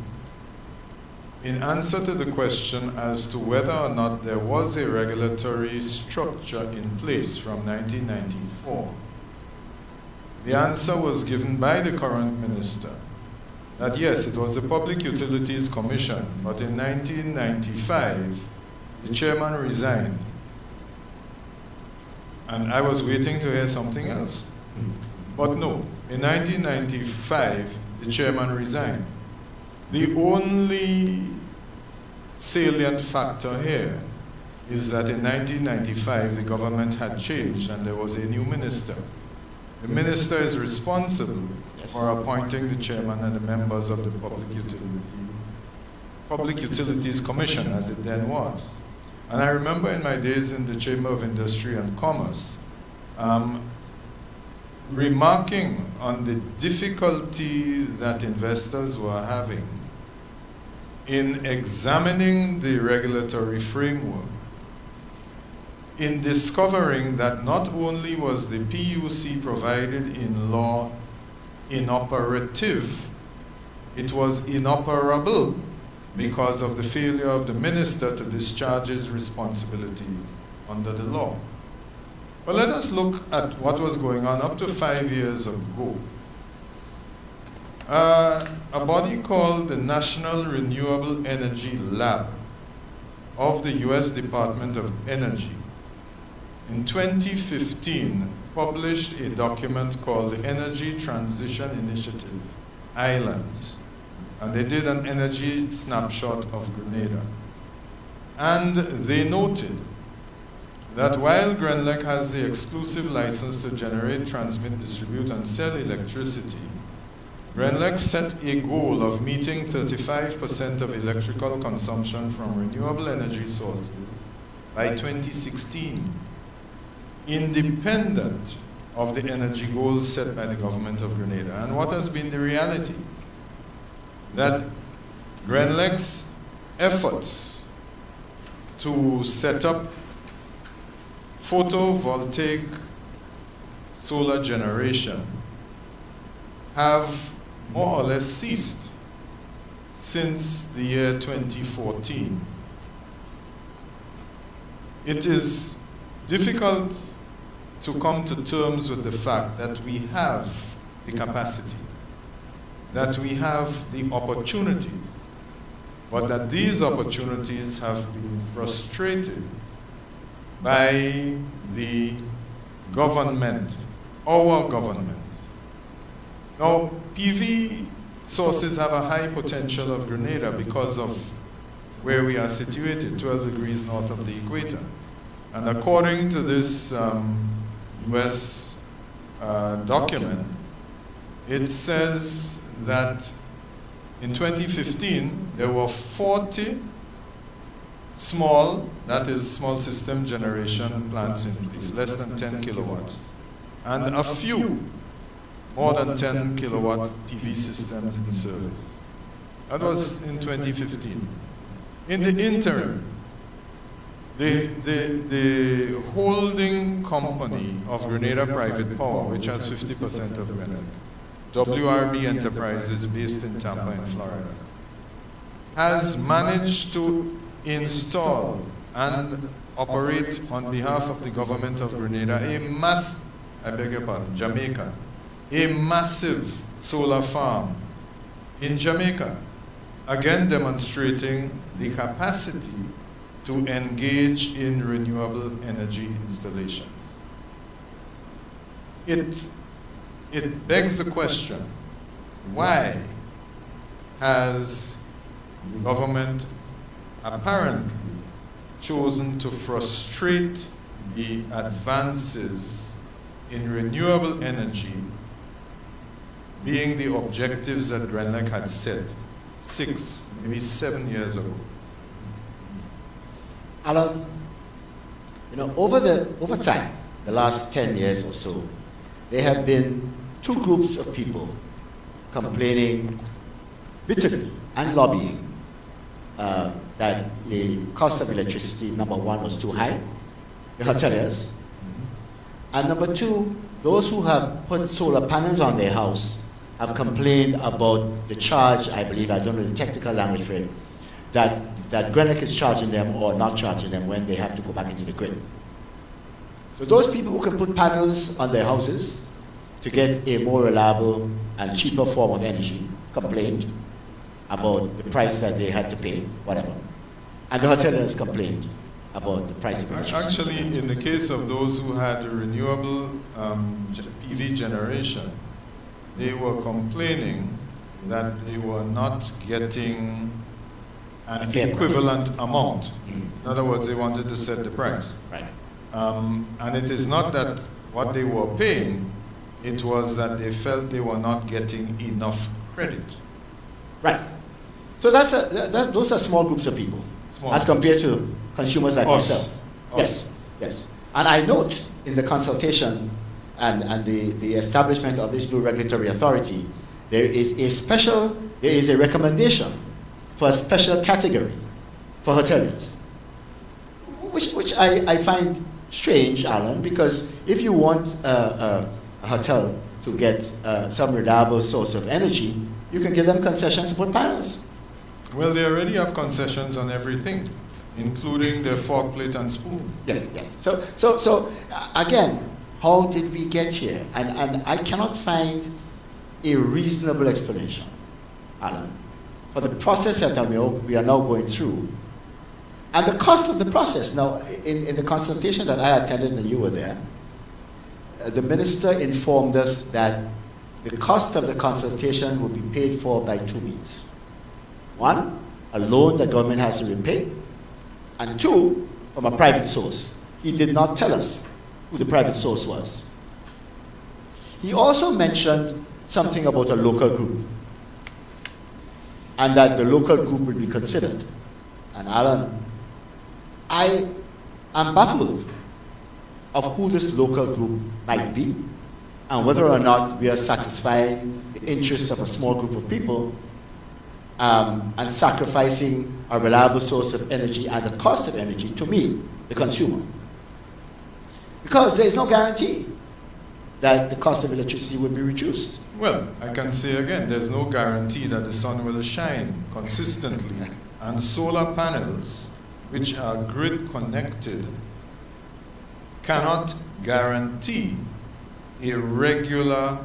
in answer to the question as to whether or not there was a regulatory structure in place from 1994, the answer was given by the current minister that yes, it was the Public Utilities Commission, but in 1995, the chairman resigned. And I was waiting to hear something else. But no, in 1995, the chairman resigned. The only salient factor here is that in 1995, the government had changed and there was a new minister. The minister is responsible for appointing the chairman and the members of the Public Utilities Commission, as it then was. And I remember in my days in the Chamber of Industry and Commerce, remarking on the difficulty that investors were having in examining the regulatory framework, in discovering that not only was the PUC provided in law inoperative, it was inoperable because of the failure of the minister to discharge his responsibilities under the law. But let us look at what was going on up to 5 years ago. A body called the National Renewable Energy Lab of the U.S. Department of Energy in 2015 published a document called the Energy Transition Initiative, Islands, and they did an energy snapshot of Grenada. And they noted that while Grenlec has the exclusive license to generate, transmit, distribute, and sell electricity, Grenlec set a goal of meeting 35% of electrical consumption from renewable energy sources by 2016, independent of the energy goals set by the government of Grenada. And what has been the reality? That Grenlec's efforts to set up photovoltaic solar generation have more or less ceased since the year 2014. It is difficult to come to terms with the fact that we have the capacity, that we have the opportunities, but that these opportunities have been frustrated by the government, our government. Now, PV sources have a high potential of Grenada because of where we are situated, 12 degrees north of the equator. And according to this US document, it says that in 2015, there were 40 small, that is small system generation plants in place, less than 10 kilowatts, and a few more than 10 kilowatt PV systems in service. That was in 2015. In the interim, the holding company of Grenada Private Power, which has 50% of Grenada, WRB Enterprises based in Tampa in Florida, has managed to install and operate on behalf of the government of Grenada Jamaica, a massive solar farm in Jamaica, again demonstrating the capacity to engage in renewable energy installations. It begs the question, why has the government apparently chosen to frustrate the advances in renewable energy being the objectives that Grenlec had set 6, maybe 7 years ago? Allan, over time, the last 10 years or so, there have been two groups of people complaining bitterly and lobbying that the cost of electricity, number one, was too high, the hoteliers, and number two, those who have put solar panels on their house have complained about the charge, I believe, I don't know the technical language for it, that Grenlec is charging them or not charging them when they have to go back into the grid. So those people who can put panels on their houses to get a more reliable and cheaper form of energy complained about the price that they had to pay, whatever. And the hoteliers complained about the price of energy. Actually, in the case of those who had renewable PV generation, they were complaining that they were not getting an equivalent amount. In other words, they wanted to set the price. Right. And it is not that what they were paying, it was that they felt they were not getting enough credit. Right. So those are small groups of people as compared to consumers like myself. Yes, yes. And I note in the consultation and the establishment of this new regulatory authority, there is a recommendation for a special category for hoteliers, which I find strange, Allan, because if you want a hotel to get some reliable source of energy, you can give them concessions to put panels. Well, they already have concessions on everything, including the fork, plate, and spoon. Yes, yes. So again, how did we get here? And I cannot find a reasonable explanation, Allan, for the process that we are now going through, and the cost of the process. Now, in the consultation that I attended, and you were there, the minister informed us that the cost of the consultation will be paid for by two means. One, a loan the government has to repay, and two, from a private source. He did not tell us who the private source was. He also mentioned something about a local group, and that the local group will be considered. And Allan, I am baffled of who this local group might be, and whether or not we are satisfying the interests of a small group of people and sacrificing a reliable source of energy and the cost of energy to me, the consumer. Because there is no guarantee that the cost of electricity will be reduced. Well, I can say again, there's no guarantee that the sun will shine consistently, and solar panels, which are grid connected, cannot guarantee a regular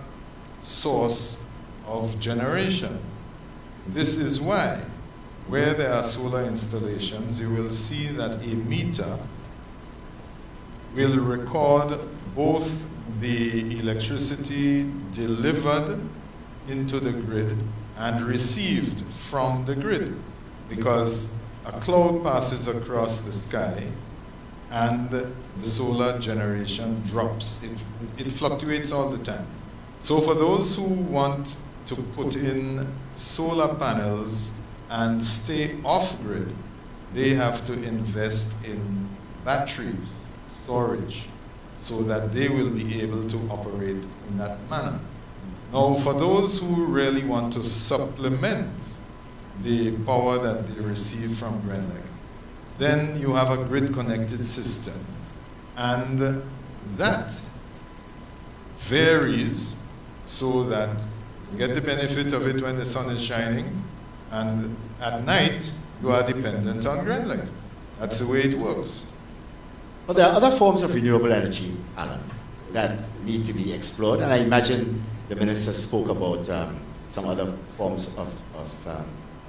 source of generation. This is why, where there are solar installations, you will see that a meter will record both the electricity delivered into the grid and received from the grid, because a cloud passes across the sky and the solar generation drops. It fluctuates all the time. So for those who want to put in solar panels and stay off-grid, they have to invest in batteries, storage, so that they will be able to operate in that manner. Now, for those who really want to supplement the power that they receive from Grenlec, then you have a grid-connected system, and that varies so that you get the benefit of it when the sun is shining, and at night you are dependent on Grenlec. That's the way it works. But there are other forms of renewable energy, Allan, that need to be explored, and I imagine the minister spoke about some other forms of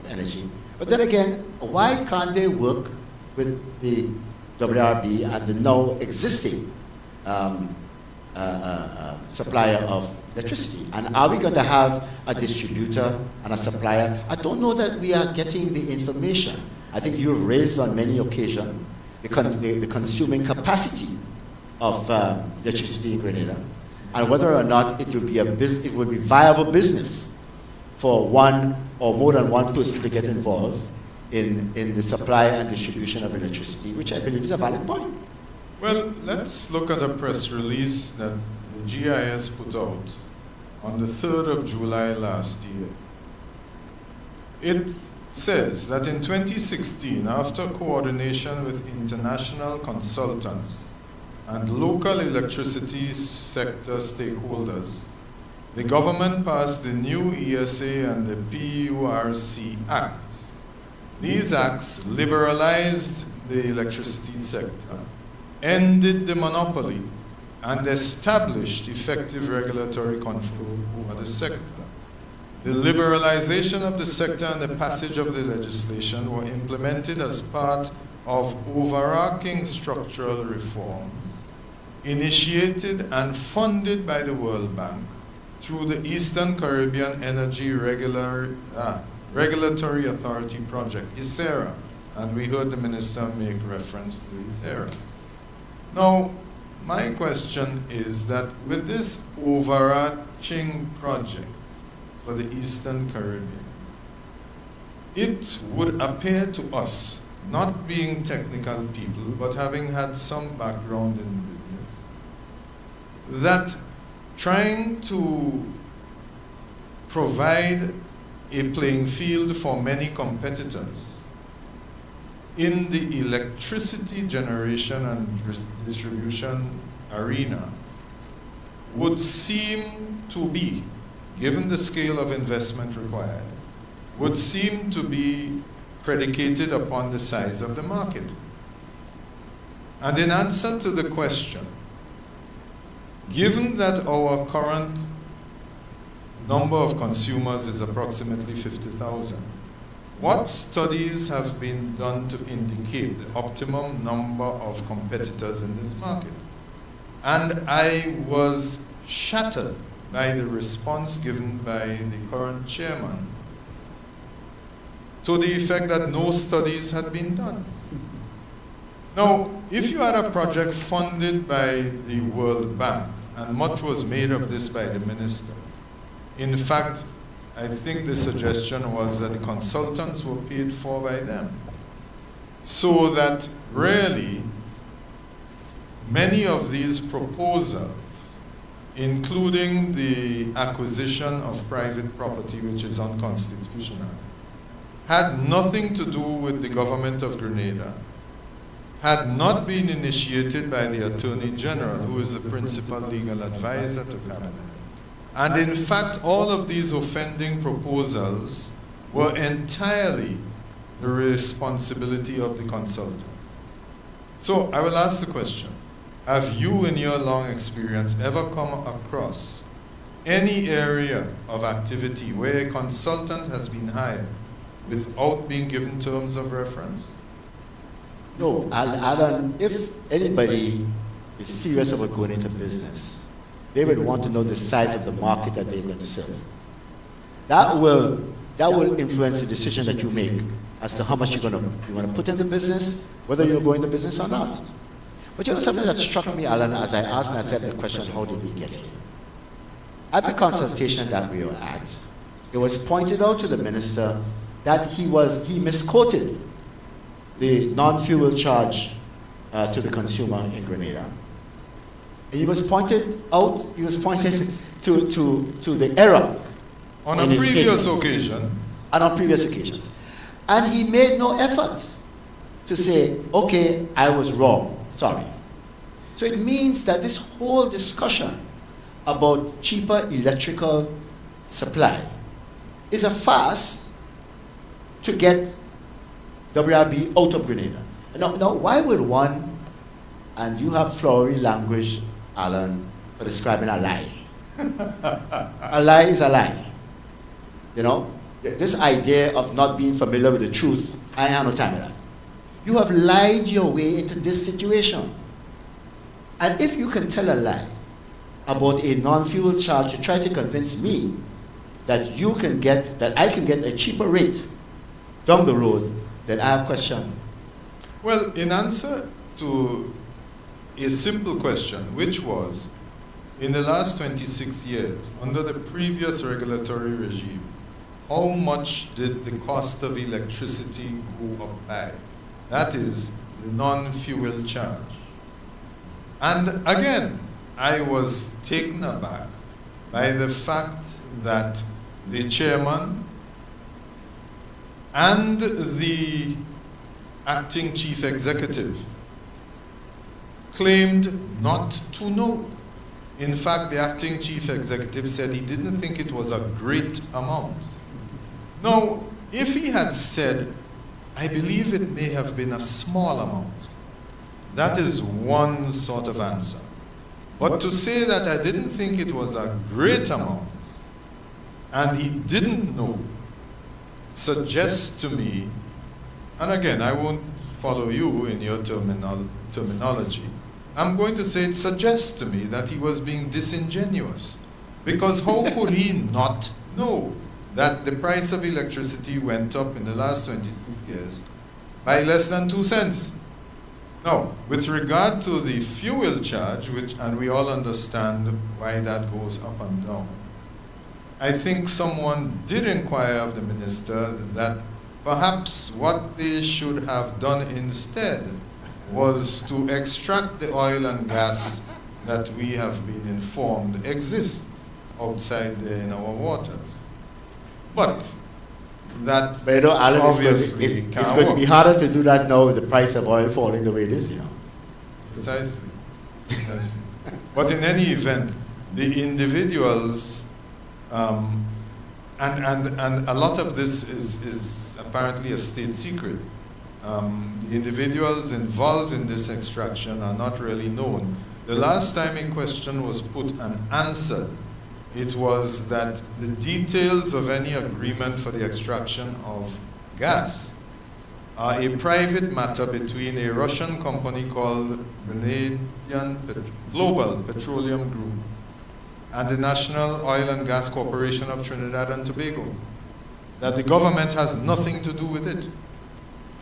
energy. But then again, why can't they work with the WRB and the now existing supplier of electricity? And are we going to have a distributor and a supplier? I don't know that we are getting the information. I think you've raised on many occasions the consuming capacity of electricity in Grenada, and whether or not it will be it will be viable business for one or more than one person to get involved in the supply and distribution of electricity, which I believe is a valid point. Well, let's look at a press release that the GIS put out on the 3rd of July last year. It says that in 2016, after coordination with international consultants and local electricity sector stakeholders, the government passed the new ESA and the PURC Acts. These acts liberalized the electricity sector, ended the monopoly, and established effective regulatory control over the sector. The liberalization of the sector and the passage of the legislation were implemented as part of overarching structural reforms initiated and funded by the World Bank through the Eastern Caribbean Energy Regulatory Authority Project, ISERA, and we heard the minister make reference to ISERA. Now, my question is that with this overarching project for the Eastern Caribbean, it would appear to us, not being technical people, but having had some background in business, that trying to provide a playing field for many competitors in the electricity generation and distribution arena would seem to be, given the scale of investment required, would seem to be predicated upon the size of the market. And in answer to the question, given that our current number of consumers is approximately 50,000, what studies have been done to indicate the optimum number of competitors in this market? And I was shattered by the response given by the current chairman to the effect that no studies had been done. Now, if you had a project funded by the World Bank, and much was made of this by the minister, in fact, I think the suggestion was that the consultants were paid for by them, so that really many of these proposals, including the acquisition of private property, which is unconstitutional, had nothing to do with the government of Grenada, had not been initiated by the Attorney General, who is the principal legal advisor to Cabinet. And in fact, all of these offending proposals were entirely the responsibility of the consultant. So I will ask the question, have you in your long experience ever come across any area of activity where a consultant has been hired without being given terms of reference? No, Allan, if anybody is serious about going into business, they would want to know the size of the market that they're going to serve. That will influence the decision that you make as to how much you're going to put in the business, whether you're going into business or not. But you know something that struck me, Allan, as I asked myself the question, how did we get here? At the consultation that we were at, it was pointed out to the minister that he misquoted the non-fuel charge to the consumer in Grenada. And he was pointed to the error on a previous occasion. And on previous occasions. And he made no effort to say, okay, I was wrong, sorry. So it means that this whole discussion about cheaper electrical supply is a farce to get WRB out of Grenada. Now, why would one, and you have flowery language, Allan, for describing a lie. A lie is a lie. You know, this idea of not being familiar with the truth, I have no time for that. You have lied your way into this situation. And if you can tell a lie about a non-fuel charge to try to convince me that I can get a cheaper rate down the road, then I have a question. Well, in answer to a simple question, which was, in the last 26 years, under the previous regulatory regime, how much did the cost of electricity go up by? That is the non-fuel charge. And again, I was taken aback by the fact that the chairman and the acting chief executive claimed not to know. In fact, the acting chief executive said he didn't think it was a great amount. Now, if he had said, I believe it may have been a small amount, that is one sort of answer. But to say that I didn't think it was a great amount, and he didn't know, suggests to me, and again, I won't follow you in your terminology, I'm going to say it suggests to me that he was being disingenuous. Because how could he not know that the price of electricity went up in the last 26 years by less than 2 cents? Now, with regard to the fuel charge, and we all understand why that goes up and down, I think someone did inquire of the minister that perhaps what they should have done instead was to extract the oil and gas that we have been informed exists outside there in our waters. But that But you know, Allan, obviously it's can't going to work. be harder to do that now with the price of oil falling the way it is, you know. Precisely. Precisely. But in any event, the individuals, and a lot of this is apparently a state secret. The individuals involved in this extraction are not really known. The last time a question was put and answered, it was that the details of any agreement for the extraction of gas are a private matter between a Russian company called Global Petroleum Group and the National Oil and Gas Corporation of Trinidad and Tobago. That the government has nothing to do with it.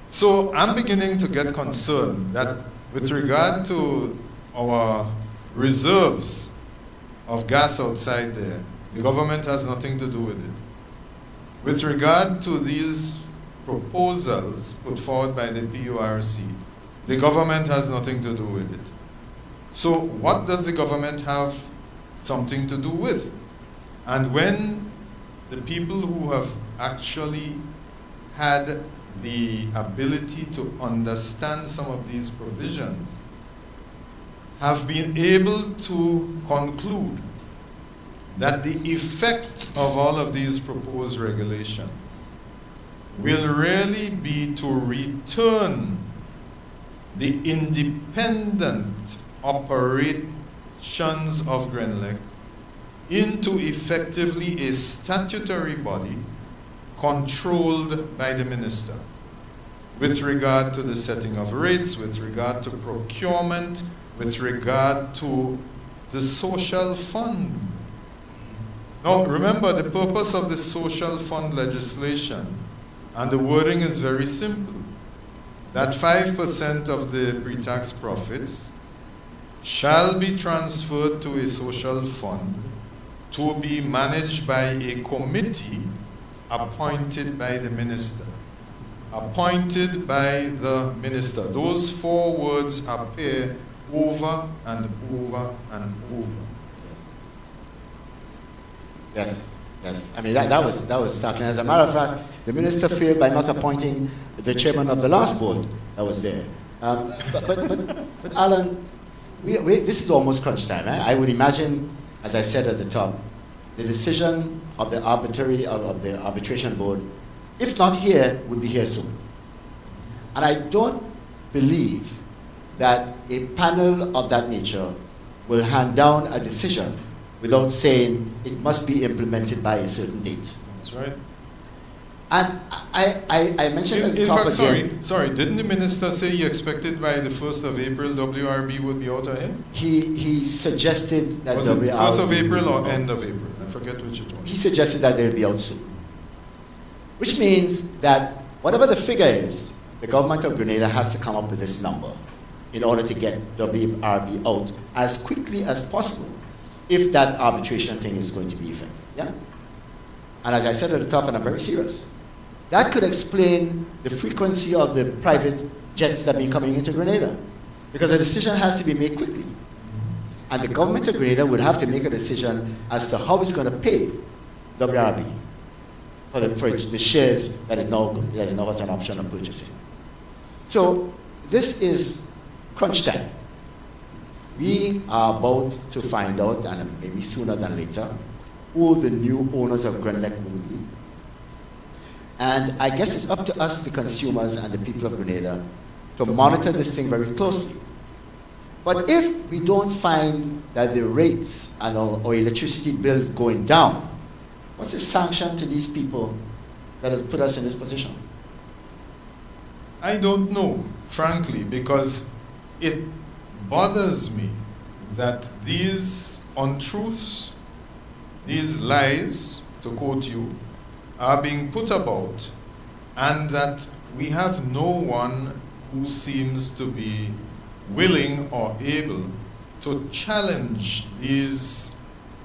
So I'm beginning to get concerned that with regard to our reserves of gas outside there, the government has nothing to do with it. With regard to these proposals put forward by the PURC, the government has nothing to do with it. So what does the government have something to do with? And when the people who have actually had the ability to understand some of these provisions have been able to conclude that the effect of all of these proposed regulations will really be to return the independent operations of Grenlec into effectively a statutory body controlled by the minister with regard to the setting of rates, with regard to procurement, with regard to the social fund. Now, remember, the purpose of the social fund legislation, and the wording is very simple, that 5% of the pre-tax profits shall be transferred to a social fund to be managed by a committee appointed by the minister. Appointed by the minister. Those four words appear over and over and over. Yes, yes. I mean, that was startling. As a matter of fact, the minister failed by not appointing the chairman of the last board that was there. But Allan, this is almost crunch time. I would imagine, as I said at the top, the decision of the arbitration board, if not here, would be here soon. And I don't believe that a panel of that nature will hand down a decision without saying it must be implemented by a certain date. That's right. And I mentioned at the top again. Sorry, didn't the minister say he expected by the 1st of April WRB would be out of him? He suggested that was it WRB 1st of April or end of April? I forget which it was. He suggested that they'll be out soon. Which means that whatever the figure is, the government of Grenada has to come up with this number in order to get WRB out as quickly as possible if that arbitration thing is going to be effective. Yeah? And as I said at the top, and I'm very serious, that could explain the frequency of the private jets that have been coming into Grenada, because a decision has to be made quickly. And the government of Grenada would have to make a decision as to how it's going to pay WRB for the shares that it now has an option of purchasing. So this is crunch time. We are about to find out, and maybe sooner than later, who the new owners of Grenlec will be. And I guess it's up to us, the consumers and the people of Grenada, to monitor this thing very closely. But if we don't find that the rates and our electricity bills going down, what's the sanction to these people that has put us in this position? I don't know, frankly, because it bothers me that these untruths, these lies, to quote you, are being put about, and that we have no one who seems to be willing or able to challenge these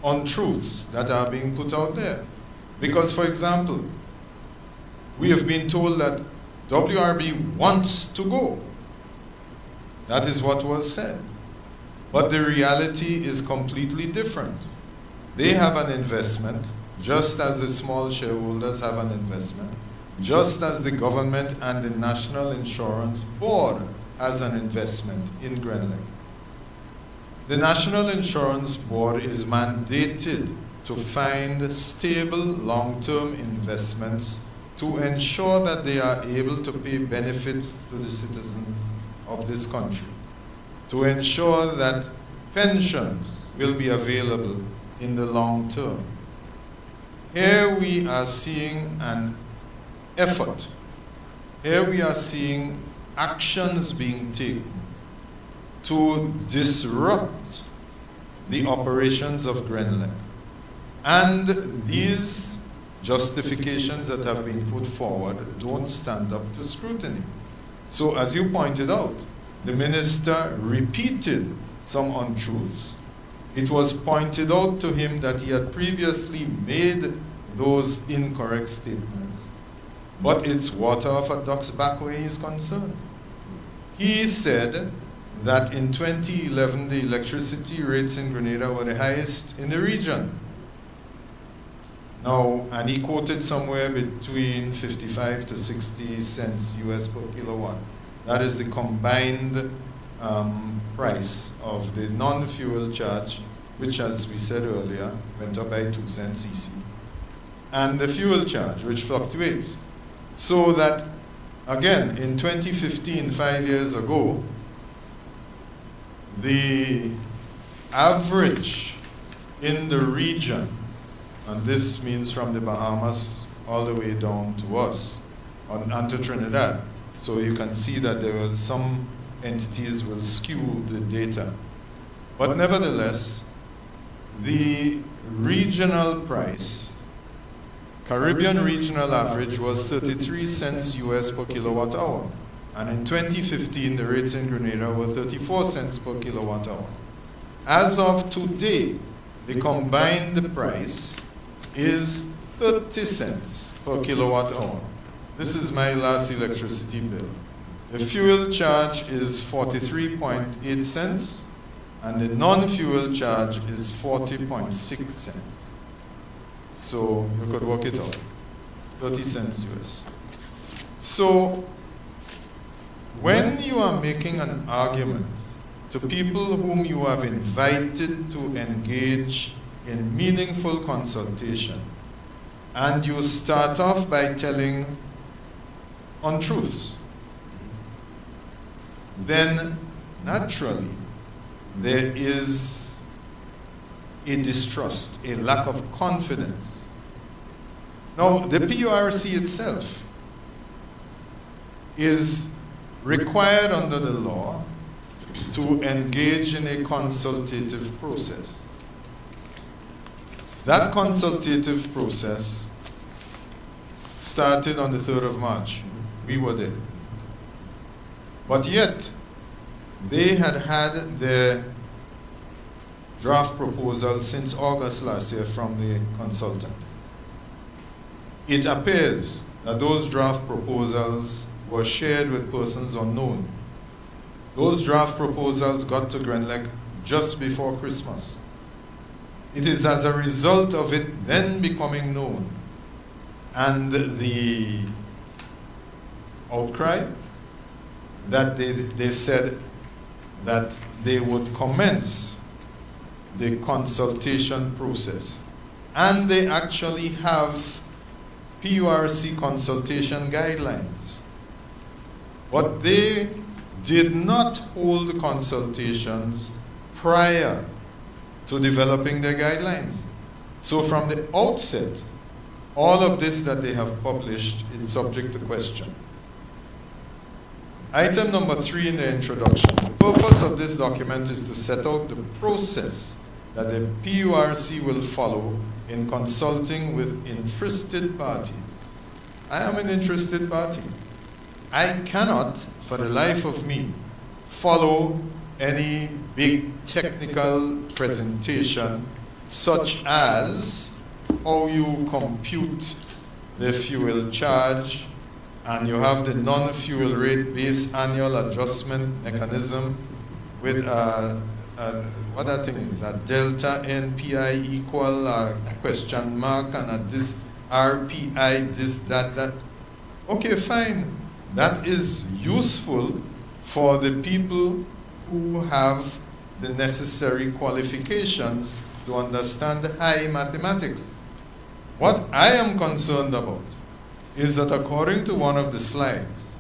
untruths that are being put out there. Because, for example, we have been told that WRB wants to go. That is what was said. But the reality is completely different. They have an investment, just as the small shareholders have an investment. just as the government and the National Insurance Board has an investment in Grenlec. The National Insurance Board is mandated to find stable long-term investments to ensure that they are able to pay benefits to the citizens of this country, to ensure that pensions will be available in the long term. Here we are seeing an effort. Here we are seeing actions being taken to disrupt the operations of Grenlec. And these justifications that have been put forward don't stand up to scrutiny. So as you pointed out, the minister repeated some untruths. It was pointed out to him that he had previously made those incorrect statements. But it's water off a duck's back where he is concerned. He said that in 2011, the electricity rates in Grenada were the highest in the region. Now, and he quoted somewhere between 55 to 60 cents US per kilowatt. That is the combined price of the non-fuel charge, which, as we said earlier, went up by 2 cents CC, and the fuel charge, which fluctuates. So that, again, in 2015, 5 years ago, the average in the region, and this means from the Bahamas all the way down to us, and to Trinidad. So you can see that there were some entities will skew the data. But nevertheless, the regional price, Caribbean regional average was 33 cents US per kilowatt hour. And in 2015, the rates in Grenada were 34 cents per kilowatt hour. As of today, the combined price is 30 cents per kilowatt hour. This is my last electricity bill. The fuel charge is 43.8 cents, and the non-fuel charge is 40.6 cents. So you could work it out, 30 cents US. So when you are making an argument to people whom you have invited to engage in meaningful consultation, and you start off by telling untruths, then naturally there is a distrust, a lack of confidence. Now, the PURC itself is required under the law to engage in a consultative process. That consultative process started on the 3rd of March. We were there. But yet, they had had their draft proposal since August last year from the consultant. It appears that those draft proposals were shared with persons unknown. Those draft proposals got to Grenlec just before Christmas. It is as a result of it then becoming known and the outcry that they said that they would commence the consultation process. And they actually have PURC consultation guidelines. But they did not hold consultations prior to developing their guidelines. So from the outset, all of this that they have published is subject to question. Item number 3 in the introduction. The purpose of this document is to set out the process that the PURC will follow in consulting with interested parties. I am an interested party. I cannot, for the life of me, follow any big technical presentation such as how you compute the fuel charge, and you have the non-fuel rate base annual adjustment mechanism with what that thing is, a delta NPI equal a question mark and a this RPI, this, that. Okay, fine. That is useful for the people who have the necessary qualifications to understand high mathematics. What I am concerned about is that according to one of the slides,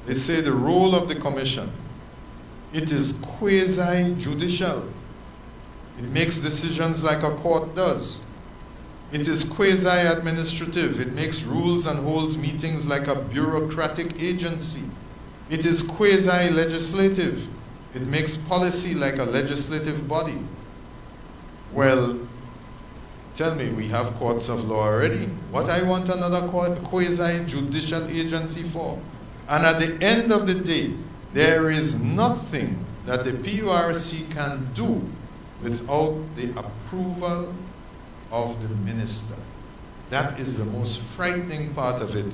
they say the role of the commission, it is quasi-judicial. It makes decisions like a court does. It is quasi-administrative. It makes rules and holds meetings like a bureaucratic agency. It is quasi-legislative. It makes policy like a legislative body. Well, tell me, we have courts of law already. What I want another quasi-judicial agency for? And at the end of the day, there is nothing that the PURC can do without the approval of the minister. That is the most frightening part of it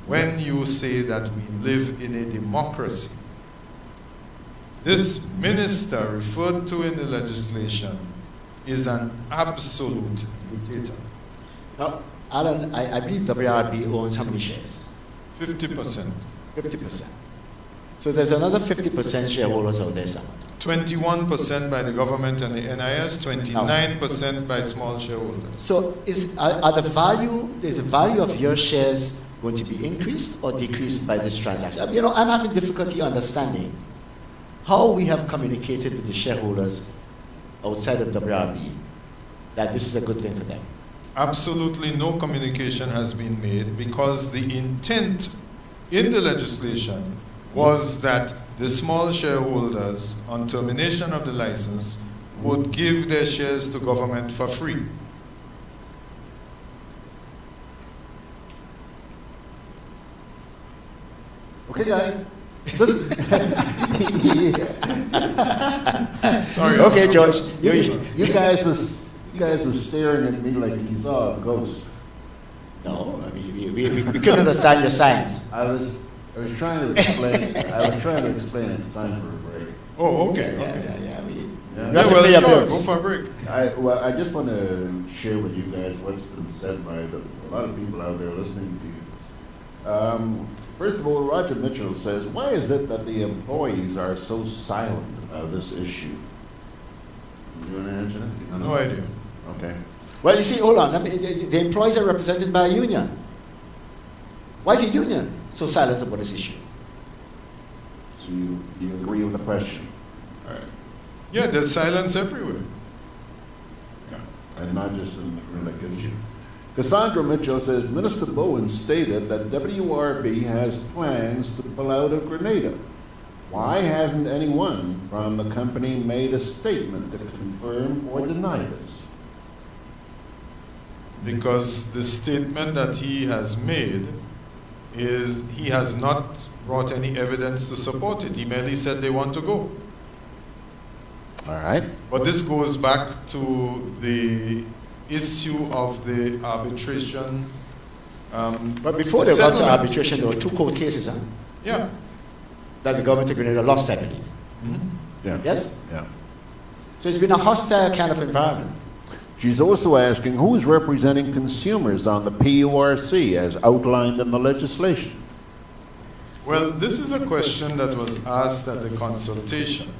when you say that we live in a democracy. This minister referred to in the legislation is an absolute dictator. Now, Allan, I believe WRB owns how many shares? 50%. 50%. So there's another 50% shareholders out there somewhere. 21% by the government and the NIS, 29% by small shareholders. So is the value of your shares going to be increased or decreased by this transaction? You know, I'm having difficulty understanding how we have communicated with the shareholders outside of WRB that this is a good thing for them. Absolutely no communication has been made because the intent in the legislation was that the small shareholders, on termination of the license, would give their shares to government for free. Okay, guys. Sorry. Okay, George. You guys was staring at me like you saw a ghost. No, I mean we couldn't understand your signs. I was trying to explain. It's time for a break. Oh, okay. Well, sure. Go for a break. I just want to share with you guys what's been said by a lot of people out there listening to you. First of all, Roger Mitchell says, "Why is it that the employees are so silent about this issue?" You want to answer that? No idea. Okay. Well, you see, hold on. I mean, the employees are represented by a union. Why is the union so silent about this issue? So you agree with the question? All right. Yeah, there's silence everywhere. Yeah, and not just in the Grenlec issue. Cassandra Mitchell says, Minister Bowen stated that WRB has plans to pull out of Grenada. Why hasn't anyone from the company made a statement to confirm or deny this? Because the statement that he has made is he has not brought any evidence to support it. He merely said they want to go. All right. But this goes back to the issue of the arbitration. But before they got to arbitration, there were 2 court cases, huh? Yeah. That the government of Grenada lost, I believe. Mm-hmm. Yeah. Yes? Yeah. So it's been a hostile kind of environment. She's also asking who is representing consumers on the PURC as outlined in the legislation. Well, this is a question that was asked at the consultation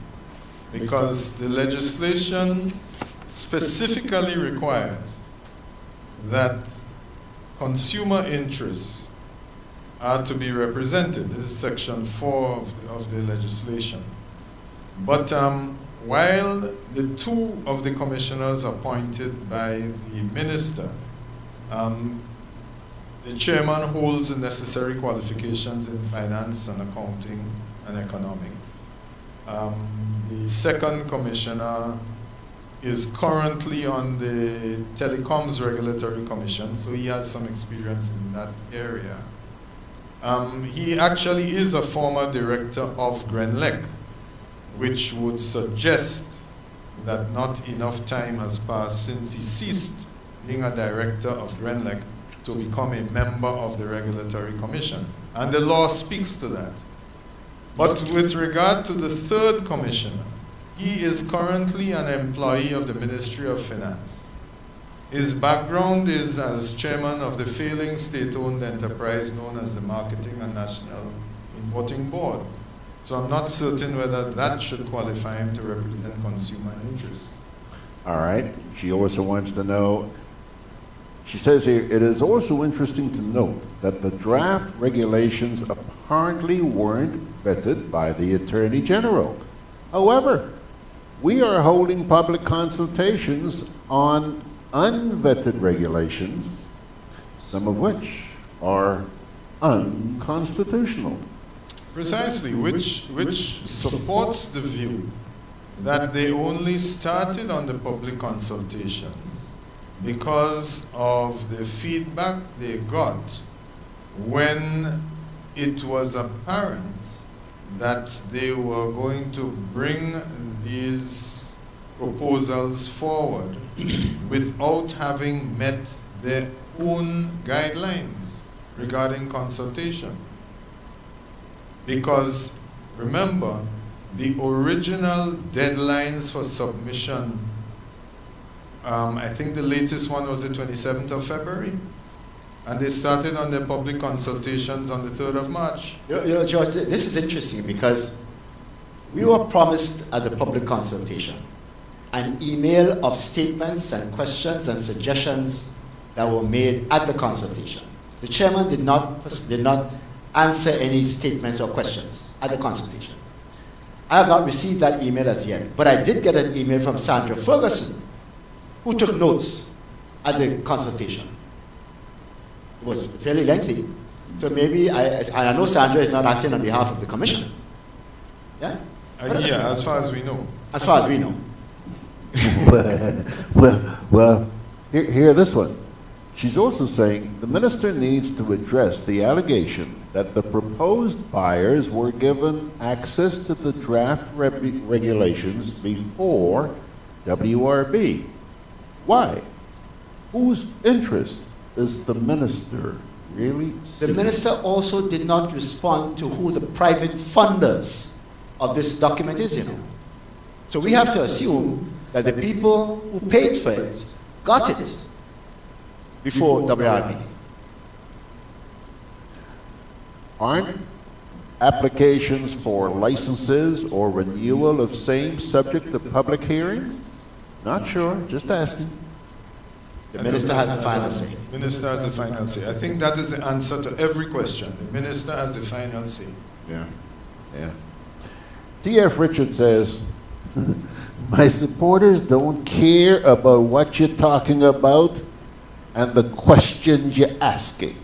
because the legislation specifically requires that consumer interests are to be represented. This is section 4 of the legislation. But while the 2 of the commissioners appointed by the minister, the chairman holds the necessary qualifications in finance and accounting and economics. The second commissioner is currently on the Telecoms Regulatory Commission, so he has some experience in that area. He actually is a former director of Grenlec, which would suggest that not enough time has passed since he ceased being a director of Grenlec to become a member of the Regulatory Commission. And the law speaks to that. But with regard to the third commissioner, he is currently an employee of the Ministry of Finance. His background is as chairman of the failing state-owned enterprise known as the Marketing and National Importing Board. So I'm not certain whether that should qualify him to represent consumer interests. All right. She also wants to know, she says here, it is also interesting to note that the draft regulations apparently weren't vetted by the Attorney General. However, we are holding public consultations on unvetted regulations, some of which are unconstitutional. Precisely, which supports the view that they only started on the public consultations because of the feedback they got when it was apparent that they were going to bring these proposals forward without having met their own guidelines regarding consultation. Because remember, the original deadlines for submission, I think the latest one was the 27th of February, and they started on their public consultations on the 3rd of March. You know, George, this is interesting because we were promised at the public consultation an email of statements and questions and suggestions that were made at the consultation. The chairman did not answer any statements or questions at the consultation. I have not received that email as yet, but I did get an email from Sandra Ferguson, who took notes at the consultation. It was fairly lengthy, so maybe, I know Sandra is not acting on behalf of the commission. Yeah? Yeah, as far as we know. As far as we know. well, hear this one. She's also saying the minister needs to address the allegation that the proposed buyers were given access to the draft regulations before WRB. Why? Whose interest is the minister really The minister also did not respond to who the private funders of this document is, you know. So we have to assume that the people who paid for it got it before WRB. Aren't applications for licenses or renewal of same subject to public hearings? Not sure, just asking. The minister has the final say. Minister has the final say. I think that is the answer to every question. The minister has the final say. Yeah, yeah. T.F. Richard says, my supporters don't care about what you're talking about and the questions you're asking.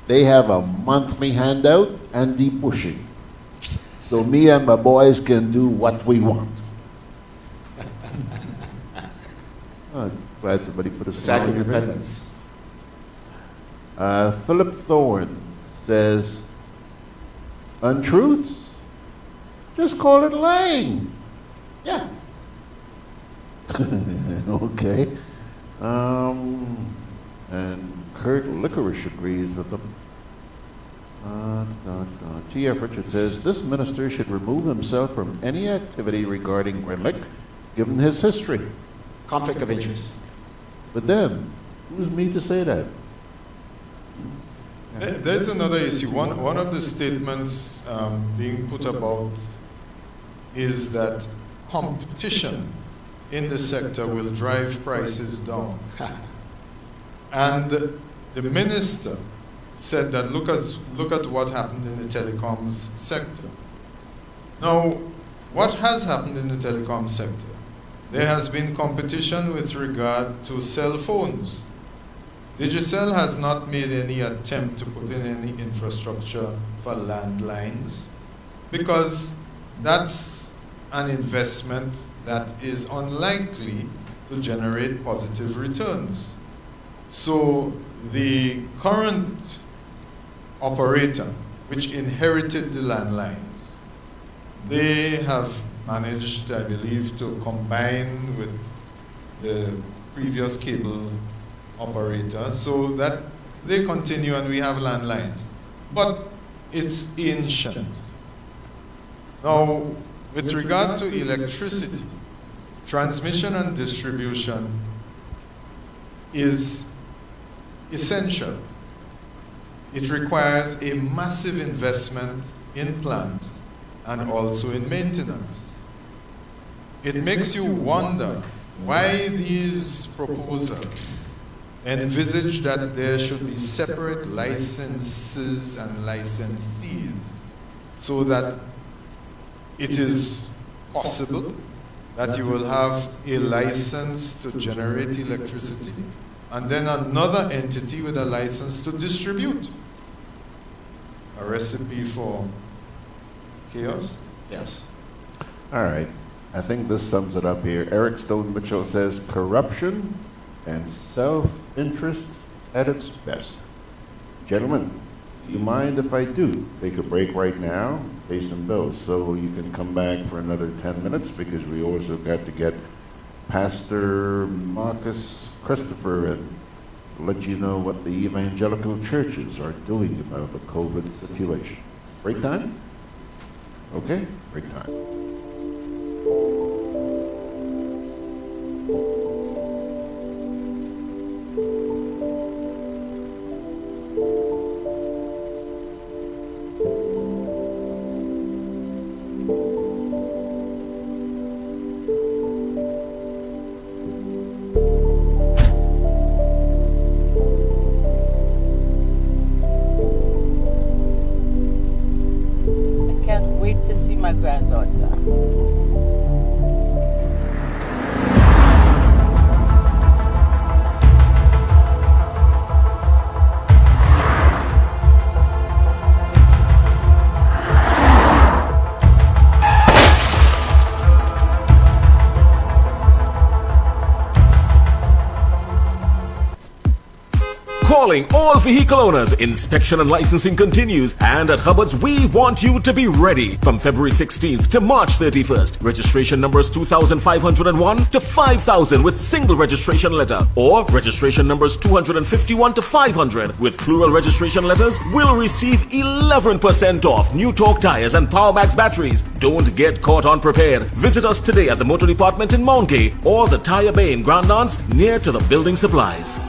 They have a monthly handout and deep pushing. So me and my boys can do what we want. Oh, glad somebody put a smile on your independence. Philip Thorne says, untruths? Just call it lying. Yeah. Okay. And Kurt Licorice agrees with them. T.F. Richard says, this minister should remove himself from any activity regarding Grenlec, given his history. Conflict of interest. But then, who's me to say that? There's another issue. One of the statements being put about is that competition in the sector will drive prices down. And the minister said that look at what happened in the telecoms sector. Now, what has happened in the telecom sector? There has been competition with regard to cell phones. Digicel has not made any attempt to put in any infrastructure for landlines because that's an investment that is unlikely to generate positive returns. So the current operator, which inherited the landlines, they have managed, I believe, to combine with the previous cable operator so that they continue and we have landlines. But it's ancient. Now, with regard to electricity, transmission and distribution, is essential. It requires a massive investment in plant and also in maintenance. It makes you wonder why these proposals envisage that there should be separate licenses and licensees, so that it is possible that you will have a license to generate electricity and then another entity with a license to distribute. A recipe for chaos? Yes. All right. I think this sums it up here. Eric Stone Mitchell says corruption and self-interest at its best. Gentlemen, do you mind if I do take a break right now, pay some bills, so you can come back for another 10 minutes, because we also got to get Pastor Marcus Christopher and let you know what the evangelical churches are doing about the COVID situation. Break time? Okay, break time. Calling all vehicle owners, inspection and licensing continues, and at Hubbard's we want you to be ready. From February 16th to March 31st, registration numbers 2,501 to 5,000 with single registration letter, or registration numbers 251 to 500 with plural registration letters will receive 11% off new torque tires and Powermax batteries. Don't get caught unprepared. Visit us today at the Motor Department in Mount Gay or the Tire Bay in Grand Anse near to the building supplies.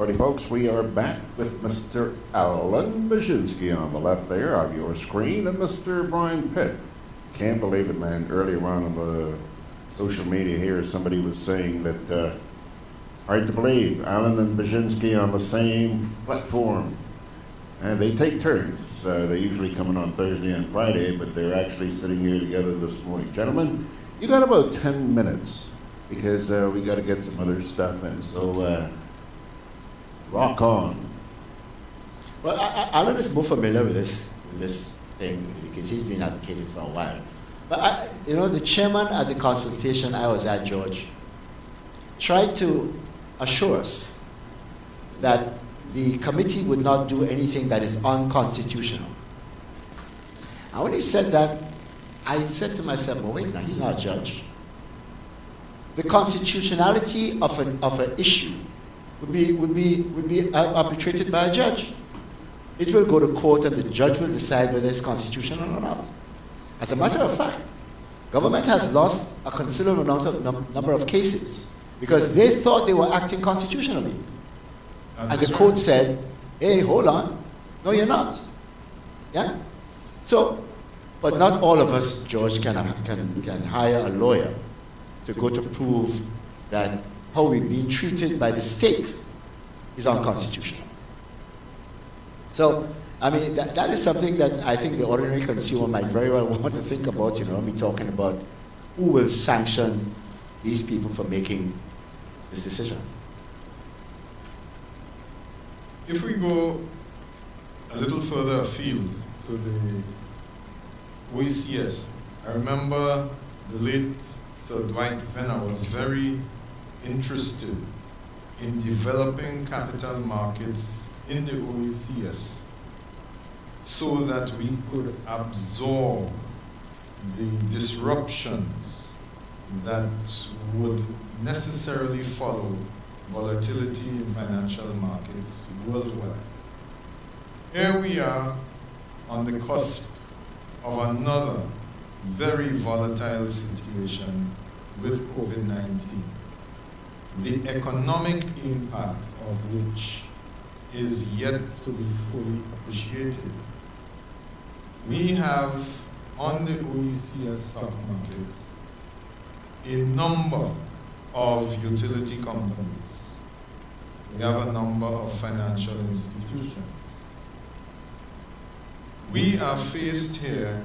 Alrighty, folks, we are back with Mr. Allan Bierzynski on the left there of your screen, and Mr. Brian Pitt. Can't believe it, man. Earlier on the social media here, somebody was saying that Hard to believe, Allan and Bierzynski on the same platform. And they take turns. They usually come in on Thursday and Friday, but they're actually sitting here together this morning. Gentlemen, you got about 10 minutes because we got to get some other stuff in. So rock on. Well, Allan is more familiar with this thing because he's been advocating for a while. But the chairman at the consultation I was at, George, tried to assure us that the committee would not do anything that is unconstitutional. And when he said that, I said to myself, well, wait, now he's not a judge. The constitutionality of an issue would be arbitrated by a judge. It will go to court and the judge will decide whether it's constitutional or not. As a matter of fact, government has lost a considerable number of cases because they thought they were acting constitutionally. And the court said, hey, hold on. No, you're not. Yeah? So, but not all of us, George, can hire a lawyer to go to prove that how we've been treated by the state is unconstitutional. So, I mean, that is something that I think the ordinary consumer might very well want to think about, be talking about who will sanction these people for making this decision. If we go a little further afield to the OECS, I remember the late Sir Dwight Venner was very interested in developing capital markets in the OECS so that we could absorb the disruptions that would necessarily follow volatility in financial markets worldwide. Here we are on the cusp of another very volatile situation with COVID-19, the economic impact of which is yet to be fully appreciated. We have on the OECS stock market a number of utility companies. We have a number of financial institutions. We are faced here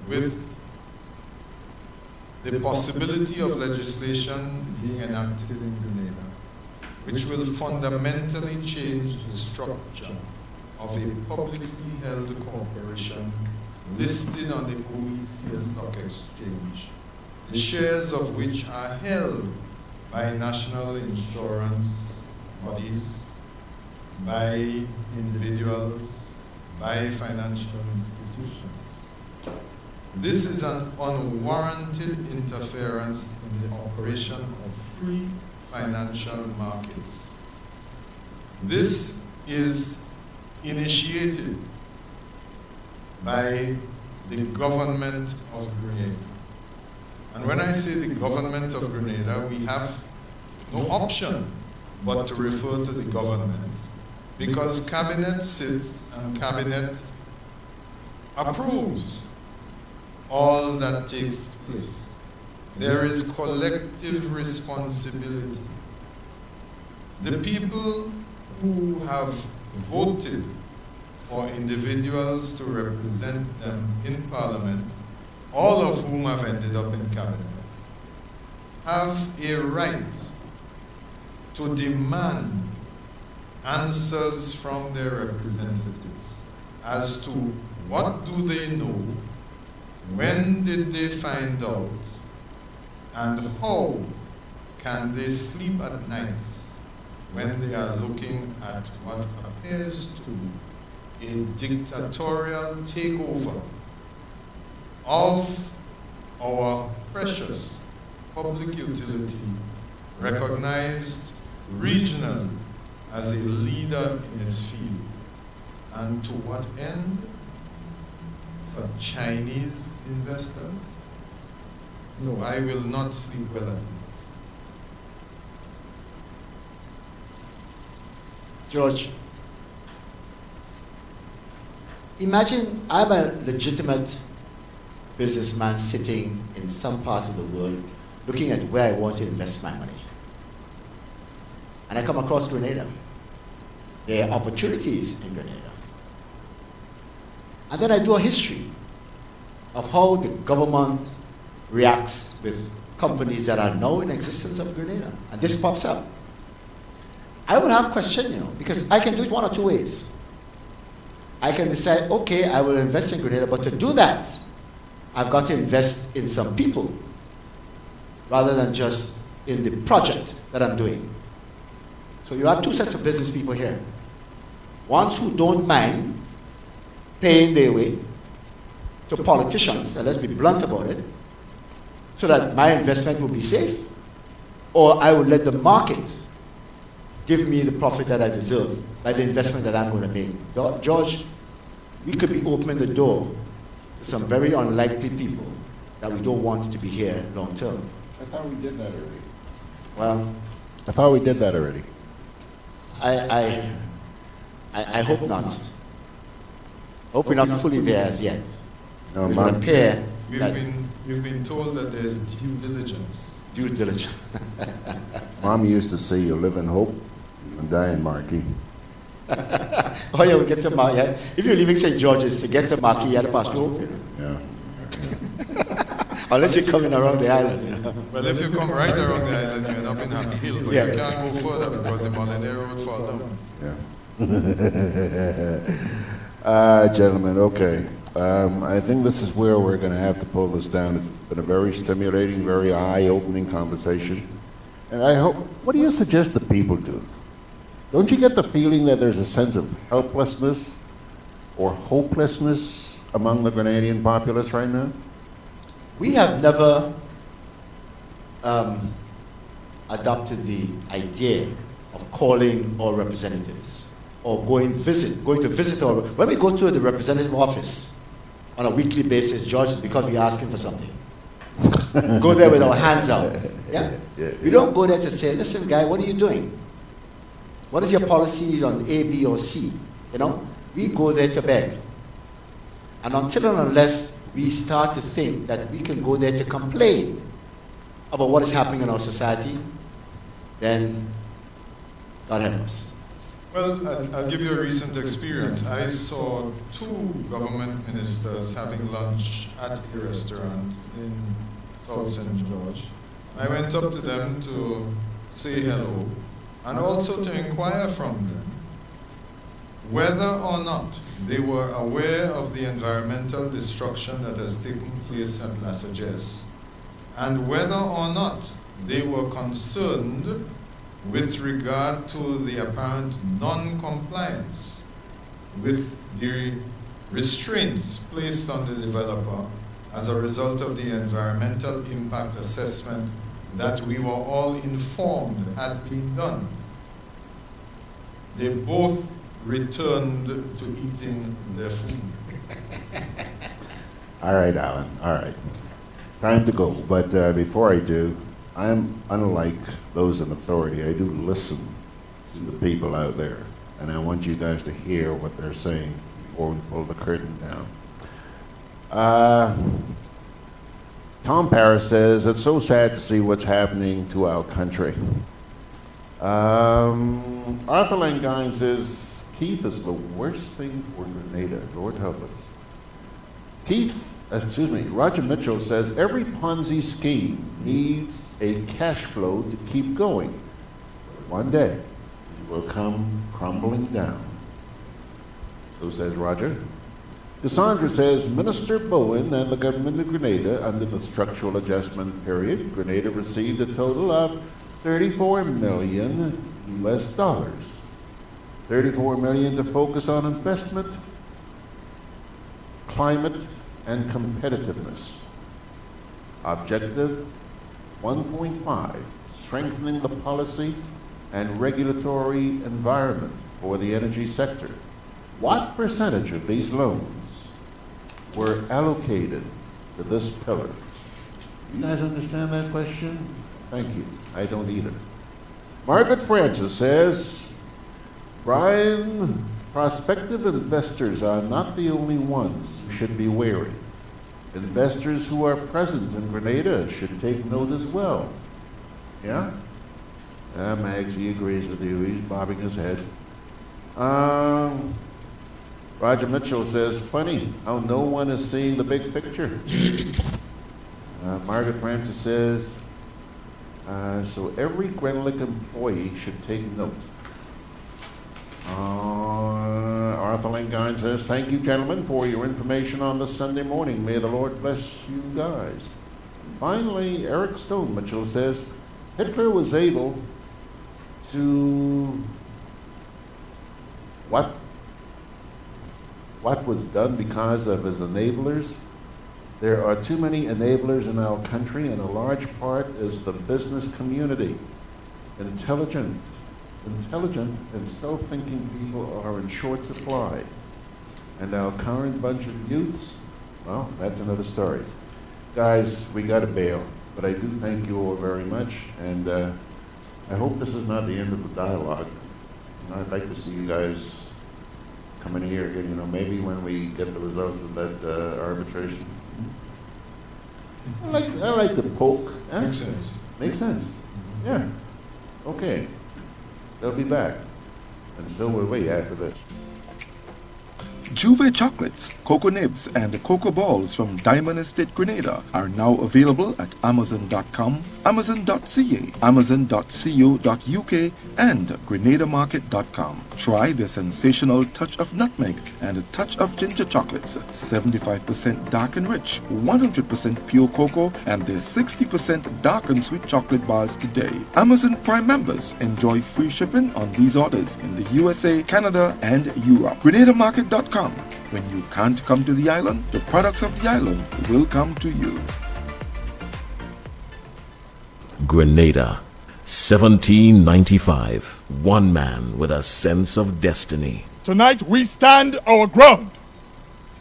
with the possibility of legislation being enacted in Grenada, which will fundamentally change the structure of a publicly held corporation listed on the OECS Stock Exchange, the shares of which are held by national insurance bodies, by individuals, by financial institutions. This is an unwarranted interference in the operation of free financial markets. This is initiated by the government of Grenada. And when I say the government of Grenada, we have no option but to refer to the government, because cabinet sits and cabinet approves all that takes place. There is collective responsibility. The people who have voted for individuals to represent them in Parliament, all of whom have ended up in cabinet, have a right to demand answers from their representatives as to what do they know, when did they find out, and how can they sleep at night when they are looking at what appears to be a dictatorial takeover of our precious public utility, recognized regionally as a leader in its field. And to what end? For Chinese investors? No, I will not sleep well at night. George, imagine I'm a legitimate businessman sitting in some part of the world looking at where I want to invest my money. and I come across Grenada. There are opportunities in Grenada. And then I do a history of how the government reacts with companies that are now in existence of Grenada. And this pops up. I will have question, because I can do it one or two ways. I can decide, okay, I will invest in Grenada, but to do that, I've got to invest in some people rather than just in the project that I'm doing. So you have two sets of business people here. Ones who don't mind paying their way to politicians, and let's be blunt about it, so that my investment will be safe, or I will let the market give me the profit that I deserve by the investment that I'm going to make. George, we could be opening the door to some very unlikely people that we don't want to be here long term. I thought we did that already. Well, I thought we did that already. I hope not. Hope we're not fully there as yet. No, it would appear We've been told that there's due diligence. Due diligence. Mom used to say, you live in hope and die in Marquis. Oh yeah, we'll get to Marquis. Yeah. If you're leaving St. George's to get to Marquis, you have to pass through Hope. Yeah. Unless you're coming around the island. Well, if you come right around the island, you end up in Happy Hill, but Yeah. you can't go further because the Molineux Road fall down. Gentlemen, okay. I think this is where we're going to have to pull this down. It's been a very stimulating, very eye-opening conversation. And I hope, what do you suggest that people do? Don't you get the feeling that there's a sense of helplessness or hopelessness among the Grenadian populace right now? We have never adopted the idea of calling our representatives or going to visit our, when we go to the representative office on a weekly basis, George, it's because we're asking for something. Go there with our hands out. Yeah? We don't go there to say, listen, guy, what are you doing? What is your policies on A, B, or C? We go there to beg. And until and unless we start to think that we can go there to complain about what is happening in our society, then God help us. Well, I'll give you a recent experience. I saw two government ministers having lunch at a restaurant in South St. George. I went up to them to say hello and also to inquire from them whether or not they were aware of the environmental destruction that has taken place at La Sagesse, and whether or not they were concerned with regard to the apparent non-compliance with the restraints placed on the developer as a result of the environmental impact assessment that we were all informed had been done. They both returned to eating their food. All right, Allan, all right. Time to go, but before I do, I'm unlike those in authority. I do listen to the people out there, and I want you guys to hear what they're saying before we pull the curtain down. Tom Paris says, it's so sad to see what's happening to our country. Arthur Langine says, Keith is the worst thing for Grenada. Lord help us. Roger Mitchell says, every Ponzi scheme needs a cash flow to keep going. One day, it will come crumbling down. So says Roger. Cassandra says, Minister Bowen and the government of Grenada, under the structural adjustment period, Grenada received a total of $34 million US. $34 million to focus on investment, climate, and competitiveness. Objective 1.5, strengthening the policy and regulatory environment for the energy sector. What percentage of these loans were allocated to this pillar? You guys understand that question? Thank you. I don't either. Margaret Francis says, Brian, prospective investors are not the only ones who should be wary. Investors who are present in Grenada should take note as well. Yeah? Mags, he agrees with you. He's bobbing his head. Roger Mitchell says, funny how no one is seeing the big picture. Margaret Francis says, so every Grenlec employee should take note. Arthur Langine says, thank you, gentlemen, for your information on this Sunday morning. May the Lord bless you guys. Finally, Eric Stone Mitchell says, Hitler was able to... What was done because of his enablers? There are too many enablers in our country, and a large part is the business community. Intelligent and self-thinking people are in short supply. And our current bunch of youths, well, that's another story. Guys, we got to bail, but I do thank you all very much, and I hope this is not the end of the dialogue. You know, I'd like to see you guys come in here again, you know, maybe when we get the results of that arbitration. I like the poke. Huh? Makes sense. Makes sense. Yeah. Okay. They'll be back. And so will we after this. Juve chocolates, cocoa nibs, and cocoa balls from Diamond Estate Grenada are now available at Amazon.com, Amazon.ca, Amazon.co.uk, and GrenadaMarket.com. Try the sensational touch of nutmeg and a touch of ginger chocolates, 75% dark and rich, 100% pure cocoa, and their 60% dark and sweet chocolate bars today. Amazon Prime members enjoy free shipping on these orders in the USA, Canada, and Europe. GrenadaMarket.com. When you can't come to the island, the products of the island will come to you. Grenada, 1795. One man with a sense of destiny. Tonight we stand our ground.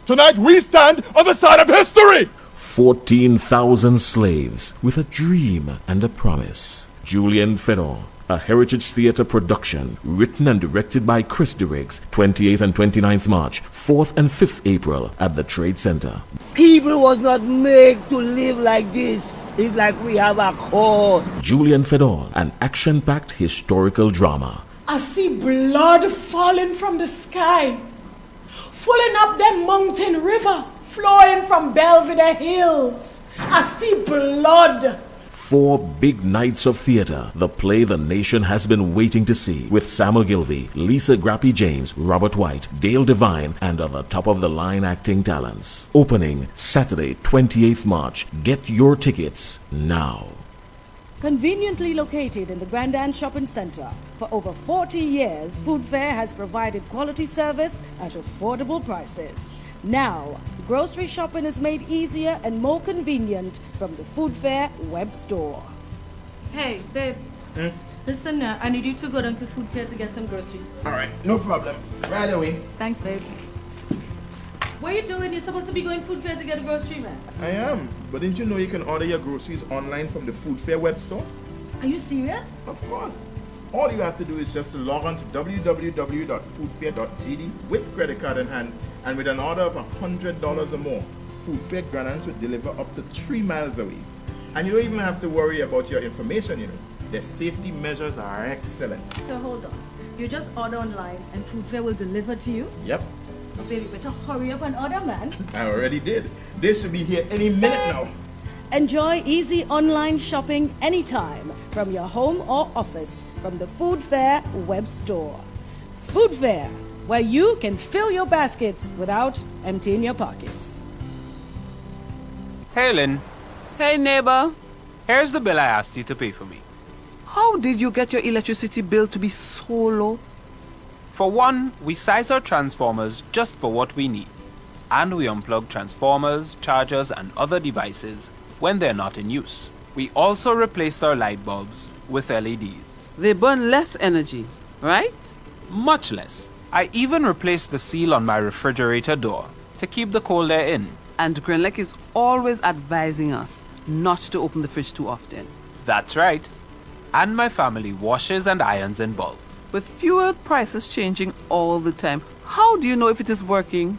Tonight we stand on the side of history. 14,000 slaves with a dream and a promise. Julian Fedor, a Heritage Theatre production, written and directed by Chris DeRiggs, 28th and 29th March, 4th and 5th April at the Trade Center. People was not made to live like this. It's like we have a cause. Julian Fedor, an action-packed historical drama. I see blood falling from the sky, filling up the mountain river, flowing from Belvedere Hills. I see blood. 4 big nights of theater, the play the nation has been waiting to see, with Samuel Gilvey, Lisa Grappy James, Robert White, Dale Devine, and other top-of-the-line acting talents. Opening Saturday, 28th March. Get your tickets now. Conveniently located in the GRENADA Shopping Center, for over 40 years, Food Fair has provided quality service at affordable prices. Now, grocery shopping is made easier and more convenient from the Food Fair web store. Hey, babe. Listen, I need you to go down to Food Fair to get some groceries. All right, no problem. Right away. Thanks, babe. What are you doing? You're supposed to be going Food Fair to get a grocery, man. I am, but didn't you know you can order your groceries online from the Food Fair web store? Are you serious? Of course. All you have to do is just to log on to www.foodfair.gd with credit card in hand, and with an order of $100 or more, Food Fair Grenada will deliver up to 3 miles away. And you don't even have to worry about your information, you know. Their safety measures are excellent. So hold on. You just order online and Food Fair will deliver to you? Yep. Oh, baby, better hurry up and order, man. I already did. They should be here any minute now. Enjoy easy online shopping anytime from your home or office from the Food Fair web store. Food Fair, where you can fill your baskets without emptying your pockets. Hey, Lynn. Hey, neighbor. Here's the bill I asked you to pay for me. How did you get your electricity bill to be so low? For one, we size our transformers just for what we need. And we unplug transformers, chargers, and other devices when they're not in use. We also replaced our light bulbs with LEDs. They burn less energy, right? Much less. I even replaced the seal on my refrigerator door to keep the cold air in. And Grenlec is always advising us not to open the fridge too often. That's right. And my family washes and irons in bulk. With fuel prices changing all the time, how do you know if it is working?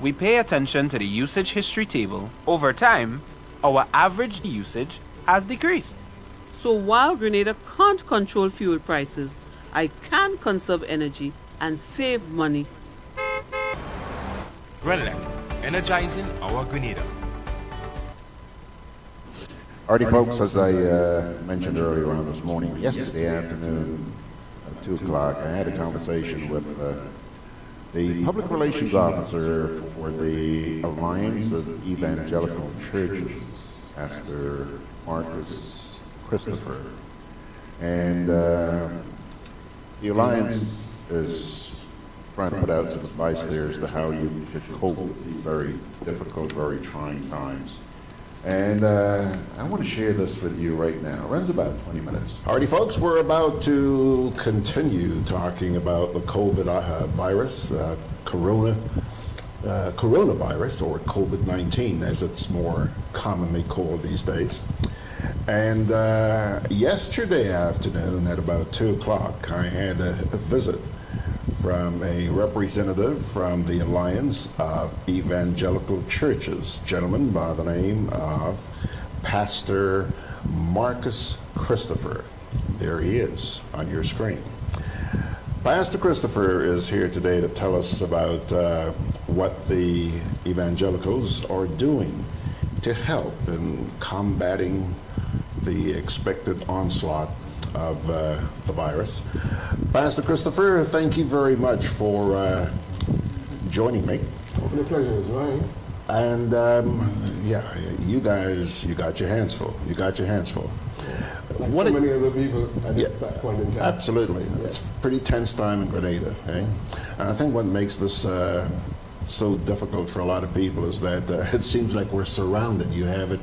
We pay attention to the usage history table. Over time, our average usage has decreased. So while Grenada can't control fuel prices, I can conserve energy and save money. Grenlec, energizing our Grenada. Alrighty, folks, as I mentioned earlier on this morning, yesterday afternoon at 2 o'clock, I had a conversation with the public relations officer for the Alliance of Evangelical Churches, Pastor Marcus Christopher. And the Alliance is trying to put out some advice there as to how you should cope with these very difficult, very trying times. And I want to share this with you right now. It runs about 20 minutes. Alrighty, folks, we're about to continue talking about the COVID virus, coronavirus, or COVID-19, as it's more commonly called these days. And yesterday afternoon at about 2 o'clock, I had a visit from a representative from the Alliance of Evangelical Churches, gentleman by the name of Pastor Marcus Christopher. There he is on your screen. Pastor Christopher is here today to tell us about what the evangelicals are doing to help in combating the expected onslaught of the virus. Pastor Christopher, thank you very much for joining me. The pleasure is mine. And yeah, you guys, you got your hands full. You got your hands full. Like so many other people at this point in time. Absolutely. Yeah. It's a pretty tense time in Grenada. Eh? And I think what makes this so difficult for a lot of people is that it seems like we're surrounded. You have it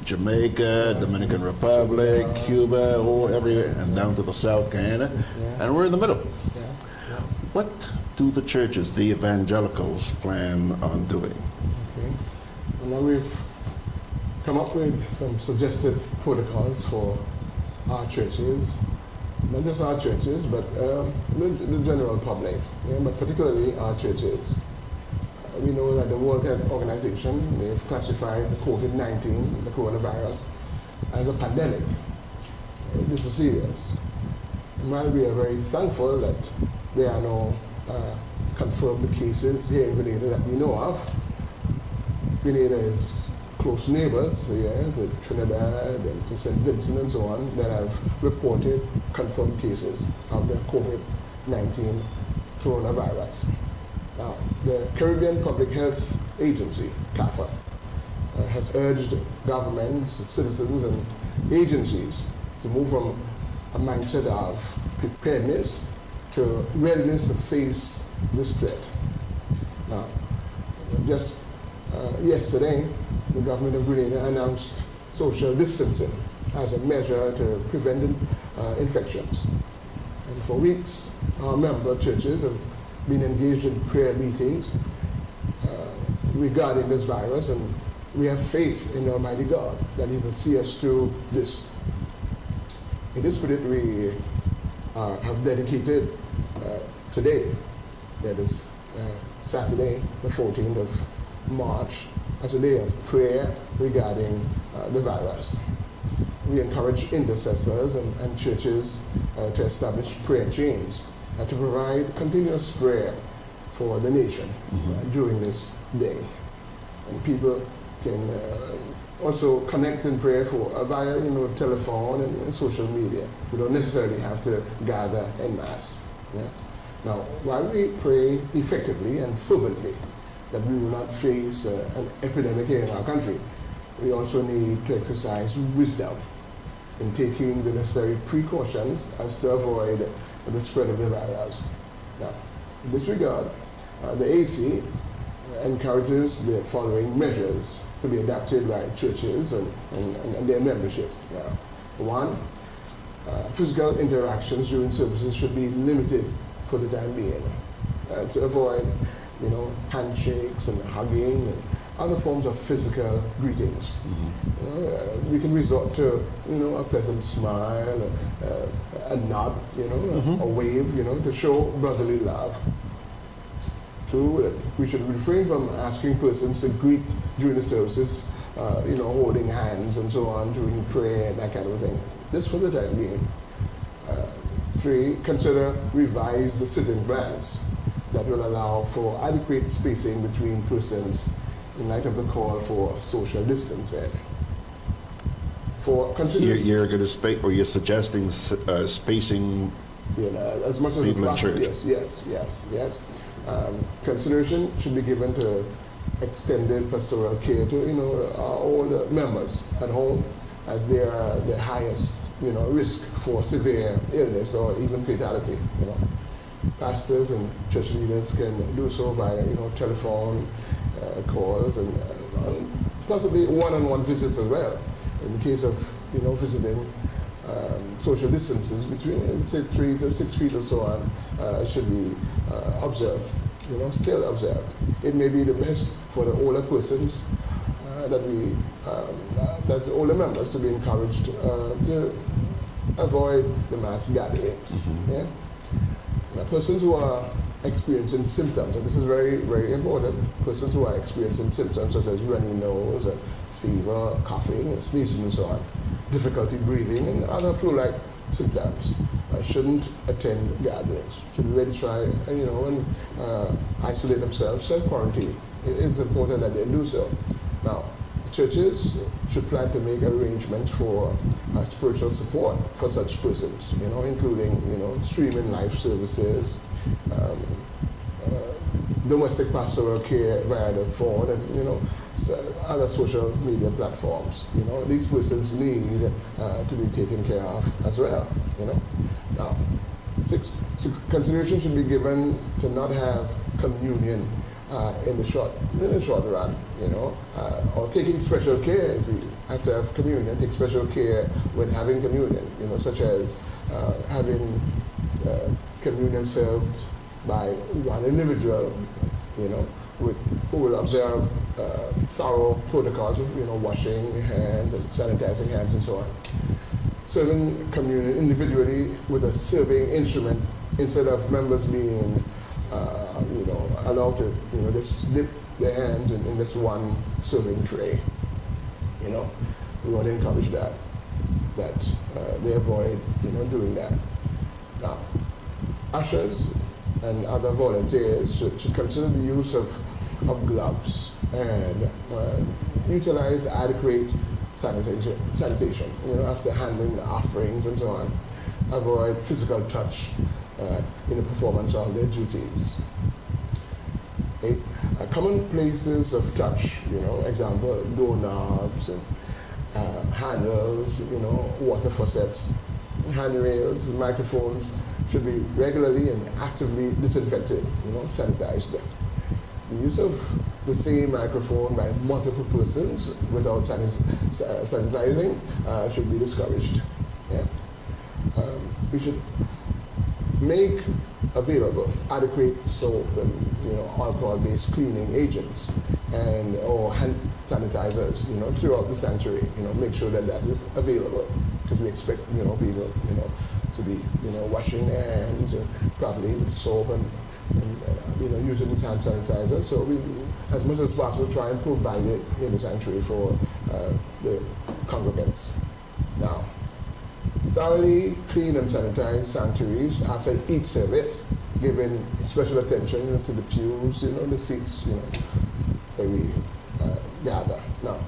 Jamaica, Dominican Republic, Cuba, everywhere, and down to the South Guyana, and we're in the middle. What do the churches, the evangelicals, plan on doing? Okay. Well, now we've come up with some suggested protocols for our churches, not just our churches, but the general public, but particularly our churches. We know that the World Health Organization, they've classified the COVID-19, the coronavirus, as a pandemic. This is serious. And while we are very thankful that there are no confirmed cases here in Grenada that we know of, Grenada is close neighbors here to Trinidad and to St. Vincent and so on that have reported confirmed cases of the COVID-19 coronavirus. Now, the Caribbean Public Health Agency, CAFA, has urged governments, citizens, and agencies to move from a mindset of preparedness to readiness to face this threat. Now, just yesterday, the government of Grenada announced social distancing as a measure to prevent infections. And for weeks, our member churches have been engaged in prayer meetings regarding this virus, and we have faith in Almighty God that He will see us through this. In this spirit, we have dedicated today, that is Saturday, the 14th of March, as a day of prayer regarding the virus. We encourage intercessors and churches to establish prayer chains and to provide continuous prayer for the nation during this day. And people can also connect in prayer via telephone and social media. We don't necessarily have to gather en masse. Yeah? Now, while we pray effectively and fervently that we will not face an epidemic here in our country, we also need to exercise wisdom in taking the necessary precautions as to avoid the spread of the virus. Now, in this regard, the AC encourages the following measures to be adapted by churches and their membership. Now, one, physical interactions during services should be limited for the time being to avoid, handshakes and hugging and other forms of physical greetings. We can resort to, a pleasant smile, a nod, a wave, to show brotherly love. Two, we should refrain from asking persons to greet during the services holding hands and so on during prayer and that kind of thing. This for the time being. 3, consider revise the sitting plans that will allow for adequate spacing between persons in light of the call for social distancing. For you're going to space, or you're suggesting spacing as much as people in church. Yes. Consideration should be given to extended pastoral care to our older members at home, as they are the highest risk for severe illness or even fatality. Pastors and church leaders can do so via telephone calls and possibly one-on-one visits as well. In the case of visiting, social distances between say 3 to 6 feet or so on should be observed. Still observed. It may be the best for the older persons that's the older members to be encouraged to avoid the mass gatherings. Yeah? Now, persons who are experiencing symptoms, and this is very, very important, persons who are experiencing symptoms such as runny nose, fever, coughing, sneezing and so on, difficulty breathing and other flu-like symptoms shouldn't attend gatherings, should be ready to try and isolate themselves, self-quarantine. It's important that they do so. Now, churches should plan to make arrangements for spiritual support for such persons, including, streaming life services, domestic pastoral care via the phone, and, other social media platforms. These persons need to be taken care of as well, Now, 6, consideration should be given to not have communion in the short run, or taking special care. If you have to have communion, take special care when having communion, such as having communion served by one individual, who will observe thorough protocols of, washing hands and sanitizing hands and so on. Serving communion individually with a serving instrument instead of members being allowed to, just dip their hands in this one serving tray. We want to encourage that they avoid, doing that. Now, ushers and other volunteers should consider the use of gloves and utilize adequate sanitation, after handling the offerings and so on. Avoid physical touch in the performance of their duties. 8, common places of touch, example, doorknobs and handles, water faucets, handrails, microphones should be regularly and actively disinfected, sanitized. The use of the same microphone by multiple persons without sanitizing should be discouraged. Yeah. We should make available adequate soap and alcohol-based cleaning agents or hand sanitizers, throughout the sanctuary. Make sure that is available, because we expect people to be washing their hands properly with soap and using hand sanitizer. So we, as much as possible, try and provide it in the sanctuary for the congregants. Now, thoroughly clean and sanitize sanctuaries after each service, giving special attention to the pews, the seats, where we gather. Now,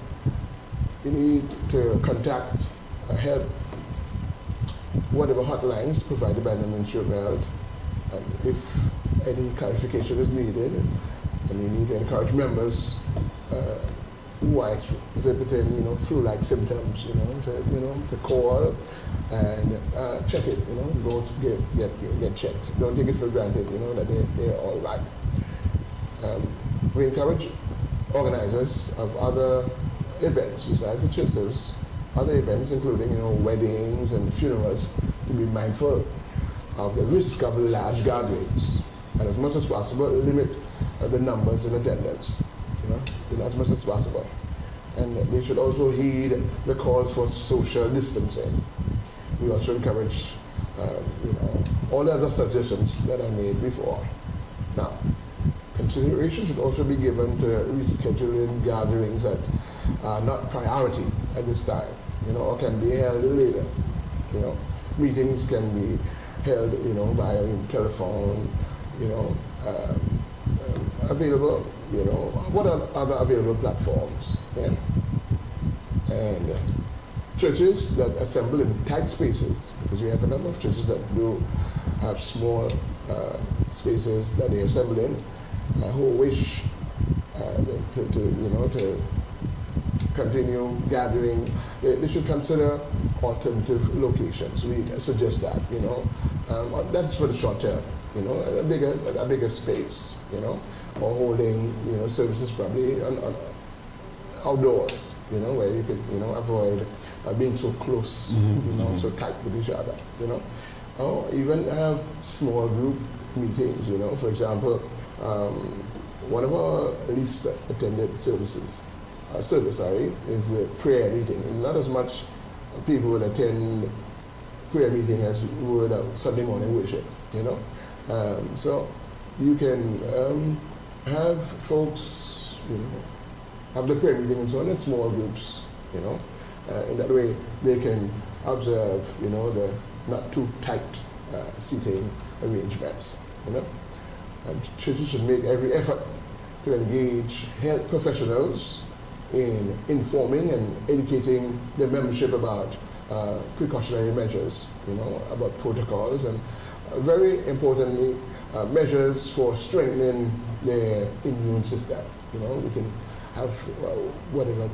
we need to contact help, whatever hotlines provided by the Ministry of Health, and if any clarification is needed, and we need to encourage members who are exhibiting, flu-like symptoms, to call and check it, go to get checked. Don't take it for granted, that they're all right. We encourage organizers of other events besides the churches, other events including, weddings and funerals, to be mindful of the risk of large gatherings, and as much as possible limit the numbers in attendance, as much as possible. And they should also heed the calls for social distancing. We also encourage, all the other suggestions that I made before. Now, consideration should also be given to rescheduling gatherings at are not priority at this time, or can be held later. Meetings can be held, via telephone, available, what are other available platforms? Yeah? And churches that assemble in tight spaces, because we have a number of churches that do have small spaces that they assemble in, who wish to continue gathering, they should consider alternative locations. We suggest that, that's for the short term, a bigger space, or holding, services probably on outdoors, where you could, avoid being so close, so tight with each other, or even have small group meetings, for example, one of our least attended service is the prayer meeting. And not as much people would attend prayer meeting as would Sunday morning worship, so you can have folks, have the prayer meeting and so on in small groups, in that way they can observe, the not too tight seating arrangements, And churches should make every effort to engage health professionals in informing and educating their membership about precautionary measures, about protocols, and very importantly, measures for strengthening their immune system. We can have whatever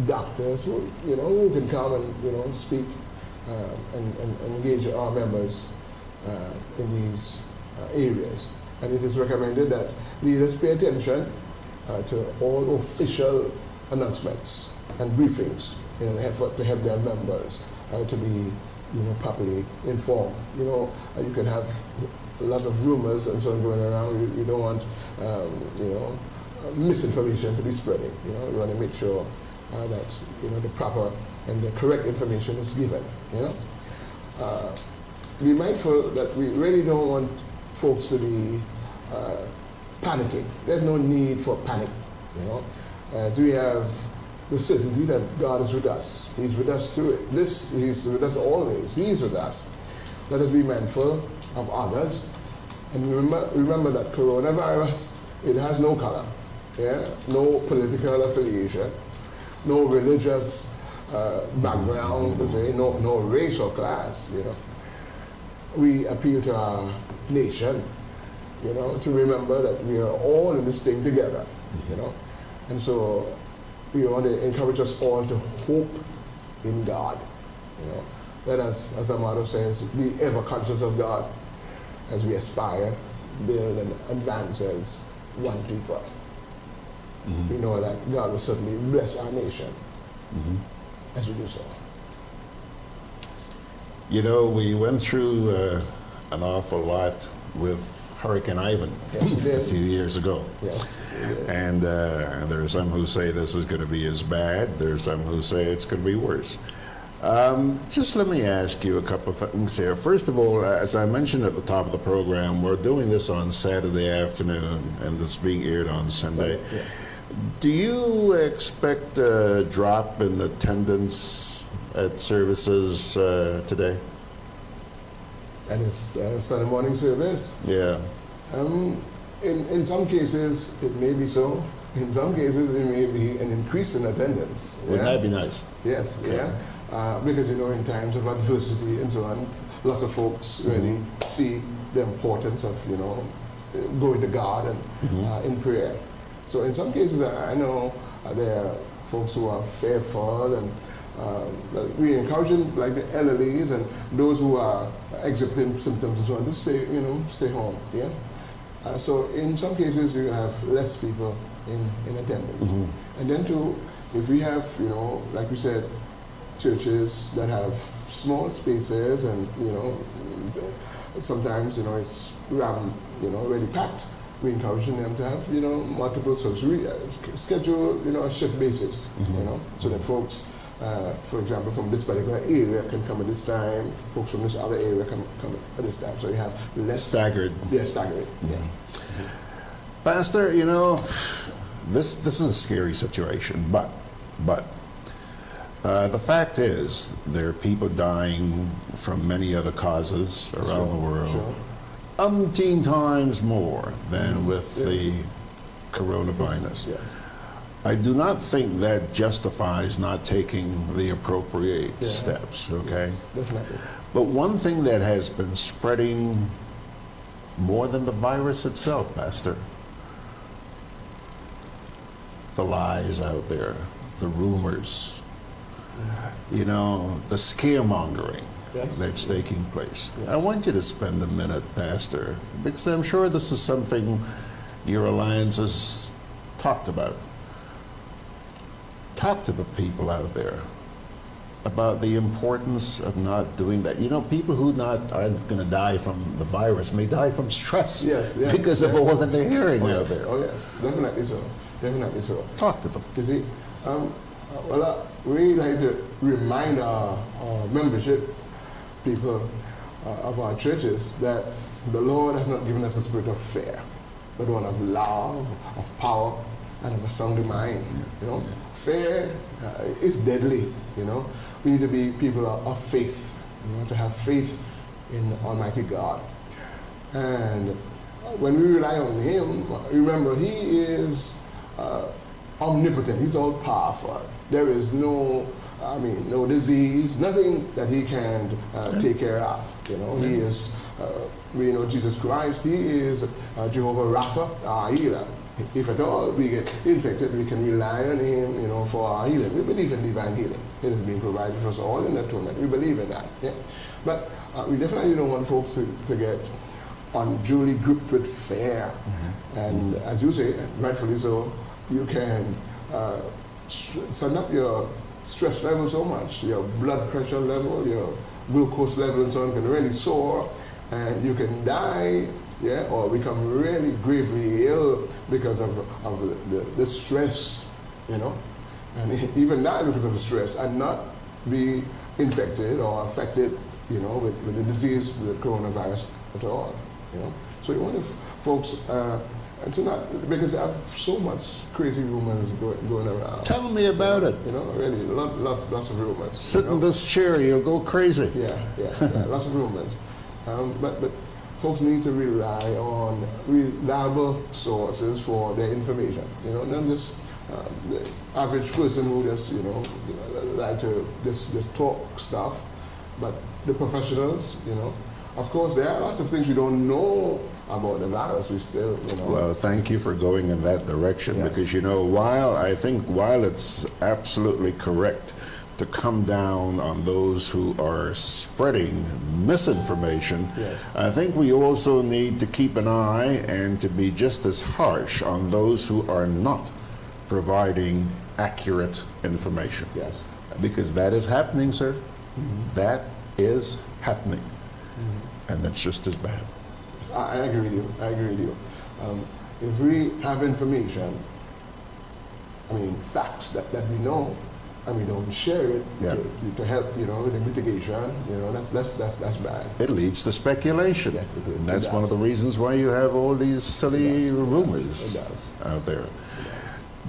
doctors who can come and speak and engage our members in these areas. And it is recommended that leaders pay attention to all official announcements and briefings in an effort to help their members to be properly informed. You can have a lot of rumors and so on going around. You don't want misinformation to be spreading. You want to make sure that the proper and the correct information is given. Be mindful that we really don't want folks to be panicking. There's no need for panic. As we have the certainty that God is with us. He's with us through it. He's with us always. He's with us. Let us be mindful of others. And remember that coronavirus, it has no color, no political affiliation, no religious background, to say, no race or class. We appeal to our nation, to remember that we are all in this thing together, And so we want to encourage us all to hope in God. Let us, as our motto says, be ever conscious of God as we aspire, build, and advance as one people. We know that God will certainly bless our nation as we do so. We went through an awful lot with Hurricane Ivan a few years ago. Yes. And there are some who say this is going to be as bad. There are some who say it's going to be worse. Just let me ask you a couple of things here. First of all, as I mentioned at the top of the program, we're doing this on Saturday afternoon, and this being aired on Sunday. Yeah. Do you expect a drop in attendance at services today? That is Sunday morning service? Yeah. In some cases, it may be so. In some cases, it may be an increase in attendance. Wouldn't that be nice? Yes, okay. Because, in times of adversity and so on, lots of folks really see the importance of, going to God and in prayer. So in some cases, I know there are folks who are fearful, and we encouraging like the elderlies and those who are exhibiting symptoms and so on to stay home. Yeah. So in some cases, you have less people in attendance, and then too, if we have like we said, churches that have small spaces and sometimes it's already packed. We're encouraging them to have, multiple services. We schedule, a shift basis, so that folks, for example, from this particular area can come at this time, folks from this other area can come at this time. So you have less... Staggered. Yeah, staggered, yeah. Pastor, this is a scary situation, but But the fact is, there are people dying from many other causes around the world, umpteen times more than with the coronavirus. I do not think that justifies not taking the appropriate steps, okay? Definitely. But one thing that has been spreading more than the virus itself, Pastor, the lies out there, the rumors, you know, the scaremongering that's taking place. I want you to spend a minute, Pastor, because I'm sure this is something your alliance has talked about. Talk to the people out there about the importance of not doing that. You know, people who aren't going to die from the virus may die from stress because of all that they're hearing out there. Oh yes, definitely so. Definitely so. Talk to them. You see, we like to remind our membership people of our churches that the Lord has not given us a spirit of fear, but one of love, of power, and of a sound mind. You know, fear is deadly. You know, we need to be people of faith. You know, to have faith in Almighty God, and when we rely on Him, remember He is omnipotent. He's all powerful. There is no disease, nothing that He can't take care of. You know, He is. We know Jesus Christ. He is Jehovah Rapha, our healer. If at all we get infected, we can rely on Him, you know, for our healing. We believe in divine healing. It is being provided for us all in atonement. We believe in that. Yeah? But we definitely don't want folks to get unduly gripped with fear. And as you say, rightfully so, you can send up your stress level so much, your blood pressure level, your glucose level and so on can really soar, and you can die, or become really gravely ill because of the stress, you know, and even die because of the stress and not be infected or affected, you know, with the disease, the coronavirus at all, you know. So you want folks to not, because I have so much crazy rumors going around. Tell me about it. You know, really, lots of rumors. Sit in this chair, you'll go crazy. Yeah, lots of rumors. But folks need to rely on reliable sources for their information. You know, not just the average person who just, you know, like to just talk stuff, but the professionals, you know. Of course, there are lots of things we don't know about the virus. We still, you know. Well, thank you for going in that direction, because, you know, while it's absolutely correct to come down on those who are spreading misinformation, I think we also need to keep an eye and to be just as harsh on those who are not providing accurate information. Yes. Because that is happening, sir. That is happening. And that's just as bad. I agree with you. If we have information, I mean, facts that we know, and we don't share it to help, you know, with the mitigation, you know, that's bad. It leads to speculation. And that's one of the reasons why you have all these silly rumors out there.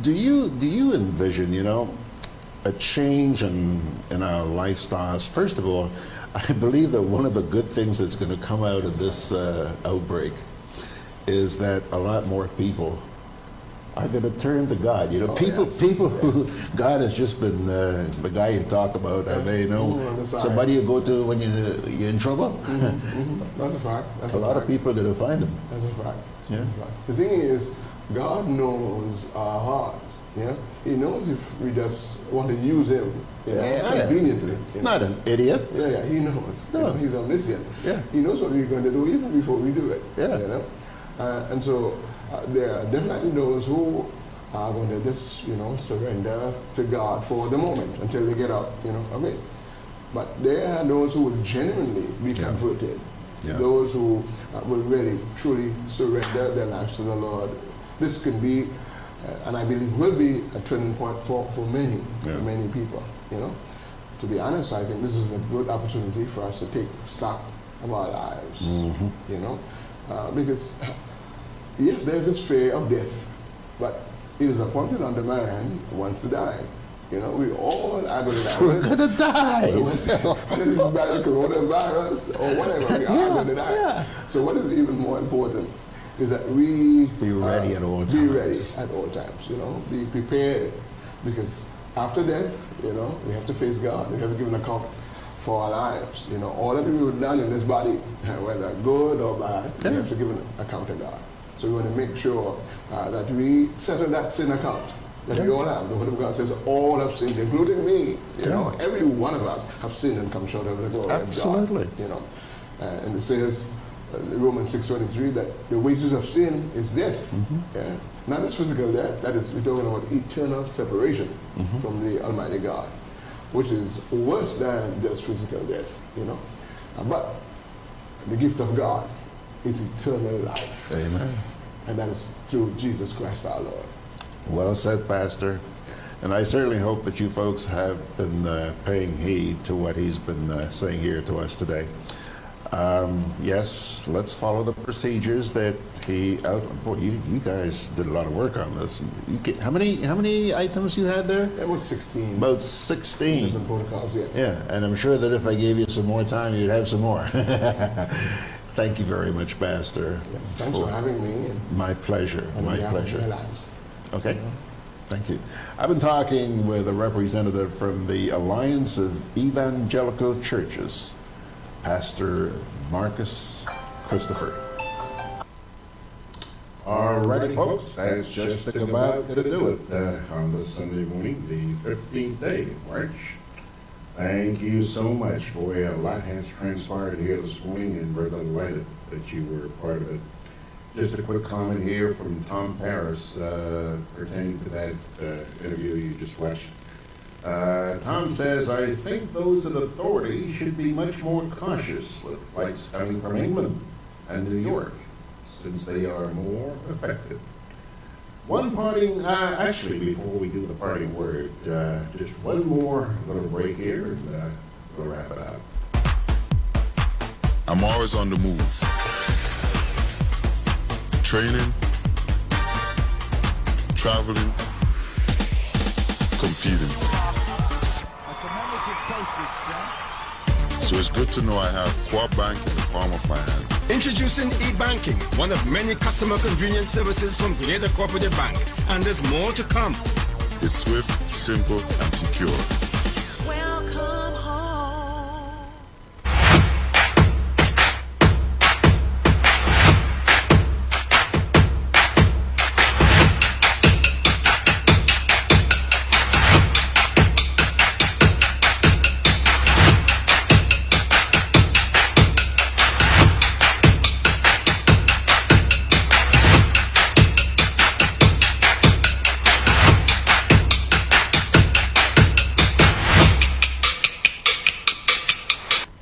Do you envision, you know, a change in our lifestyles? First of all, I believe that one of the good things that's going to come out of this outbreak is that a lot more people are going to turn to God. You know, people who God has just been the guy you talk about, and they know somebody you go to when you're in trouble. That's a fact. A lot of people are going to find him. That's a fact. Yeah. The thing is, God knows our hearts. Yeah, He knows if we just want to use Him, conveniently. He's not an idiot. Yeah, He knows. No. You know, He's omniscient. Yeah. He knows what we're going to do even before we do it. Yeah. You know, and so there are definitely those who are going to just, you know, surrender to God for the moment until they get up, you know, of it. But there are those who will genuinely be converted. Yeah. Those who will really, truly surrender their lives to the Lord. This can be, and I believe will be, a turning point for many people, you know. To be honest, I think this is a good opportunity for us to take stock of our lives, you know. Because, yes, there's this fear of death, but it is appointed unto man once to die. You know, we all are going to die. We're going to die. Whether it's coronavirus or whatever, we are going to die. Yeah. So what is even more important is that we be ready at all times. Be ready at all times, you know, be prepared, because after death, you know, we have to face God. We have to give an account for our lives. You know, all that we've done in this body, whether good or bad, we have to give an account to God. So we want to make sure that we settle that sin account that we all have. The Word of God says all have sinned, including me. You know, every one of us have sinned and come short of the glory of God. Absolutely. You know, and it says, Romans 6:23, that the wages of sin is death. Yeah? Not just physical death, that is, we're talking about eternal separation from the Almighty God, which is worse than just physical death, you know. But the gift of God is eternal life. Amen. And that is through Jesus Christ our Lord. Well said, Pastor. And I certainly hope that you folks have been paying heed to what he's been saying here to us today. Yes, let's follow the procedures that he boy, you guys did a lot of work on this. How many items you had there? About 16. About 16. Different protocols, yes. Yeah, and I'm sure that if I gave you some more time, you'd have some more. Thank you very much, Pastor. Yes, thanks for having me. My pleasure. My pleasure. Okay. Yeah. Thank you. I've been talking with a representative from the Alliance of Evangelical Churches, Pastor Marcus Christopher. All righty, folks, that's just about to do it on this Sunday morning, the 15th day of March. Thank you so much. Boy, a lot has transpired here this morning, and we're delighted that you were a part of it. Just a quick comment here from Tom Paris pertaining to that interview you just watched. Tom says, I think those in authority should be much more cautious with flights coming from England and New York, since they are more affected. One parting, actually, before we do the parting word, just one more little break here, and we'll wrap it up. I'm always on the move. Training, traveling, competing. So it's good to know I have Core Bank in the palm of my hand. Introducing e-banking, one of many customer convenience services from Grenada Cooperative Bank. And there's more to come. It's swift, simple, and secure. Welcome home.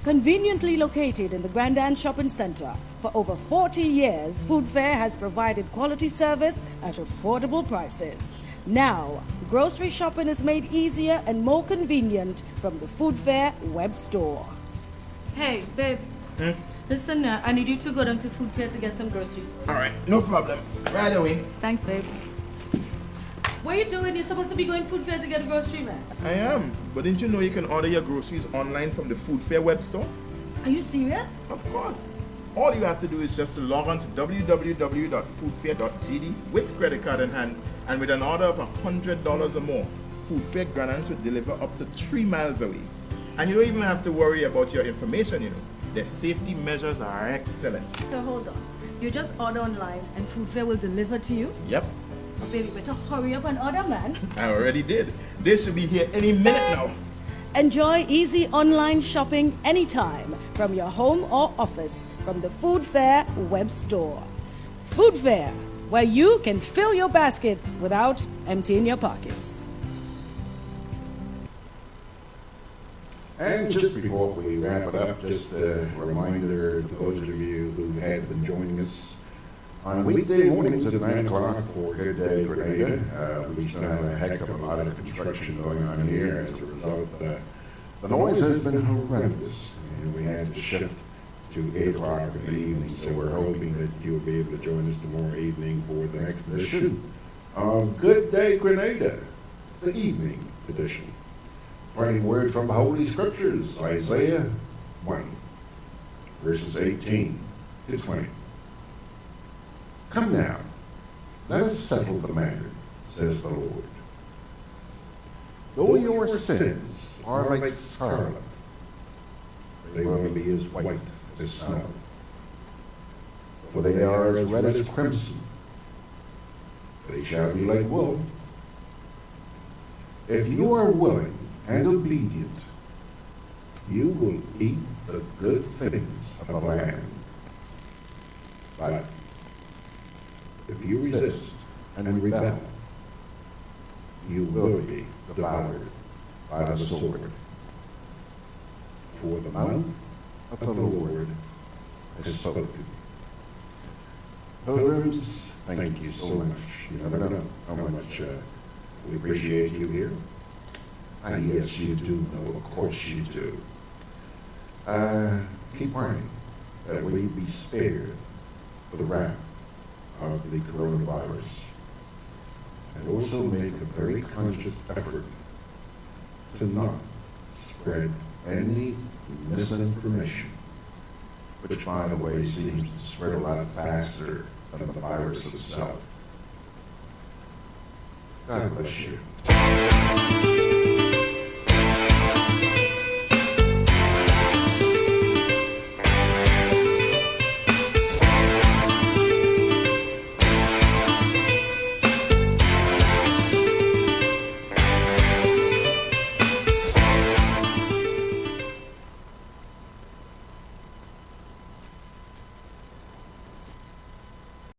Conveniently located in the Grandand Shopping Center, for over 40 years, Food Fair has provided quality service at affordable prices. Now, grocery shopping is made easier and more convenient from the Food Fair web store. Hey, babe. Listen, I need you to go down to Food Fair to get some groceries. All right, no problem. Right away. Thanks, babe. What are you doing? You're supposed to be going Food Fair to get a grocery, man. I am, but didn't you know you can order your groceries online from the Food Fair web store? Are you serious? Of course. All you have to do is just to log on to www.foodfair.gd with credit card in hand, and with an order of $100 or more, Food Fair Grenadans will deliver up to 3 miles away. And you don't even have to worry about your information, you know. Their safety measures are excellent. So hold on. You just order online and Food Fair will deliver to you? Yep. Oh, baby, better hurry up and order, man. I already did. They should be here any minute now. Enjoy easy online shopping anytime from your home or office from the Food Fair web store. Food Fair, where you can fill your baskets without emptying your pockets. And just before we wrap it up, just a reminder to those of you who had been joining us on weekday mornings at 9 o'clock for Good Day Grenada. We still have a heck of a lot of construction going on here. As a result, the noise has been horrendous, and we had to shift to 8 o'clock in the evening. So we're hoping that you'll be able to join us tomorrow evening for the next edition of Good Day Grenada. the evening edition. Parting word from the Holy Scriptures, Isaiah 1, verses 18 to 20. Come now, let us settle the matter, says the Lord. Though your sins are like scarlet, they will be as white as snow. For they are as red as crimson. They shall be like wool. If you are willing and obedient, you will eat the good things of the land. But if you resist and rebel, you will be devoured by the sword. For the mouth of the Lord has spoken. Pilgrims, thank you so much. You never know how much we appreciate you here. And yes, you do know, of course you do. Keep praying that we be spared the wrath of the coronavirus. And also make a very conscious effort to not spread any misinformation, which, by the way, seems to spread a lot faster than the virus itself. God bless you.